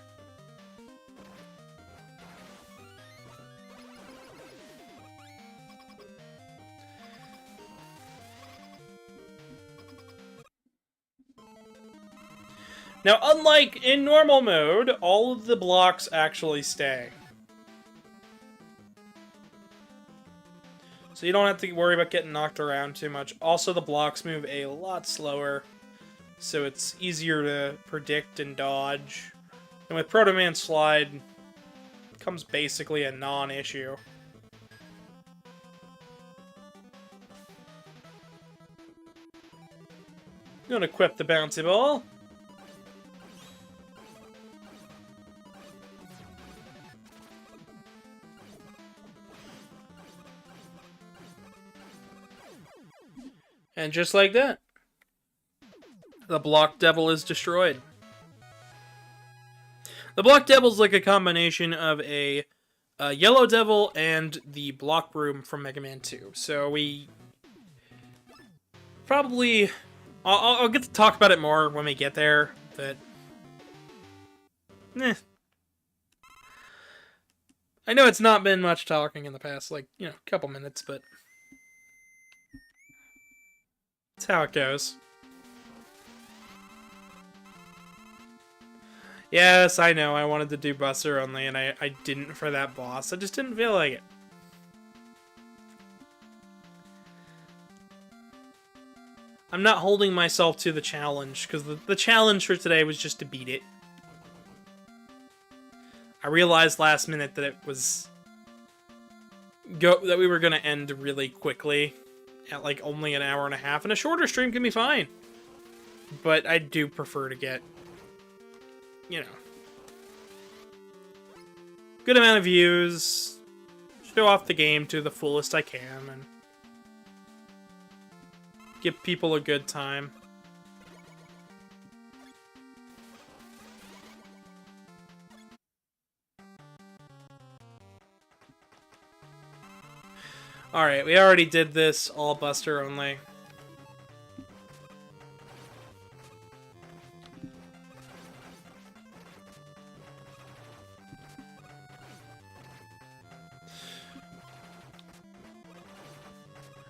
Now, unlike in normal mode, all of the blocks actually stay. So you don't have to worry about getting knocked around too much. Also, the blocks move a lot slower, so it's easier to predict and dodge. And with Proto Man Slide, it becomes basically a non-issue. I'm gonna equip the bouncy ball. And just like that, the Block Devil is destroyed. The Block Devil is like a combination of a Yellow Devil and the Block Room from Megaman 2. So we probably... I'll get to talk about it more when we get there, but... I know it's not been much talking in the past, like, you know, couple minutes, but... That's how it goes. Yes, I know, I wanted to do Buster only, and I didn't for that boss. I just didn't feel like it. I'm not holding myself to the challenge, because the challenge for today was just to beat it. I realized last minute that it was... that we were going to end really quickly. At like only an hour and a half, and a shorter stream can be fine. But I do prefer to get, you know, good amount of views, show off the game to the fullest I can, and give people a good time. Alright, we already did this, all Buster only.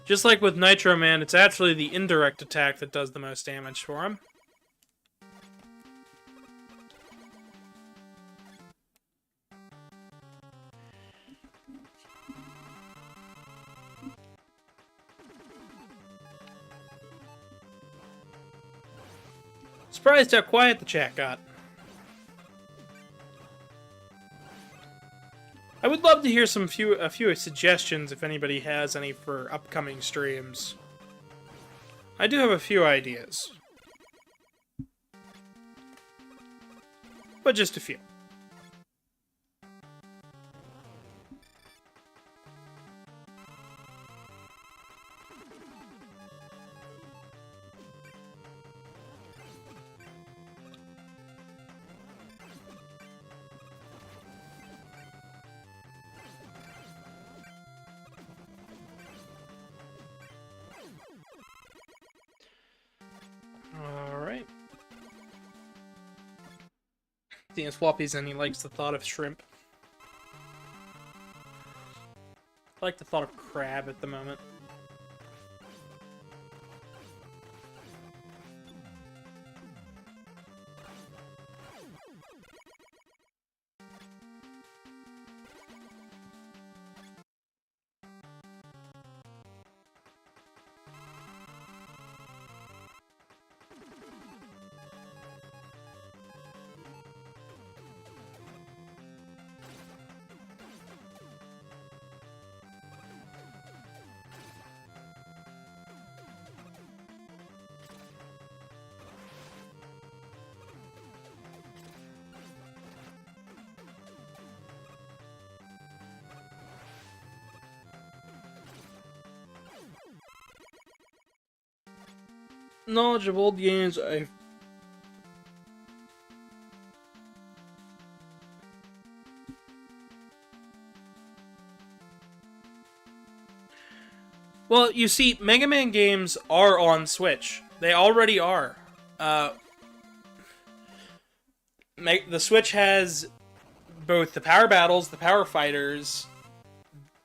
Just like with Nitro Man, it's actually the indirect attack that does the most damage for him. Surprised how quiet the chat got. I would love to hear a few suggestions if anybody has any for upcoming streams. I do have a few ideas. But just a few. empty his floppies and he likes the thought of shrimp. I like the thought of crab at the moment. Knowledge of old games, Well, you see, Megaman games are on Switch. They already are. The Switch has both the Power Battles, the Power Fighters,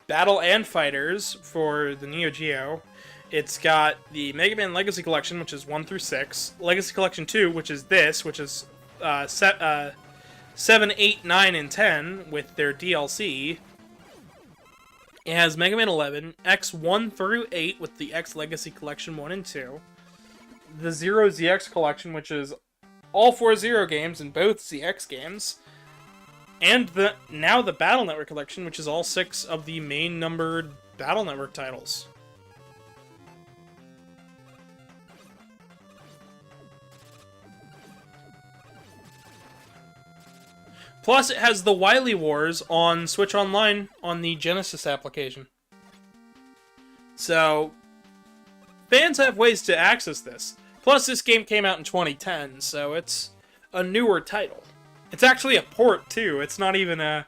Battle and Fighters for the Neo Geo. It's got the Mega Man Legacy Collection, which is 1 through 6. Legacy Collection 2, which is this, which is 7, 8, 9, and 10 with their DLC. It has Mega Man 11, X 1 through 8 with the X Legacy Collection 1 and 2. The Zero ZX Collection, which is all 4 Zero games and both ZX games. And now the Battle Network Collection, which is all 6 of the main numbered Battle Network titles. Plus, it has the Wily Wars on Switch Online on the Genesis application. So, fans have ways to access this. Plus, this game came out in 2010, so it's a newer title. It's actually a port, too. It's not even a...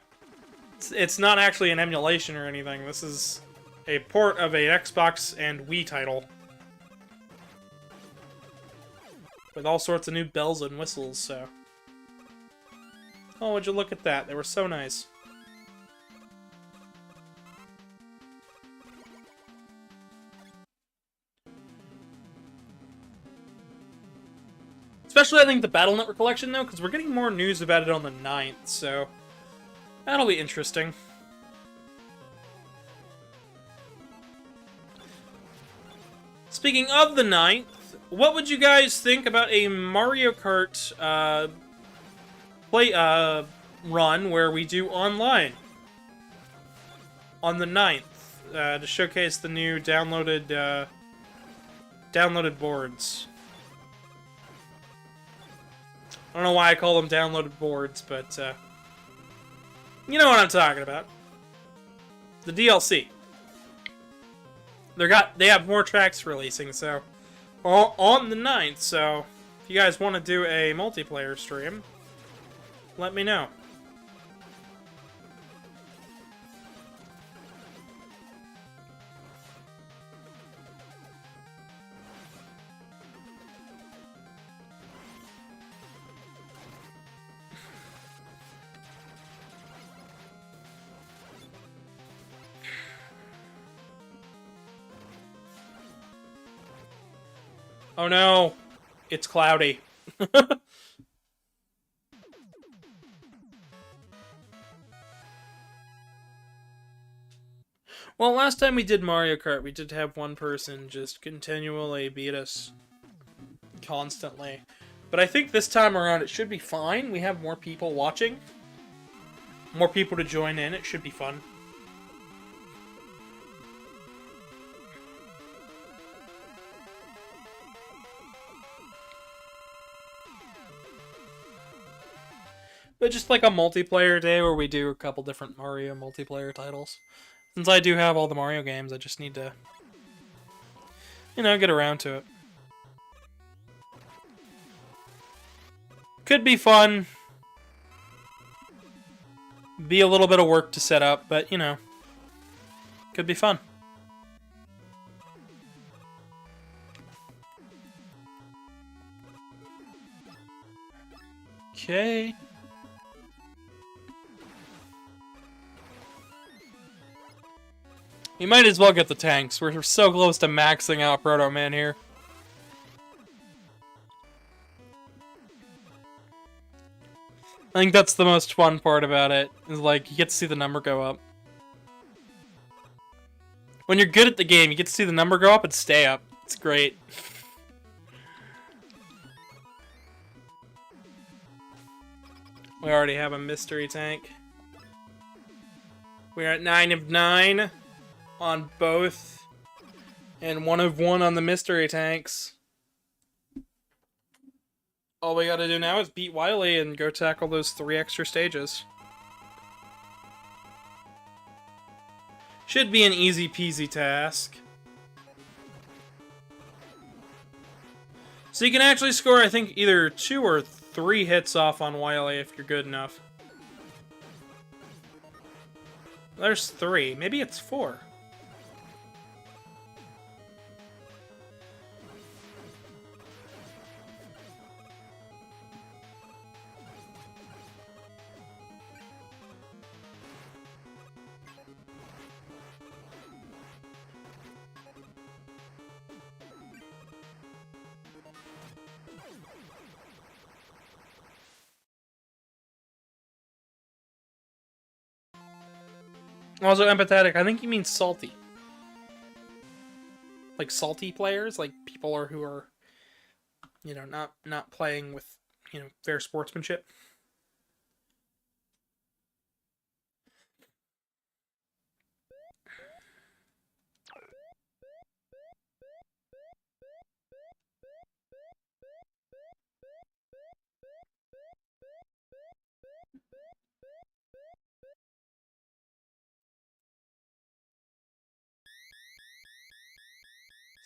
It's not actually an emulation or anything. This is a port of an Xbox and Wii title. With all sorts of new bells and whistles, so... Oh, would you look at that? They were so nice. Especially, I think, the Battle Network Collection, though, because we're getting more news about it on the 9th, so... That'll be interesting. Speaking of the 9th, what would you guys think about a Mario Kart, run where we do online on the 9th to showcase the new downloaded boards. I don't know why I call them downloaded boards, but you know what I'm talking about. The DLC. They have more tracks releasing, so on the 9th. So if you guys want to do a multiplayer stream, let me know. Oh no, it's cloudy. Well, last time we did Mario Kart, we did have one person just continually beat us constantly. But I think this time around it should be fine. We have more people watching. More people to join in. It should be fun. But just like a multiplayer day where we do a couple different Mario multiplayer titles. Since I do have all the Mario games, I just need to, you know, get around to it. Could be fun. Be a little bit of work to set up, but, you know, could be fun. Okay. We might as well get the tanks. We're so close to maxing out Proto Man here. I think that's the most fun part about it, is like, you get to see the number go up. When you're good at the game, you get to see the number go up and stay up. It's great. We already have a mystery tank. We're at 9 of 9 on both, and 1 of 1 on the mystery tanks. All we gotta do now is beat Wily and go tackle those 3 extra stages. Should be an easy peasy task. So you can actually score, I think, either 2 or 3 hits off on Wily if you're good enough. There's 3. Maybe it's 4. Also empathetic, I think he means salty. Like salty players, like people who are, you know, not playing with, you know, fair sportsmanship.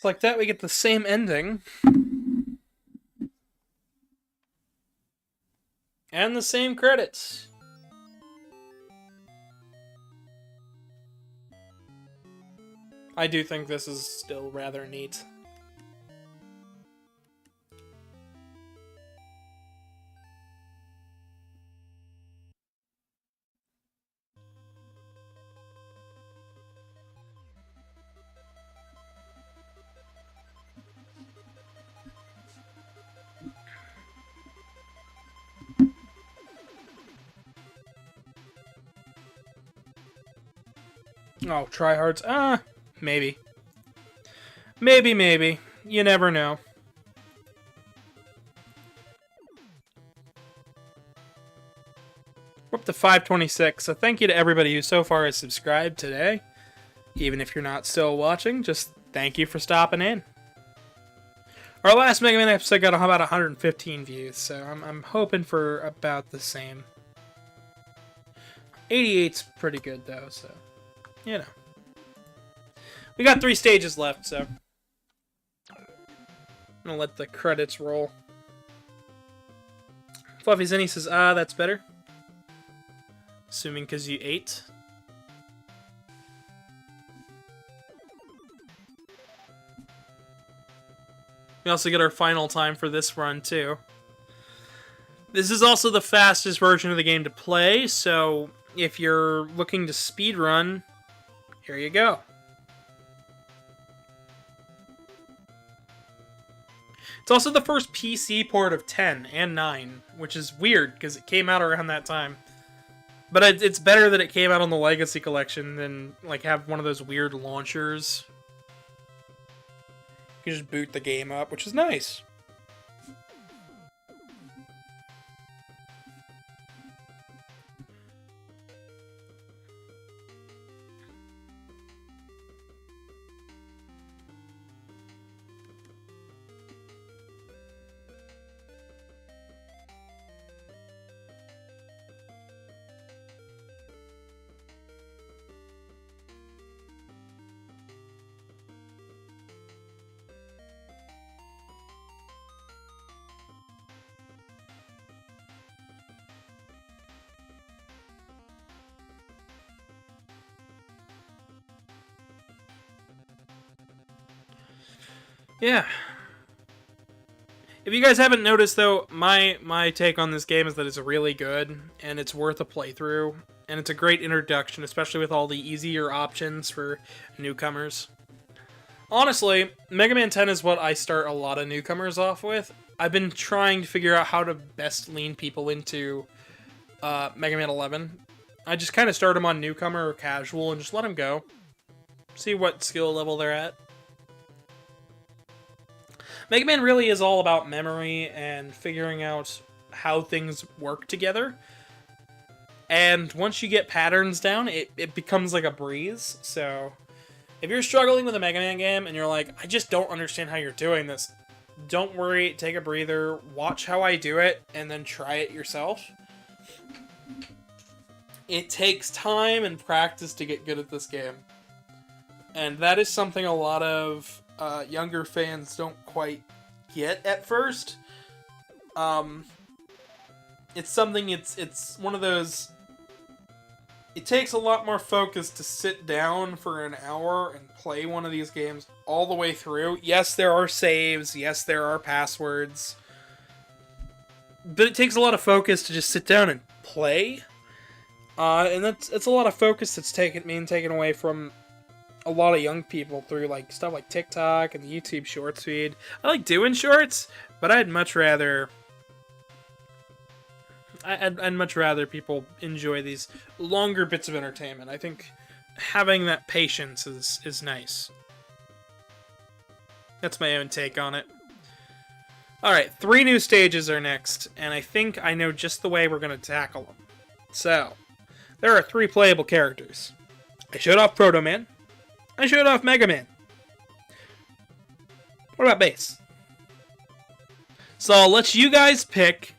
Like that, we get the same ending. And the same credits. I do think this is still rather neat. Oh, tryhards. Maybe. Maybe. You never know. We're up to 526, so thank you to everybody who so far has subscribed today. Even if you're not still watching, just thank you for stopping in. Our last Mega Man episode got about 115 views, so I'm hoping for about the same. 88's pretty good, though, so... You know. We got 3 stages left, so... I'm gonna let the credits roll. Fluffy Zinny says, that's better. Assuming because you ate. We also get our final time for this run, too. This is also the fastest version of the game to play, so if you're looking to speedrun, here you go. It's also the first PC port of 10 and 9, which is weird, because it came out around that time. But it's better that it came out on the Legacy Collection than, like, have one of those weird launchers. You can just boot the game up, which is nice. Yeah. If you guys haven't noticed, though, my take on this game is that it's really good, and it's worth a playthrough, and it's a great introduction, especially with all the easier options for newcomers. Honestly, Mega Man 10 is what I start a lot of newcomers off with. I've been trying to figure out how to best lean people into Mega Man 11. I just kind of start them on newcomer or casual and just let them go. See what skill level they're at. Mega Man really is all about memory and figuring out how things work together. And once you get patterns down, it becomes like a breeze. So if you're struggling with a Mega Man game and you're like, I just don't understand how you're doing this, don't worry, take a breather, watch how I do it, and then try it yourself. It takes time and practice to get good at this game. And that is something a lot of younger fans don't quite get at first. It's something, it's one of those... It takes a lot more focus to sit down for an hour and play one of these games all the way through. Yes, there are saves. Yes, there are passwords. But it takes a lot of focus to just sit down and play. And it's a lot of focus that's being taken away from a lot of young people through like stuff like TikTok and the YouTube Shorts feed. I like doing shorts, but I'd much rather people enjoy these longer bits of entertainment. I think having that patience is nice. That's my own take on it. Alright, 3 new stages are next, and I think I know just the way we're going to tackle them. So, there are 3 playable characters. I showed off Proto Man. I showed off Mega Man. What about Bass? So I'll let you guys pick.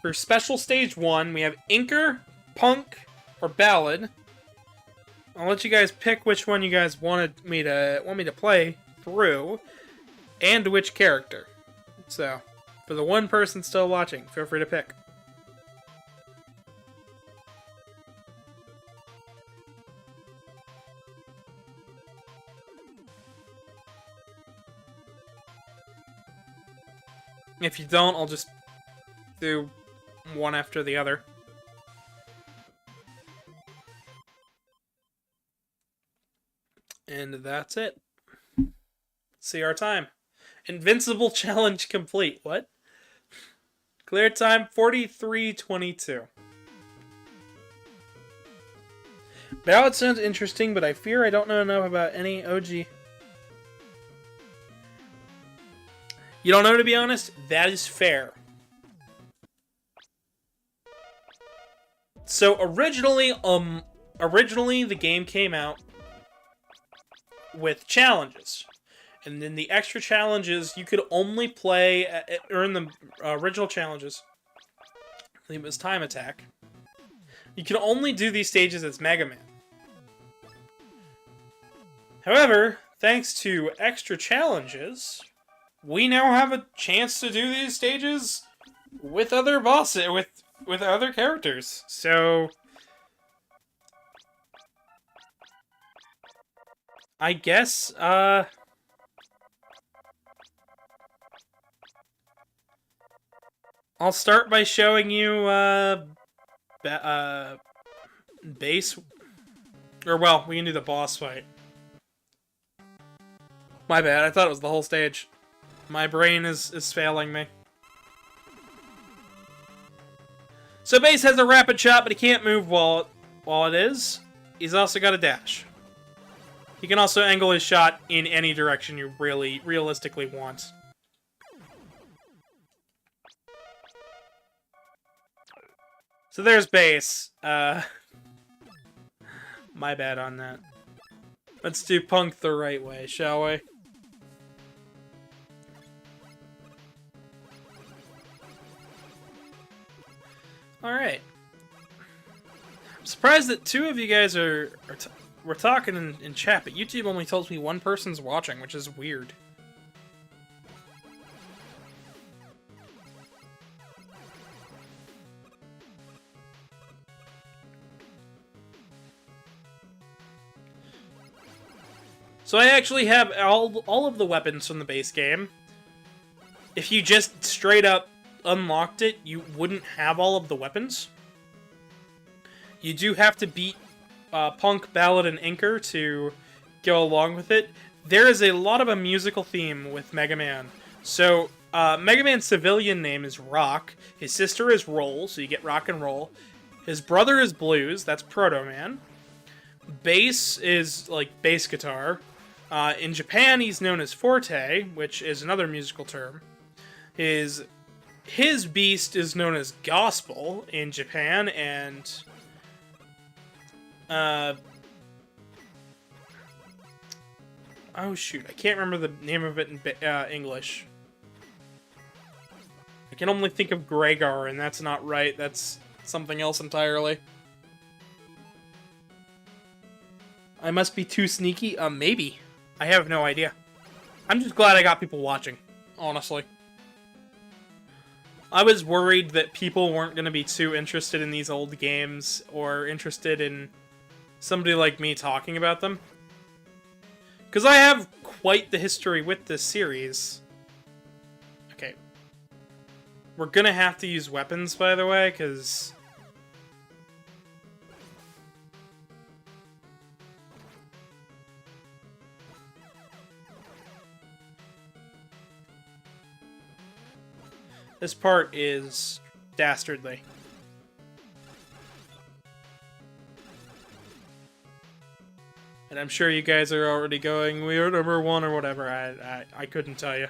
For Special Stage 1, we have Inker, Punk, or Ballad. I'll let you guys pick which one you guys want me to play through, and which character. So, for the one person still watching, feel free to pick. If you don't, I'll just do one after the other. And that's it. See our time. Invincible challenge complete. What? Clear time 43:22. Ballad sounds interesting, but I fear I don't know enough about any OG. You don't know, to be honest? That is fair. So originally the game came out with challenges. And then the extra challenges, you could only play, earn the original challenges. I think it was Time Attack. You can only do these stages as Mega Man. However, thanks to extra challenges, we now have a chance to do these stages with other bosses, with other characters. So I guess I'll start by showing you base, or well, we can do the boss fight. My bad, I thought it was the whole stage. My brain is failing me. So Base has a rapid shot, but he can't move while it is. He's also got a dash. He can also angle his shot in any direction you really realistically want. So there's Base. My bad on that. Let's do Punk the right way, shall we? Alright. I'm surprised that 2 of you guys we're talking in chat, but YouTube only tells me 1 person's watching, which is weird. So I actually have all of the weapons from the base game. If you just straight up unlocked it, you wouldn't have all of the weapons. You do have to beat Punk, Ballad, and Inker to go along with it. There is a lot of a musical theme with Mega Man. So, Mega Man's civilian name is Rock. His sister is Roll, so you get Rock and Roll. His brother is Blues, that's Proto Man. Bass is, like, bass guitar. In Japan, he's known as Forte, which is another musical term. His beast is known as Gospel in Japan, and... oh shoot, I can't remember the name of it in English. I can only think of Gregor, and that's not right. That's something else entirely. I must be too sneaky? Maybe. I have no idea. I'm just glad I got people watching, honestly. I was worried that people weren't going to be too interested in these old games, or interested in somebody like me talking about them. Because I have quite the history with this series. Okay. We're gonna have to use weapons, by the way, because... this part is dastardly. And I'm sure you guys are already going, we're number 1 or whatever. I couldn't tell you.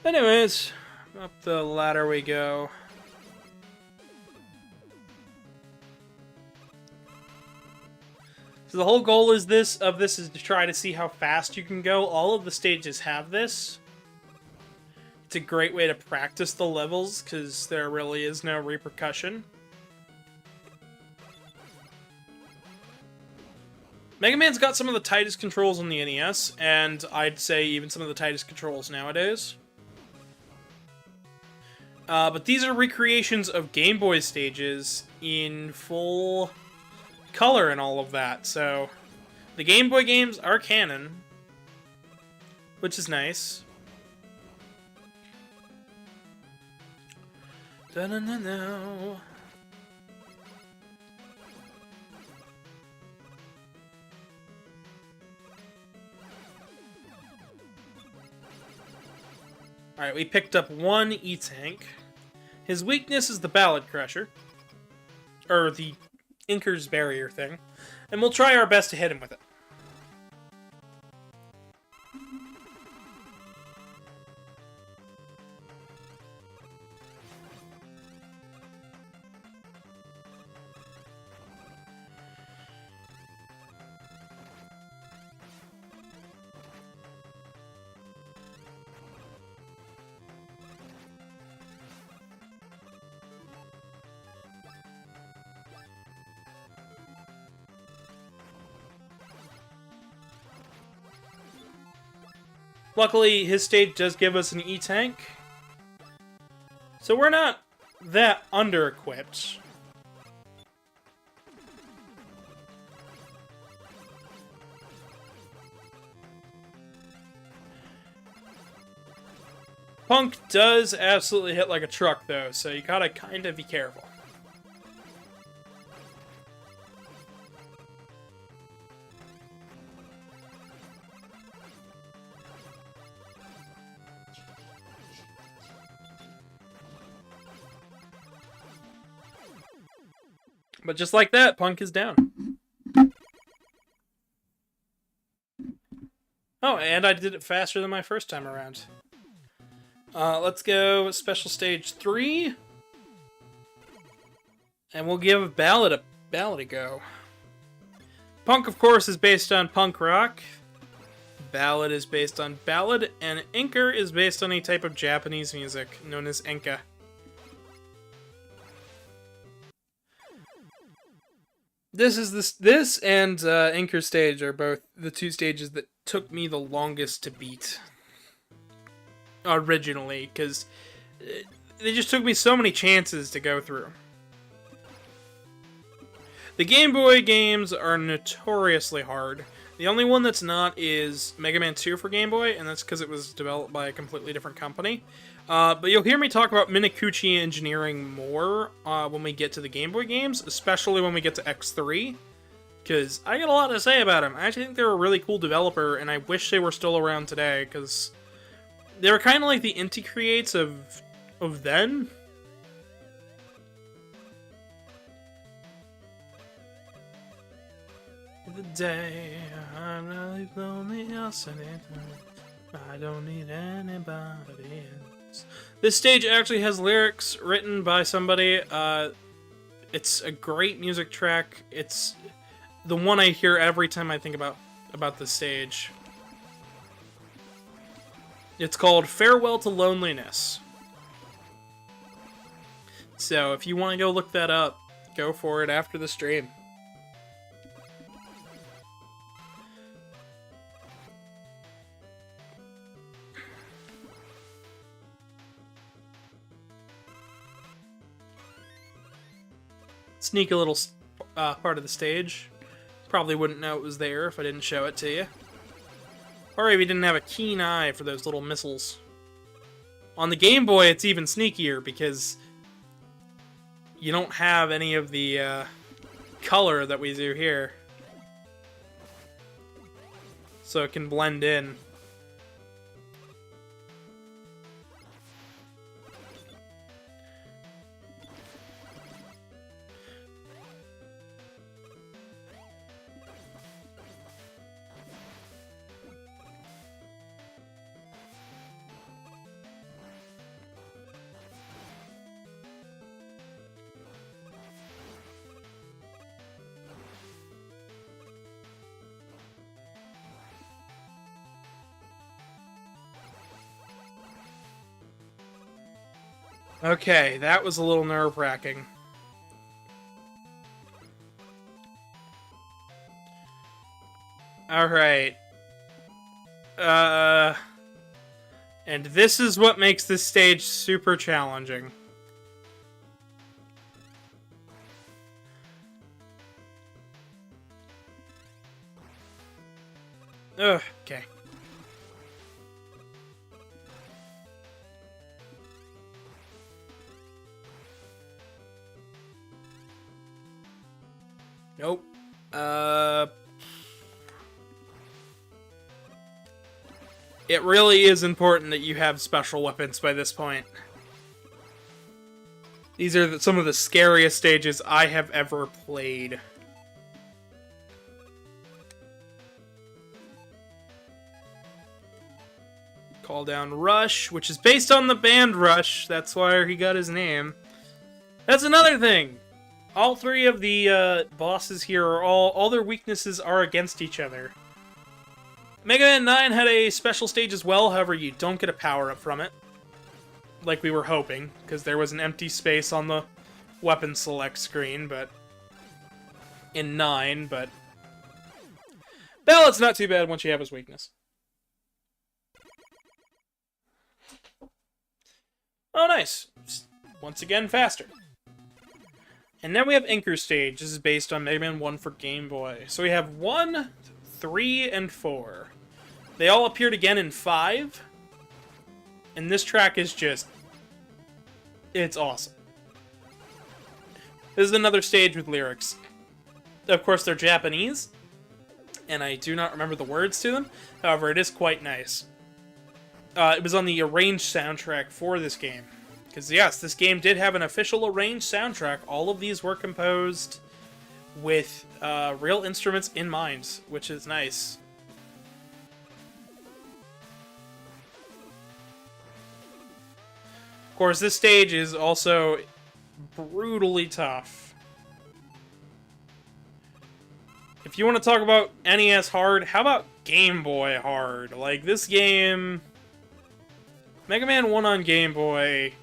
Anyways, up the ladder we go. So the whole goal is this is to try to see how fast you can go. All of the stages have this. It's a great way to practice the levels, because there really is no repercussion. Mega Man's got some of the tightest controls on the NES, and I'd say even some of the tightest controls nowadays. But these are recreations of Game Boy stages in full color and all of that, so the Game Boy games are canon, which is nice. Da-na-na-na. Alright, we picked up 1 E-Tank. His weakness is the Ballad Crusher. Or the Inker's Barrier thing. And we'll try our best to hit him with it. Luckily, his stage does give us an E-Tank. So we're not that under-equipped. Punk does absolutely hit like a truck, though, so you gotta kind of be careful. But just like that, Punk is down. Oh, and I did it faster than my first time around. Let's go Special Stage 3. And we'll give Ballad a go. Punk, of course, is based on punk rock. Ballad is based on ballad. And Inker is based on a type of Japanese music known as enka. This and Inker stage are both the 2 stages that took me the longest to beat. Originally, because they just took me so many chances to go through. The Game Boy games are notoriously hard. The only one that's not is Mega Man 2 for Game Boy, and that's because it was developed by a completely different company. But you'll hear me talk about Minakuchi engineering more when we get to the Game Boy games, especially when we get to X3, because I got a lot to say about them. I actually think they're a really cool developer, and I wish they were still around today, because they were kind of like the Inti Creates of then. The day I'm really lonely, I don't need anybody else. This stage actually has lyrics written by somebody. It's a great music track. It's the one I hear every time I think about the stage. It's called Farewell to Loneliness. So if you want to go look that up, go for it after the stream. Sneak a little part of the stage. Probably wouldn't know it was there if I didn't show it to you. Or if you didn't have a keen eye for those little missiles. On the Game Boy, it's even sneakier because you don't have any of the color that we do here. So it can blend in. Okay, that was a little nerve-wracking. Alright. And this is what makes this stage super challenging. Ugh, okay. Nope. It really is important that you have special weapons by this point. These are some of the scariest stages I have ever played. Call down Rush, which is based on the band Rush. That's why he got his name. That's another thing. All three of the bosses here are all their weaknesses are against each other. Mega Man 9 had a special stage as well, however you don't get a power-up from it. Like we were hoping, because there was an empty space on the weapon select screen, but in 9, but Ballot's not too bad once you have his weakness. Oh, nice. Once again, faster. And then we have Anchor Stage. This is based on Mega Man 1 for Game Boy. So we have 1, 3, and 4. They all appeared again in 5. And this track is just... it's awesome. This is another stage with lyrics. Of course, they're Japanese. And I do not remember the words to them. However, it is quite nice. It was on the arranged soundtrack for this game. Because, yes, this game did have an official arranged soundtrack. All of these were composed with real instruments in mind, which is nice. Of course, this stage is also brutally tough. If you want to talk about NES hard, how about Game Boy hard? Like, this game... Mega Man 1 on Game Boy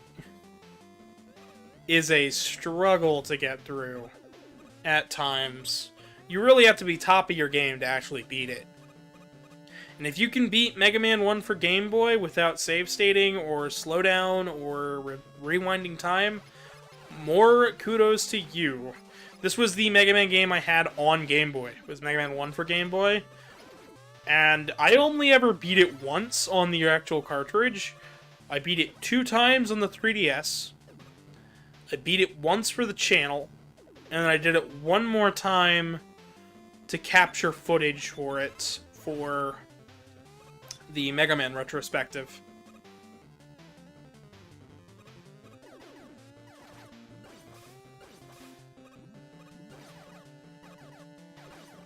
is a struggle to get through at times. You really have to be top of your game to actually beat it. And if you can beat Mega Man 1 for Game Boy without save stating or slowdown or rewinding time, more kudos to you. This was the Mega Man game I had on Game Boy. It was Mega Man 1 for Game Boy. And I only ever beat it once on the actual cartridge. I beat it 2 times on the 3DS. I beat it once for the channel. And then I did it one more time to capture footage for it for the Mega Man retrospective.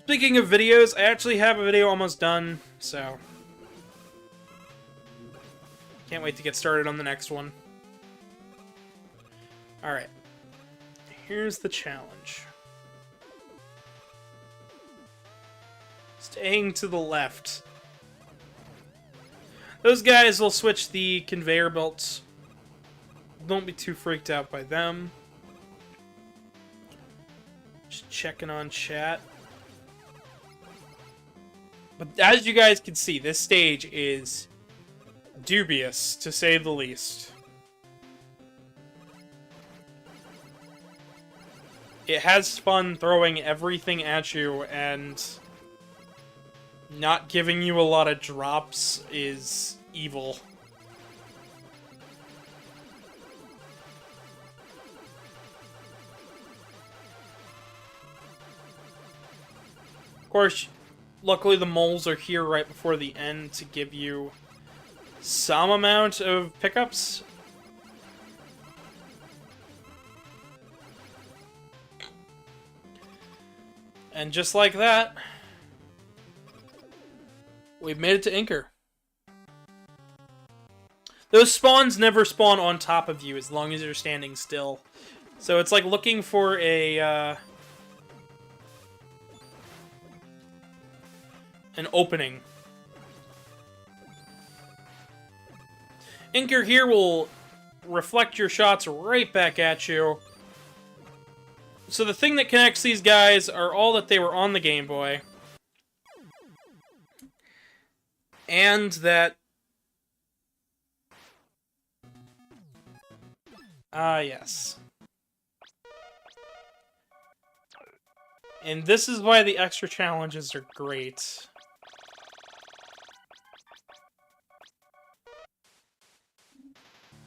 Speaking of videos, I actually have a video almost done, so can't wait to get started on the next one. Alright, here's the challenge. Staying to the left. Those guys will switch the conveyor belts. Don't be too freaked out by them. Just checking on chat. But as you guys can see, this stage is dubious, to say the least. It has fun throwing everything at you, and not giving you a lot of drops is evil. Of course, luckily the moles are here right before the end to give you some amount of pickups. And just like that, we've made it to Inker. Those spawns never spawn on top of you as long as you're standing still. So it's like looking for a an opening. Inker here will reflect your shots right back at you. So the thing that connects these guys are all that they were on the Game Boy. And that... yes. And this is why the extra challenges are great.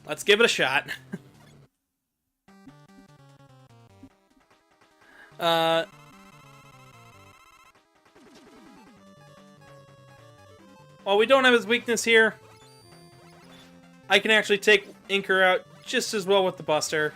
Let's give it a shot. While we don't have his weakness here, I can actually take Inker out just as well with the Buster.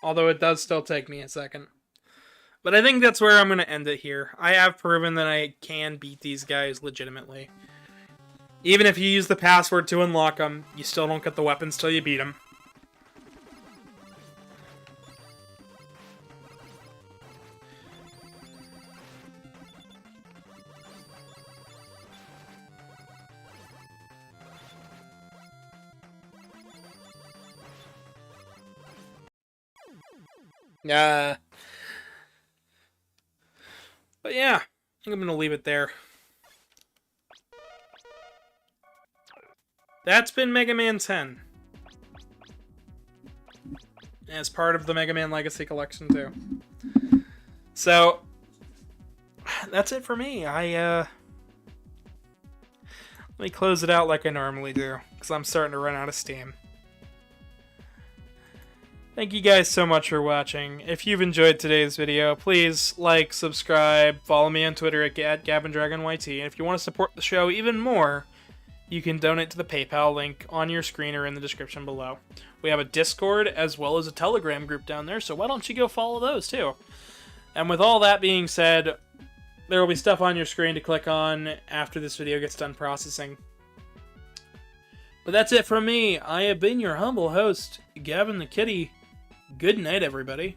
Although it does still take me a second. But I think that's where I'm going to end it here. I have proven that I can beat these guys legitimately. Even if you use the password to unlock them, you still don't get the weapons till you beat them. But yeah, I think I'm going to leave it there. That's been Mega Man 10. As part of the Mega Man Legacy Collection, too. So, that's it for me. Let me close it out like I normally do, because I'm starting to run out of steam. Thank you guys so much for watching. If you've enjoyed today's video, please like, subscribe, follow me on Twitter at GavinDragonYT, and if you want to support the show even more, you can donate to the PayPal link on your screen or in the description below. We have a Discord as well as a Telegram group down there, so why don't you go follow those too? And with all that being said, there will be stuff on your screen to click on after this video gets done processing. But that's it from me. I have been your humble host, Gavin the Kitty. Good night, everybody.